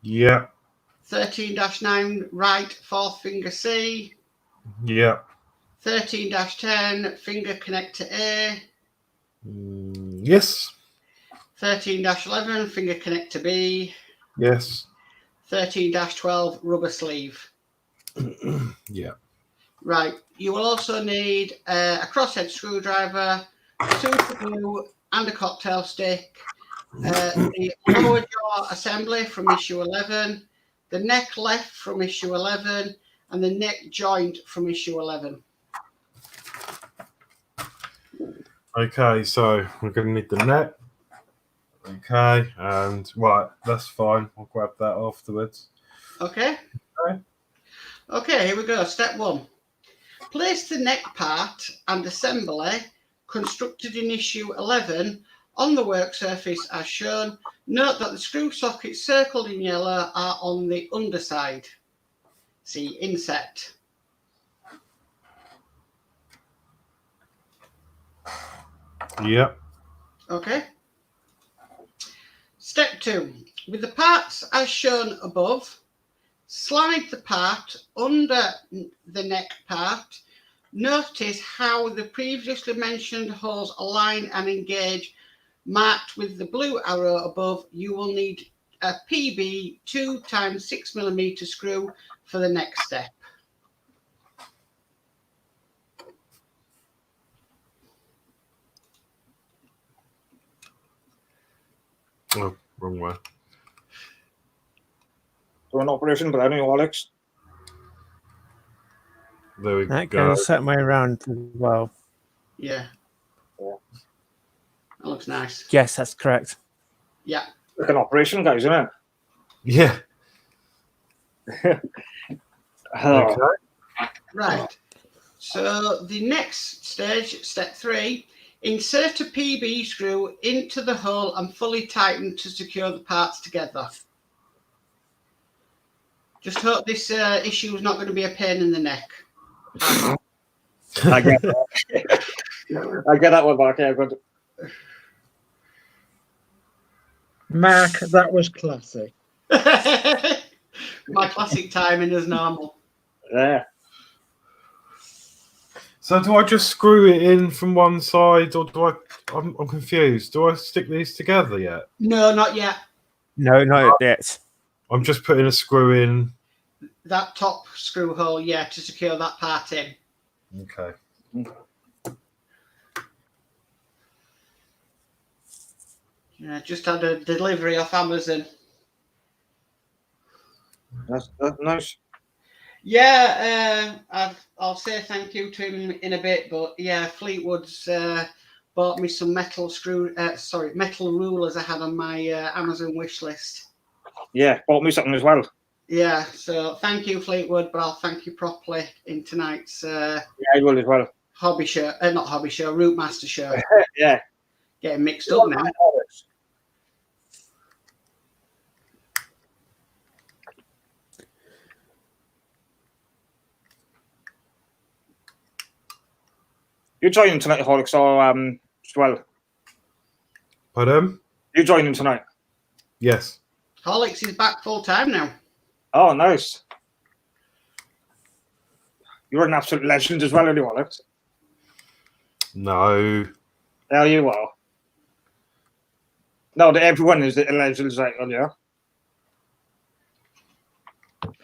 Speaker 1: Yeah.
Speaker 2: 13-9 right fourth finger C.
Speaker 1: Yeah.
Speaker 2: 13-10 finger connector A.
Speaker 1: Yes.
Speaker 2: 13-11 finger connector B.
Speaker 1: Yes.
Speaker 2: 13-12 rubber sleeve.
Speaker 1: Yeah.
Speaker 2: Right. You will also need a crosshead screwdriver, a super glue, and a cocktail stick. The lower jaw assembly from issue 11, the neck left from issue 11, and the neck joint from issue 11.
Speaker 1: Okay, so we're going to need the net. Okay, and right, that's fine. I'll grab that afterwards.
Speaker 2: Okay.
Speaker 1: Okay.
Speaker 2: Okay, here we go. Step 1. Place the neck part and assembly constructed in issue 11 on the work surface as shown. Note that the screw sockets circled in yellow are on the underside. See inset.
Speaker 1: Yep.
Speaker 2: Okay. Step 2. With the parts as shown above, slide the part under the neck part. Notice how the previously mentioned holes align and engage, marked with the blue arrow above. You will need a PB 2 times 6mm screw for the next step.
Speaker 1: Oh, wrong way.
Speaker 5: Do an operation, but I don't know, Horlicks.
Speaker 1: There we
Speaker 3: That
Speaker 1: go.
Speaker 3: goes that way around as well.
Speaker 2: Yeah. That looks nice.
Speaker 3: Yes, that's correct.
Speaker 2: Yeah.
Speaker 5: Like an operation, guys, isn't it?
Speaker 1: Yeah.
Speaker 5: Oh.
Speaker 1: Okay.
Speaker 2: Right. So the next stage, step 3, insert a PB screw into the hole and fully tighten to secure the parts together. Just hope this issue is not going to be a pain in the neck.
Speaker 5: I get that. I get that one, Mark. Yeah, good.
Speaker 4: Mark, that was classy.
Speaker 2: My classic timing is normal.
Speaker 5: Yeah.
Speaker 1: So do I just screw it in from one side, or do I? I'm confused. Do I stick these together yet?
Speaker 2: No, not yet.
Speaker 3: No, not yet.
Speaker 1: I'm just putting a screw in.
Speaker 2: That top screw hole, yeah, to secure that part in.
Speaker 1: Okay.
Speaker 2: Yeah, just had a delivery off Amazon.
Speaker 5: That's nice.
Speaker 2: Yeah, I'll say thank you to him in a bit, but yeah, Fleetwood's bought me some metal rulers I had on my Amazon wish list.
Speaker 5: Yeah, bought me something as well.
Speaker 2: Yeah, so thank you, Fleetwood, but I'll thank you properly in tonight's
Speaker 5: Yeah, I will as well.
Speaker 2: hobby show, not hobby show, Routemaster show.
Speaker 5: Yeah.
Speaker 2: Getting mixed up now.
Speaker 5: You joining tonight, Horlicks, or as well?
Speaker 1: Pardon?
Speaker 5: You joining tonight?
Speaker 1: Yes.
Speaker 2: Horlicks is back full time now.
Speaker 5: Oh, nice. You're an absolute legend as well, aren't you, Horlicks?
Speaker 1: No.
Speaker 5: There you are. No, everyone is a legend, right? Oh, yeah.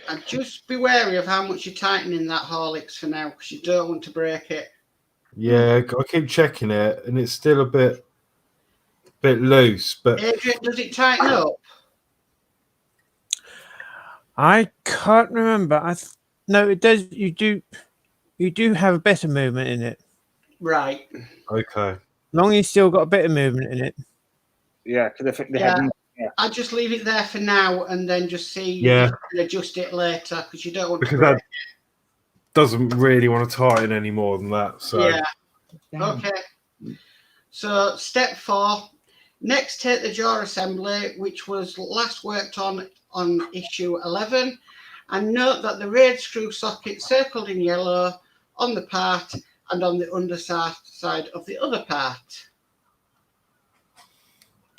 Speaker 2: And just be wary of how much you're tightening that Horlicks for now, because you don't want to break it.
Speaker 1: Yeah, I keep checking it, and it's still a bit loose. But
Speaker 2: Adrian, does it tighten up?
Speaker 3: I can't remember. No, it does. You do have a bit of movement in it.
Speaker 2: Right.
Speaker 1: okay.
Speaker 3: Long as you still got a bit of movement in it.
Speaker 5: Yeah, because they
Speaker 2: Yeah.
Speaker 5: had.
Speaker 2: I'll just leave it there for now and then just see
Speaker 1: Yeah.
Speaker 2: and adjust it later, because you don't want
Speaker 1: Because
Speaker 2: to break
Speaker 1: that doesn't really want to tighten any more than that. So
Speaker 2: Yeah. Okay. So step 4. Next, take the jaw assembly, which was last worked on issue 11, and note that the raid screw socket circled in yellow on the part and on the underside of the other part.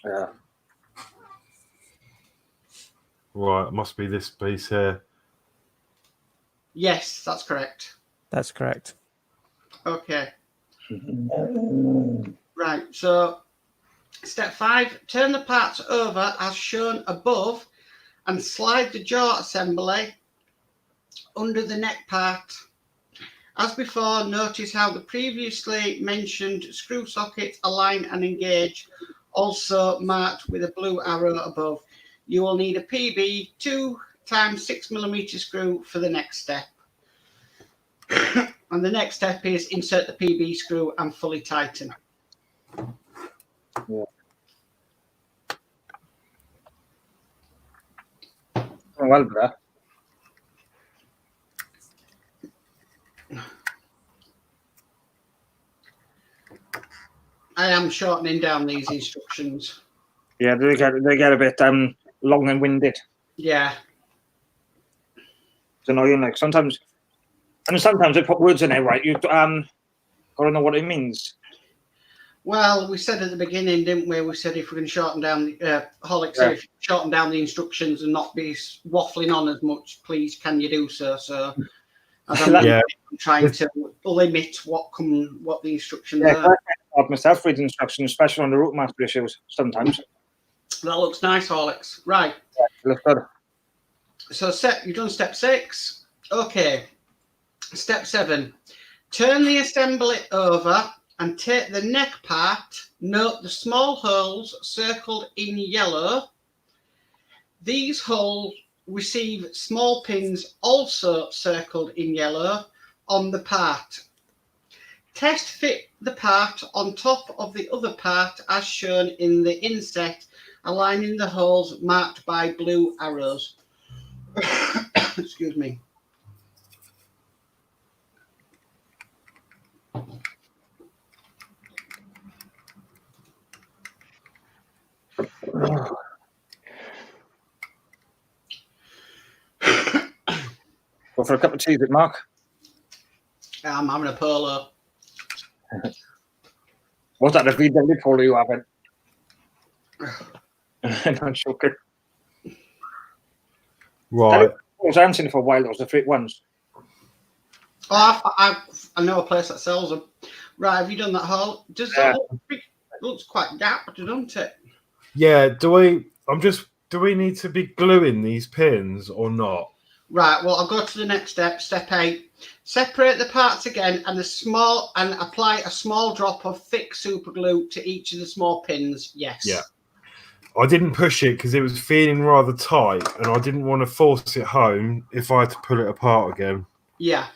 Speaker 5: Yeah.
Speaker 1: right, it must be this piece here.
Speaker 2: Yes, that's correct.
Speaker 3: That's correct.
Speaker 2: Okay. Right, so step 5, turn the parts over as shown above and slide the jaw assembly under the neck part. As before, notice how the previously mentioned screw sockets align and engage, also marked with a blue arrow above. You will need a PB 2 x 6mm screw for the next step. And the next step is insert the PB screw and fully tighten.
Speaker 5: Yeah. Oh, well, bruh.
Speaker 2: I am shortening down these instructions.
Speaker 5: Yeah, they get a bit long and winded.
Speaker 2: Yeah.
Speaker 5: It's annoying. Like sometimes they put words in there, right? You gotta know what it means.
Speaker 2: Well, we said at the beginning, didn't we? We said if we can shorten down the Horlicks, if you shorten down the instructions and not be waffling on as much, please can you do so? So as I'm trying to limit what the instructions are.
Speaker 5: I myself read instructions, especially on the Routemaster issues sometimes.
Speaker 2: That looks nice, Horlicks. Right.
Speaker 5: Yeah, it looks good.
Speaker 2: So you've done step 6. Okay. Step 7. Turn the assembly over and take the neck part. Note the small holes circled in yellow. These holes receive small pins also circled in yellow on the part. Test fit the part on top of the other part as shown in the inset, aligning the holes marked by blue arrows. Excuse me.
Speaker 5: Go for a cup of tea, Mark.
Speaker 2: I'm having a polo.
Speaker 5: What's that? A VW polo you having? I'm joking.
Speaker 1: Right.
Speaker 5: I was answering for a while. Those the three ones.
Speaker 2: Oh, I know a place that sells them. Right, have you done that hole? Does that looks quite dapped, doesn't it?
Speaker 1: Yeah. Do we need to be gluing these pins or not?
Speaker 2: Right, well, I'll go to the next step. Step 8. Separate the parts again and apply a small drop of thick super glue to each of the small pins. Yes.
Speaker 1: Yeah. I didn't push it because it was feeling rather tight, and I didn't want to force it home if I had to pull it apart again.
Speaker 2: Yeah.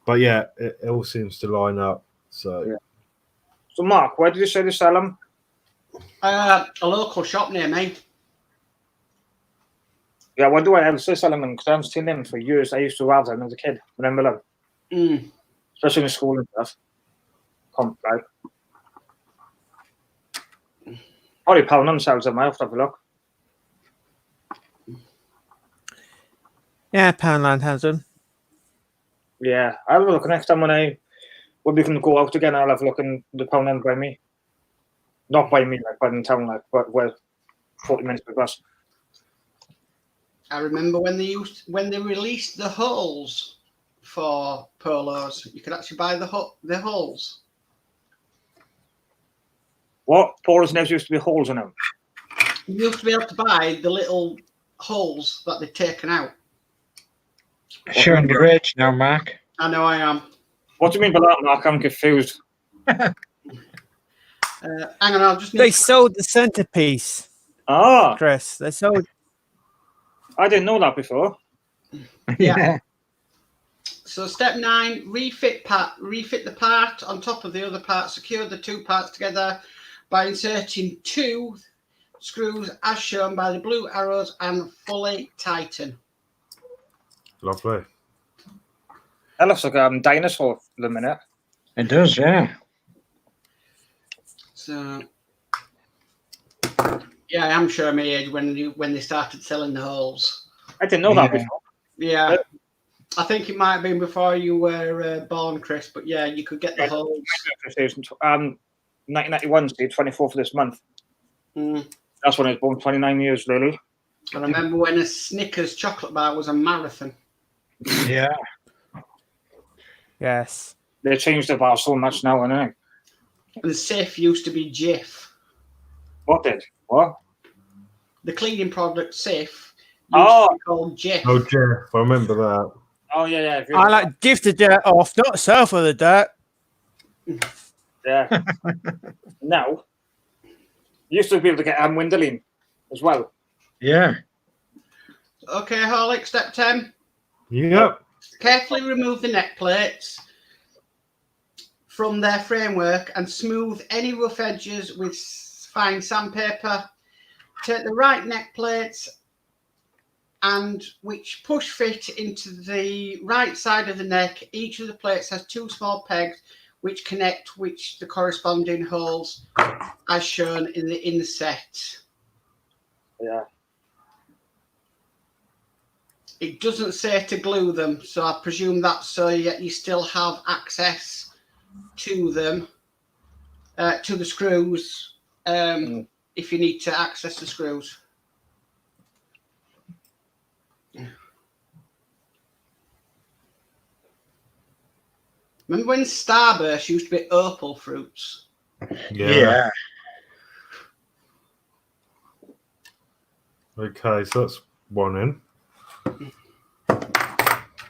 Speaker 1: But yeah, it all seems to line up. So,
Speaker 5: yeah. So Mark, where did you say to sell them?
Speaker 2: A local shop near me.
Speaker 5: Yeah, why do I ever say sell them? Because I haven't seen them for years. I used to have them as a kid. Remember them?
Speaker 2: Mm.
Speaker 5: Especially in school and stuff. Right. Probably pound themselves. I might have to have a look.
Speaker 3: Yeah, Poundland has them.
Speaker 5: Yeah, I'll have a look next time when we can go out again. I'll have a look in the Poundland by me. Not by me, like, but in town, like, but well, 40 minutes with us.
Speaker 2: I remember when they released the holes for polos. You could actually buy the holes.
Speaker 5: What? Polos never used to be holes in them.
Speaker 2: You used to be able to buy the little holes that they'd taken out.
Speaker 4: Showing your age now, Mark.
Speaker 2: I know I am.
Speaker 5: What do you mean by that, Mark? I'm confused.
Speaker 2: Hang on, I'll just.
Speaker 3: They sold the centerpiece, Chris. They sold.
Speaker 5: I didn't know that before.
Speaker 2: Yeah. So step 9: refit the part on top of the other part. Secure the two parts together by inserting 2 screws as shown by the blue arrows and fully tighten.
Speaker 1: Lovely.
Speaker 5: That looks like a dinosaur for the minute.
Speaker 4: It does, yeah.
Speaker 2: So, yeah, I am sure my age when they started selling the holes.
Speaker 5: I didn't know that before.
Speaker 2: Yeah, I think it might have been before you were born, Chris. But yeah, you could get the holes.
Speaker 5: 1991, the 24th of this month.
Speaker 2: Mm.
Speaker 5: That's when I was born. 29 years, really.
Speaker 2: I remember when a Snickers chocolate bar was a marathon.
Speaker 4: Yeah.
Speaker 3: Yes.
Speaker 5: They changed the bar so much now, I know.
Speaker 2: And the safe used to be Jif.
Speaker 5: What did? What?
Speaker 2: The cleaning product safe used to be called Jif.
Speaker 1: Oh, Jeff, I remember that.
Speaker 5: Oh, yeah.
Speaker 3: I like give the dirt off, not surf for the dirt.
Speaker 5: Yeah. Now, you used to be able to get Windowline as well.
Speaker 4: Yeah.
Speaker 2: Okay, Horlicks, step 10.
Speaker 1: Yep.
Speaker 2: Carefully remove the neck plates from their framework and smooth any rough edges with fine sandpaper. Take the right neck plates and which push fit into the right side of the neck. Each of the plates has 2 small pegs which connect the corresponding holes as shown in the inset.
Speaker 5: Yeah.
Speaker 2: It doesn't say to glue them, so I presume that's so you still have access to them, to the screws, if you need to access the screws. Remember when Starburst used to be opal fruits?
Speaker 1: Yeah. Okay, so that's one in.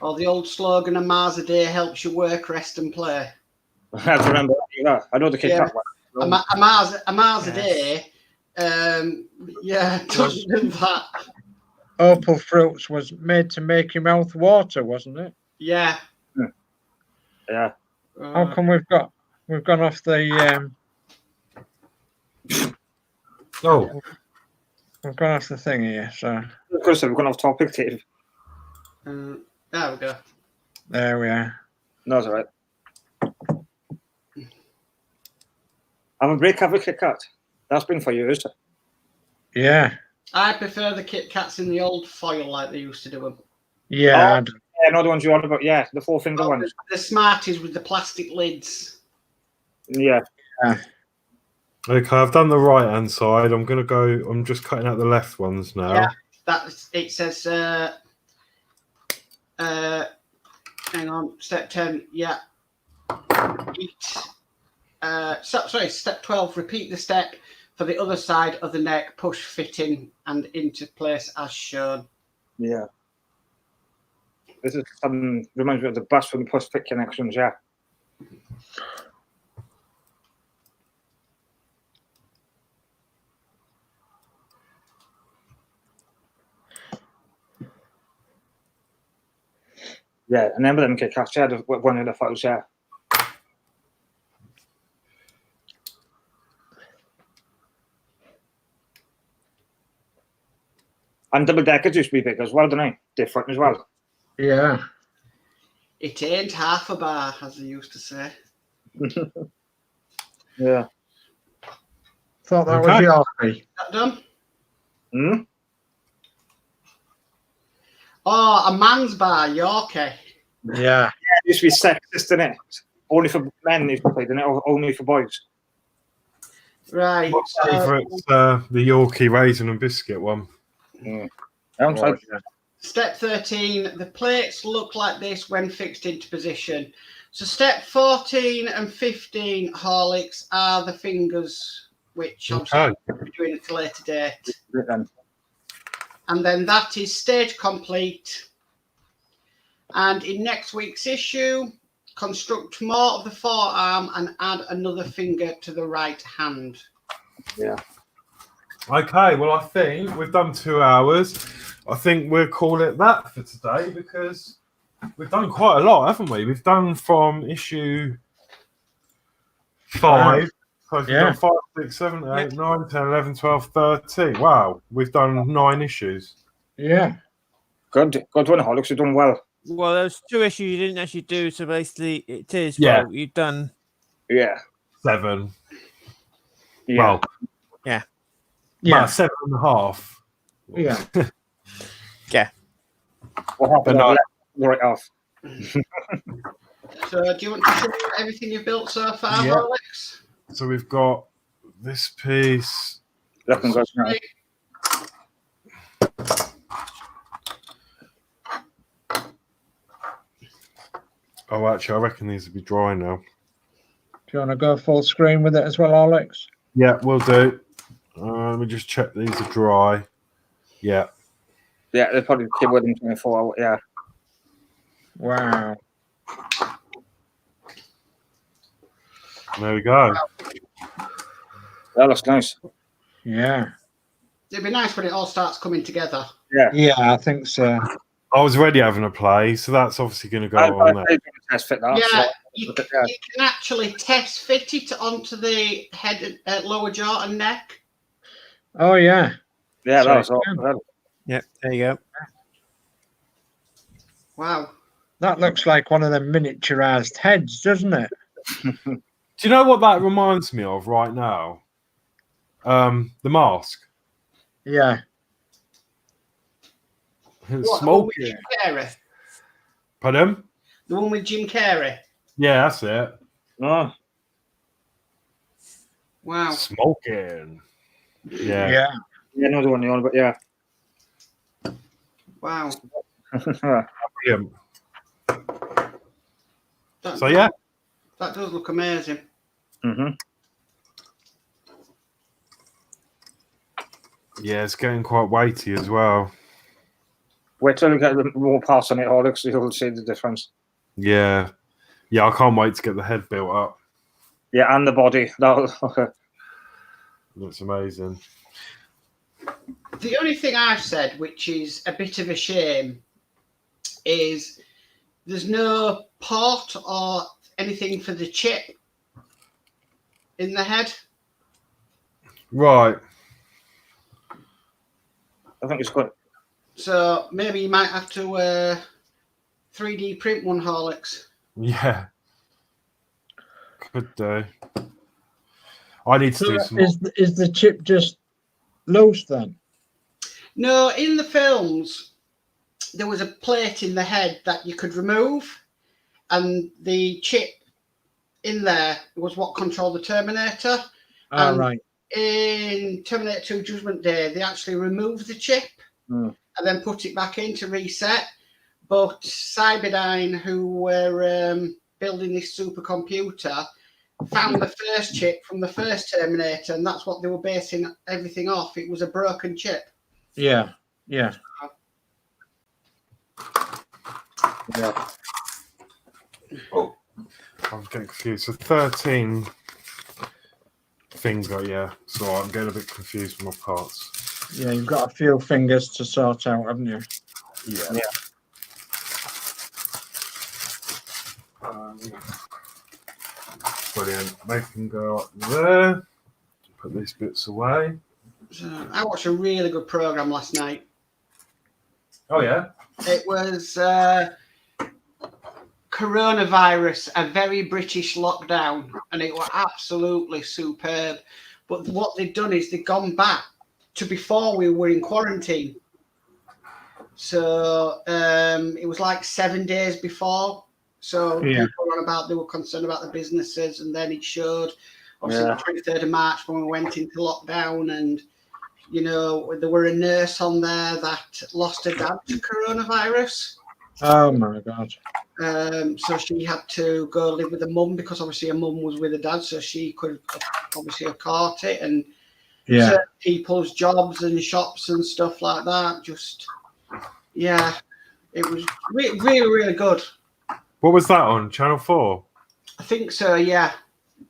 Speaker 2: Or the old slogan, "A Mars a day helps you work, rest and play."
Speaker 5: I have to remember that. I know the kid that one.
Speaker 2: A Mars a day. Doesn't do that.
Speaker 4: Opal fruits was made to make your mouth water, wasn't it?
Speaker 2: Yeah.
Speaker 5: Yeah.
Speaker 4: How come we've got We've gone off the
Speaker 1: Oh,
Speaker 4: we've gone off the thing here. So
Speaker 5: Of course, we've gone off topic, Dave.
Speaker 2: There we go.
Speaker 4: there we are.
Speaker 5: No, it's all right. I'm a break every Kit Kat. That's been for years.
Speaker 4: Yeah,
Speaker 2: I prefer the Kit Kats in the old foil like they used to do them.
Speaker 4: yeah.
Speaker 5: Yeah, no, the ones you're on about. Yeah, the 4-finger ones.
Speaker 2: The Smarties with the plastic lids.
Speaker 5: Yeah.
Speaker 1: okay. I've done the right hand side. I'm gonna go. I'm just cutting out the left ones now.
Speaker 2: Yeah. That's it. Says. Hang on. Step 10. Yeah. Repeat. Sorry. Step 12. Repeat the step for the other side of the neck. Push fitting and into place as shown.
Speaker 5: Yeah. This is reminds me of the bus from the push fit connections. Yeah. Yeah, and then with them Kit Kats, yeah, one of the photos, yeah. And double deckers used to be big as well, don't they? Different as well.
Speaker 4: Yeah.
Speaker 2: It ain't half a bar, as they used to say.
Speaker 5: Yeah.
Speaker 4: Thought that
Speaker 1: Okay.
Speaker 4: was Yorkie.
Speaker 2: That done?
Speaker 5: Hmm?
Speaker 2: Oh, a man's bar, Yorkie.
Speaker 4: Yeah.
Speaker 5: It used to be sexist, didn't it? Only for men used to play, didn't it? Or only for boys.
Speaker 2: Right.
Speaker 1: My favourite's the Yorkie raisin and biscuit one.
Speaker 5: Outside.
Speaker 2: Step 13, the plates look like this when fixed into position. So step 14 and 15, Horlicks, are the fingers, which obviously we'll be doing at a later date. And then that is stage complete. And in next week's issue, construct more of the forearm and add another finger to the right hand.
Speaker 5: Yeah.
Speaker 1: Okay, well, I think we've done 2 hours. I think we'll call it that for today because we've done quite a lot, haven't we? We've done from issue 5. So we've done 5, 6, 7, 8, 9, 10, 11, 12, 13. Wow, we've done 9 issues.
Speaker 4: Yeah.
Speaker 5: Good one, Horlicks. You've done well.
Speaker 3: Well, there's 2 issues you didn't actually do, so basically it is
Speaker 1: Yeah.
Speaker 3: well, you've done.
Speaker 5: Yeah.
Speaker 1: 7.
Speaker 5: Yeah.
Speaker 1: Well,
Speaker 4: Yeah.
Speaker 1: about 7.5.
Speaker 4: Yeah.
Speaker 3: Yeah.
Speaker 5: What happened?
Speaker 1: But no.
Speaker 5: Right off.
Speaker 2: So do you want to show me everything you've built so far,
Speaker 1: Yeah.
Speaker 2: Horlicks?
Speaker 1: So we've got this piece.
Speaker 5: That can go now.
Speaker 1: Oh, actually, I reckon these will be dry now.
Speaker 4: Do you want to go full screen with it as well, Alex?
Speaker 1: Yeah, we'll do. Let me just check these are dry. Yeah.
Speaker 5: Yeah, they probably keep with them 24 hours. Yeah.
Speaker 4: Wow.
Speaker 1: There we go.
Speaker 5: That looks nice.
Speaker 4: Yeah.
Speaker 2: It'd be nice when it all starts coming together.
Speaker 5: Yeah.
Speaker 4: Yeah, I think so.
Speaker 1: I was already having a play, so that's obviously going to go
Speaker 5: I
Speaker 1: on there.
Speaker 5: test fit that.
Speaker 2: Yeah,
Speaker 5: so-
Speaker 2: you
Speaker 5: look at
Speaker 2: can
Speaker 5: that.
Speaker 2: actually test fit it onto the head, lower jaw and neck.
Speaker 4: Oh, yeah.
Speaker 5: Yeah,
Speaker 4: So
Speaker 5: that was
Speaker 4: you
Speaker 5: awesome.
Speaker 3: Yep, there you go.
Speaker 2: Wow.
Speaker 4: That looks like one of them miniaturized heads, doesn't it?
Speaker 1: Do you know what that reminds me of right now? The mask.
Speaker 4: Yeah.
Speaker 2: What, the one
Speaker 1: Smoke.
Speaker 2: with Jim Carrey?
Speaker 1: Pardon?
Speaker 2: The one with Jim Carrey?
Speaker 1: Yeah, that's it.
Speaker 5: No.
Speaker 2: Wow.
Speaker 1: Smoking. Yeah.
Speaker 4: Yeah.
Speaker 5: Yeah, another one on, but yeah.
Speaker 2: Wow.
Speaker 1: Brilliant.
Speaker 2: That,
Speaker 1: So, yeah.
Speaker 2: that does look amazing.
Speaker 5: Mm-hmm.
Speaker 1: Yeah, it's getting quite weighty as well.
Speaker 5: Wait till we get more parts on it, Horlicks, you'll see the difference.
Speaker 1: Yeah. Yeah, I can't wait to get the head built up.
Speaker 5: Yeah, and the body. That
Speaker 1: Looks amazing.
Speaker 2: The only thing I've said, which is a bit of a shame, is there's no port or anything for the chip in the head.
Speaker 1: Right.
Speaker 5: I think it's good.
Speaker 2: So maybe you might have to 3D print one, Horlicks.
Speaker 1: Yeah. Could do. I need to do some.
Speaker 4: Is the chip just loose then?
Speaker 2: No, in the films, there was a plate in the head that you could remove, and the chip in there was what controlled the Terminator. And
Speaker 4: Right.
Speaker 2: in Terminator 2 Judgment Day, they actually removed the chip
Speaker 4: Mm.
Speaker 2: and then put it back in to reset. But Cyberdyne, who were building this supercomputer, found the first chip from the first Terminator, and that's what they were basing everything off. It was a broken chip.
Speaker 4: Yeah. Yeah.
Speaker 5: Yeah.
Speaker 1: Oh, I'm getting confused. So 13 finger, yeah. So I'm getting a bit confused with my parts.
Speaker 4: Yeah. You've got a few fingers to sort out, haven't you?
Speaker 1: Yeah.
Speaker 5: Yeah.
Speaker 1: Brilliant. They can go up there. Put these bits away.
Speaker 2: So I watched a really good program last night.
Speaker 1: Oh yeah.
Speaker 2: It was coronavirus, a very British lockdown, and it was absolutely superb. But what they've done is they've gone back to before we were in quarantine. So it was like 7 days before. So people were about, they were concerned about the businesses, and then it showed obviously the 23rd of March when we went into lockdown, and you know, there were a nurse on there that lost her dad to coronavirus.
Speaker 4: Oh my God.
Speaker 2: So she had to go live with her mum because obviously her mum was with her dad, so she could obviously have caught it. And certain people's jobs and shops and stuff like that. Just, yeah, it was really good.
Speaker 1: What was that on? Channel 4?
Speaker 2: I think so, yeah.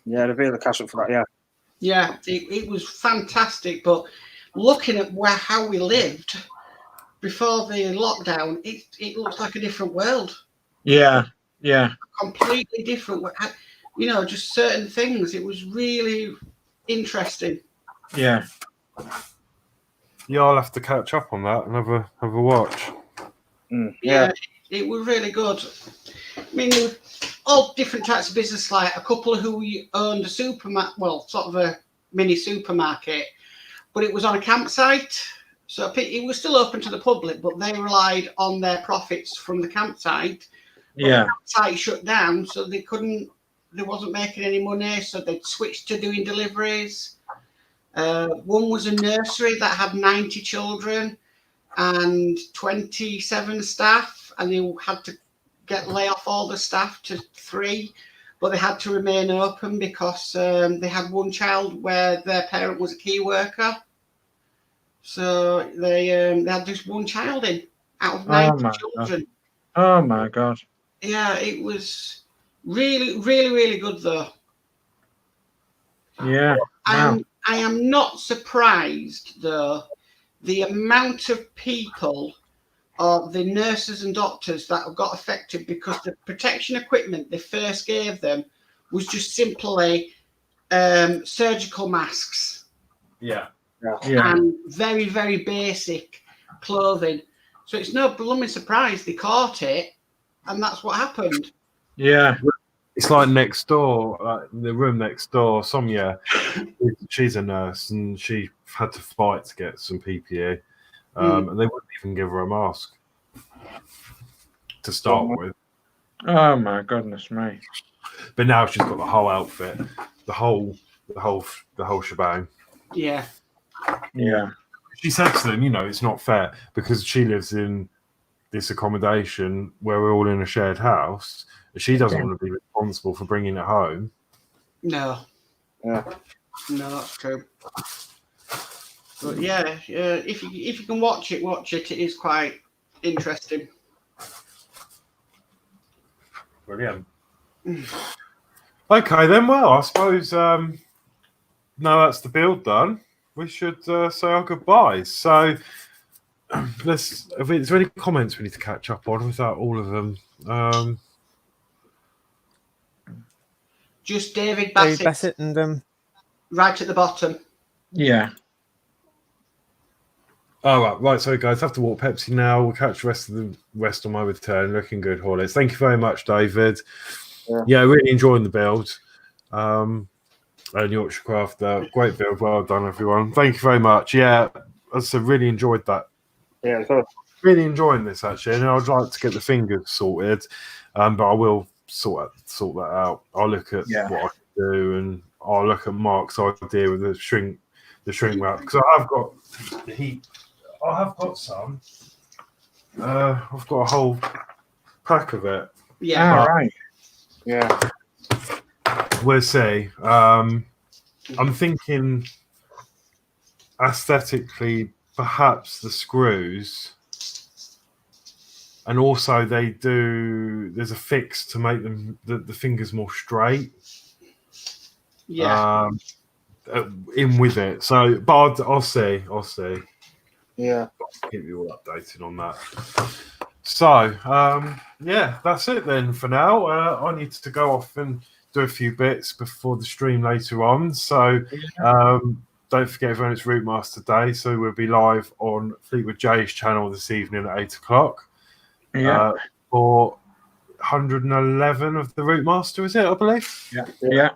Speaker 5: Yeah, they've really cash up for that, yeah.
Speaker 2: Yeah, it was fantastic. But looking at how we lived before the lockdown, it looks like a different world.
Speaker 4: Yeah, yeah.
Speaker 2: Completely different. You know, just certain things. It was really interesting.
Speaker 4: Yeah.
Speaker 1: Yeah, I'll have to catch up on that and have a watch.
Speaker 2: Yeah, it was really good. I mean, there were all different types of business, like a couple who owned a supermarket, well, sort of a mini supermarket, but it was on a campsite. So it was still open to the public, but they relied on their profits from the campsite.
Speaker 4: Yeah.
Speaker 2: The campsite shut down, so they wasn't making any money, so they switched to doing deliveries. One was a nursery that had 90 children and 27 staff, and they had to lay off all the staff to 3, but they had to remain open because they had one child where their parent was a key worker. So they had just one child in out of 90 children.
Speaker 4: God. Oh my God.
Speaker 2: Yeah, it was really good though.
Speaker 4: Yeah.
Speaker 2: I am not surprised though, the amount of people, or the nurses and doctors that have got affected, because the protection equipment they first gave them was just simply surgical masks.
Speaker 1: Yeah.
Speaker 2: And very, very basic clothing. So it's no blooming surprise they caught it, and that's what happened.
Speaker 4: Yeah.
Speaker 1: It's like next door, like the room next door. Sonia, she's a nurse, and she had to fight to get some PPE, and they wouldn't even give her a mask to start with.
Speaker 4: Oh my goodness me!
Speaker 1: But now she's got the whole outfit, the whole shebang.
Speaker 2: Yeah.
Speaker 4: Yeah.
Speaker 1: She said to them, you know, it's not fair because she lives in this accommodation where we're all in a shared house. She doesn't want to be responsible for bringing it home.
Speaker 2: No.
Speaker 5: Yeah.
Speaker 2: No, that's true. But yeah, if you can watch it. It is quite interesting.
Speaker 1: Brilliant. Okay, then. Well, I suppose now that's the build done, we should say our goodbyes. So, is there any comments we need to catch up on? Was that all of them?
Speaker 2: Just David Bassett.
Speaker 3: And
Speaker 2: Right at the bottom.
Speaker 4: Yeah.
Speaker 1: All right. So guys, have to walk Pepsi now. We'll catch the rest on my return. Looking good, Horlicks. Thank you very much, David. Yeah, really enjoying the build. And Yorkshire Craft, great build. Well done, everyone. Thank you very much. Yeah, I really enjoyed that.
Speaker 5: Yeah, so
Speaker 1: Really enjoying this actually, and I'd like to get the fingers sorted, but I will sort that out. I'll look at what I can do, and I'll look at Mark's idea with the shrink wrap, because I have got the heat. I have got some. I've got a whole pack of it.
Speaker 2: Yeah.
Speaker 4: Right.
Speaker 5: yeah,
Speaker 1: We'll see. I'm thinking aesthetically, perhaps the screws, and also there's a fix to make them the fingers more straight.
Speaker 2: Yeah.
Speaker 1: In with it. So, but I'll see.
Speaker 5: yeah.
Speaker 1: I'll keep you all updated on that. So, yeah, that's it then for now. I need to go off and do a few bits before the stream later on. So, don't forget, everyone, it's Routemaster Day. So we'll be live on Fleetwood J's channel this evening at 8 o'clock.
Speaker 4: Yeah.
Speaker 1: For 111 of the Routemaster, is it, I believe?
Speaker 4: Yeah.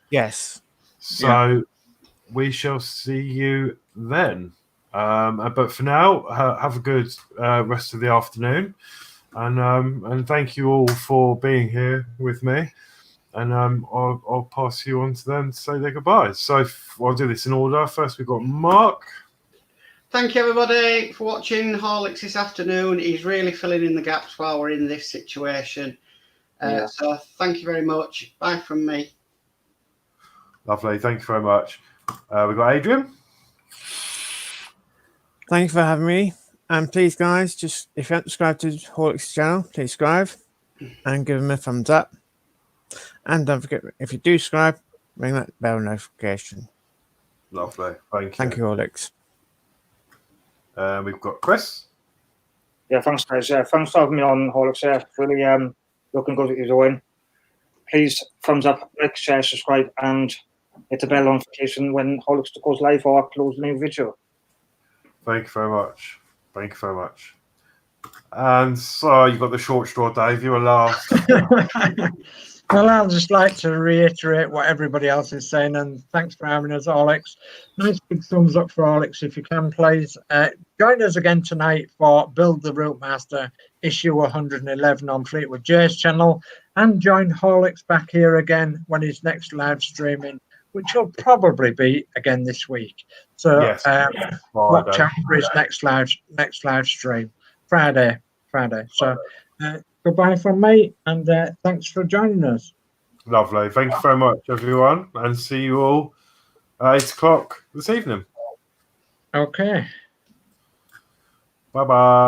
Speaker 3: Yes.
Speaker 1: So we shall see you then. But for now, have a good rest of the afternoon, and thank you all for being here with me. And I'll pass you on to them to say their goodbyes. So I'll do this in order. First, we've got Mark.
Speaker 2: Thank you, everybody, for watching Horlicks this afternoon. He's really filling in the gaps while we're in this situation. So thank you very much. Bye from me.
Speaker 1: Lovely. Thank you very much. We've got Adrian.
Speaker 3: Thank you for having me. And please, guys, just if you haven't subscribed to Horlicks' channel, please subscribe and give him a thumbs up. And don't forget, if you do subscribe, ring that bell notification.
Speaker 1: Lovely.
Speaker 3: Thank you, Horlicks.
Speaker 1: We've got Chris.
Speaker 5: Yeah, thanks, guys. Yeah, thanks for having me on, Horlicks. Yeah, really looking good at you doing. Please, thumbs up, like, share, subscribe, and hit the bell notification when Horlicks goes live or uploads a new video.
Speaker 1: Thank you very much. Thank you very much. And so you've got the short straw, Dave. You were last.
Speaker 4: Well, I'll just like to reiterate what everybody else is saying, and thanks for having us, Horlicks. Nice big thumbs up for Horlicks if you can, please. Join us again tonight for Build the Routemaster issue 111 on Fleetwood J's channel, and join Horlicks back here again when he's next live streaming, which will probably be again this week. So
Speaker 1: Yes.
Speaker 4: watch out for his next live stream, Friday. So goodbye from me, and thanks for joining us.
Speaker 1: Lovely. Thank you very much, everyone, and see you all at 8 o'clock this evening.
Speaker 4: Okay.
Speaker 1: Bye-bye.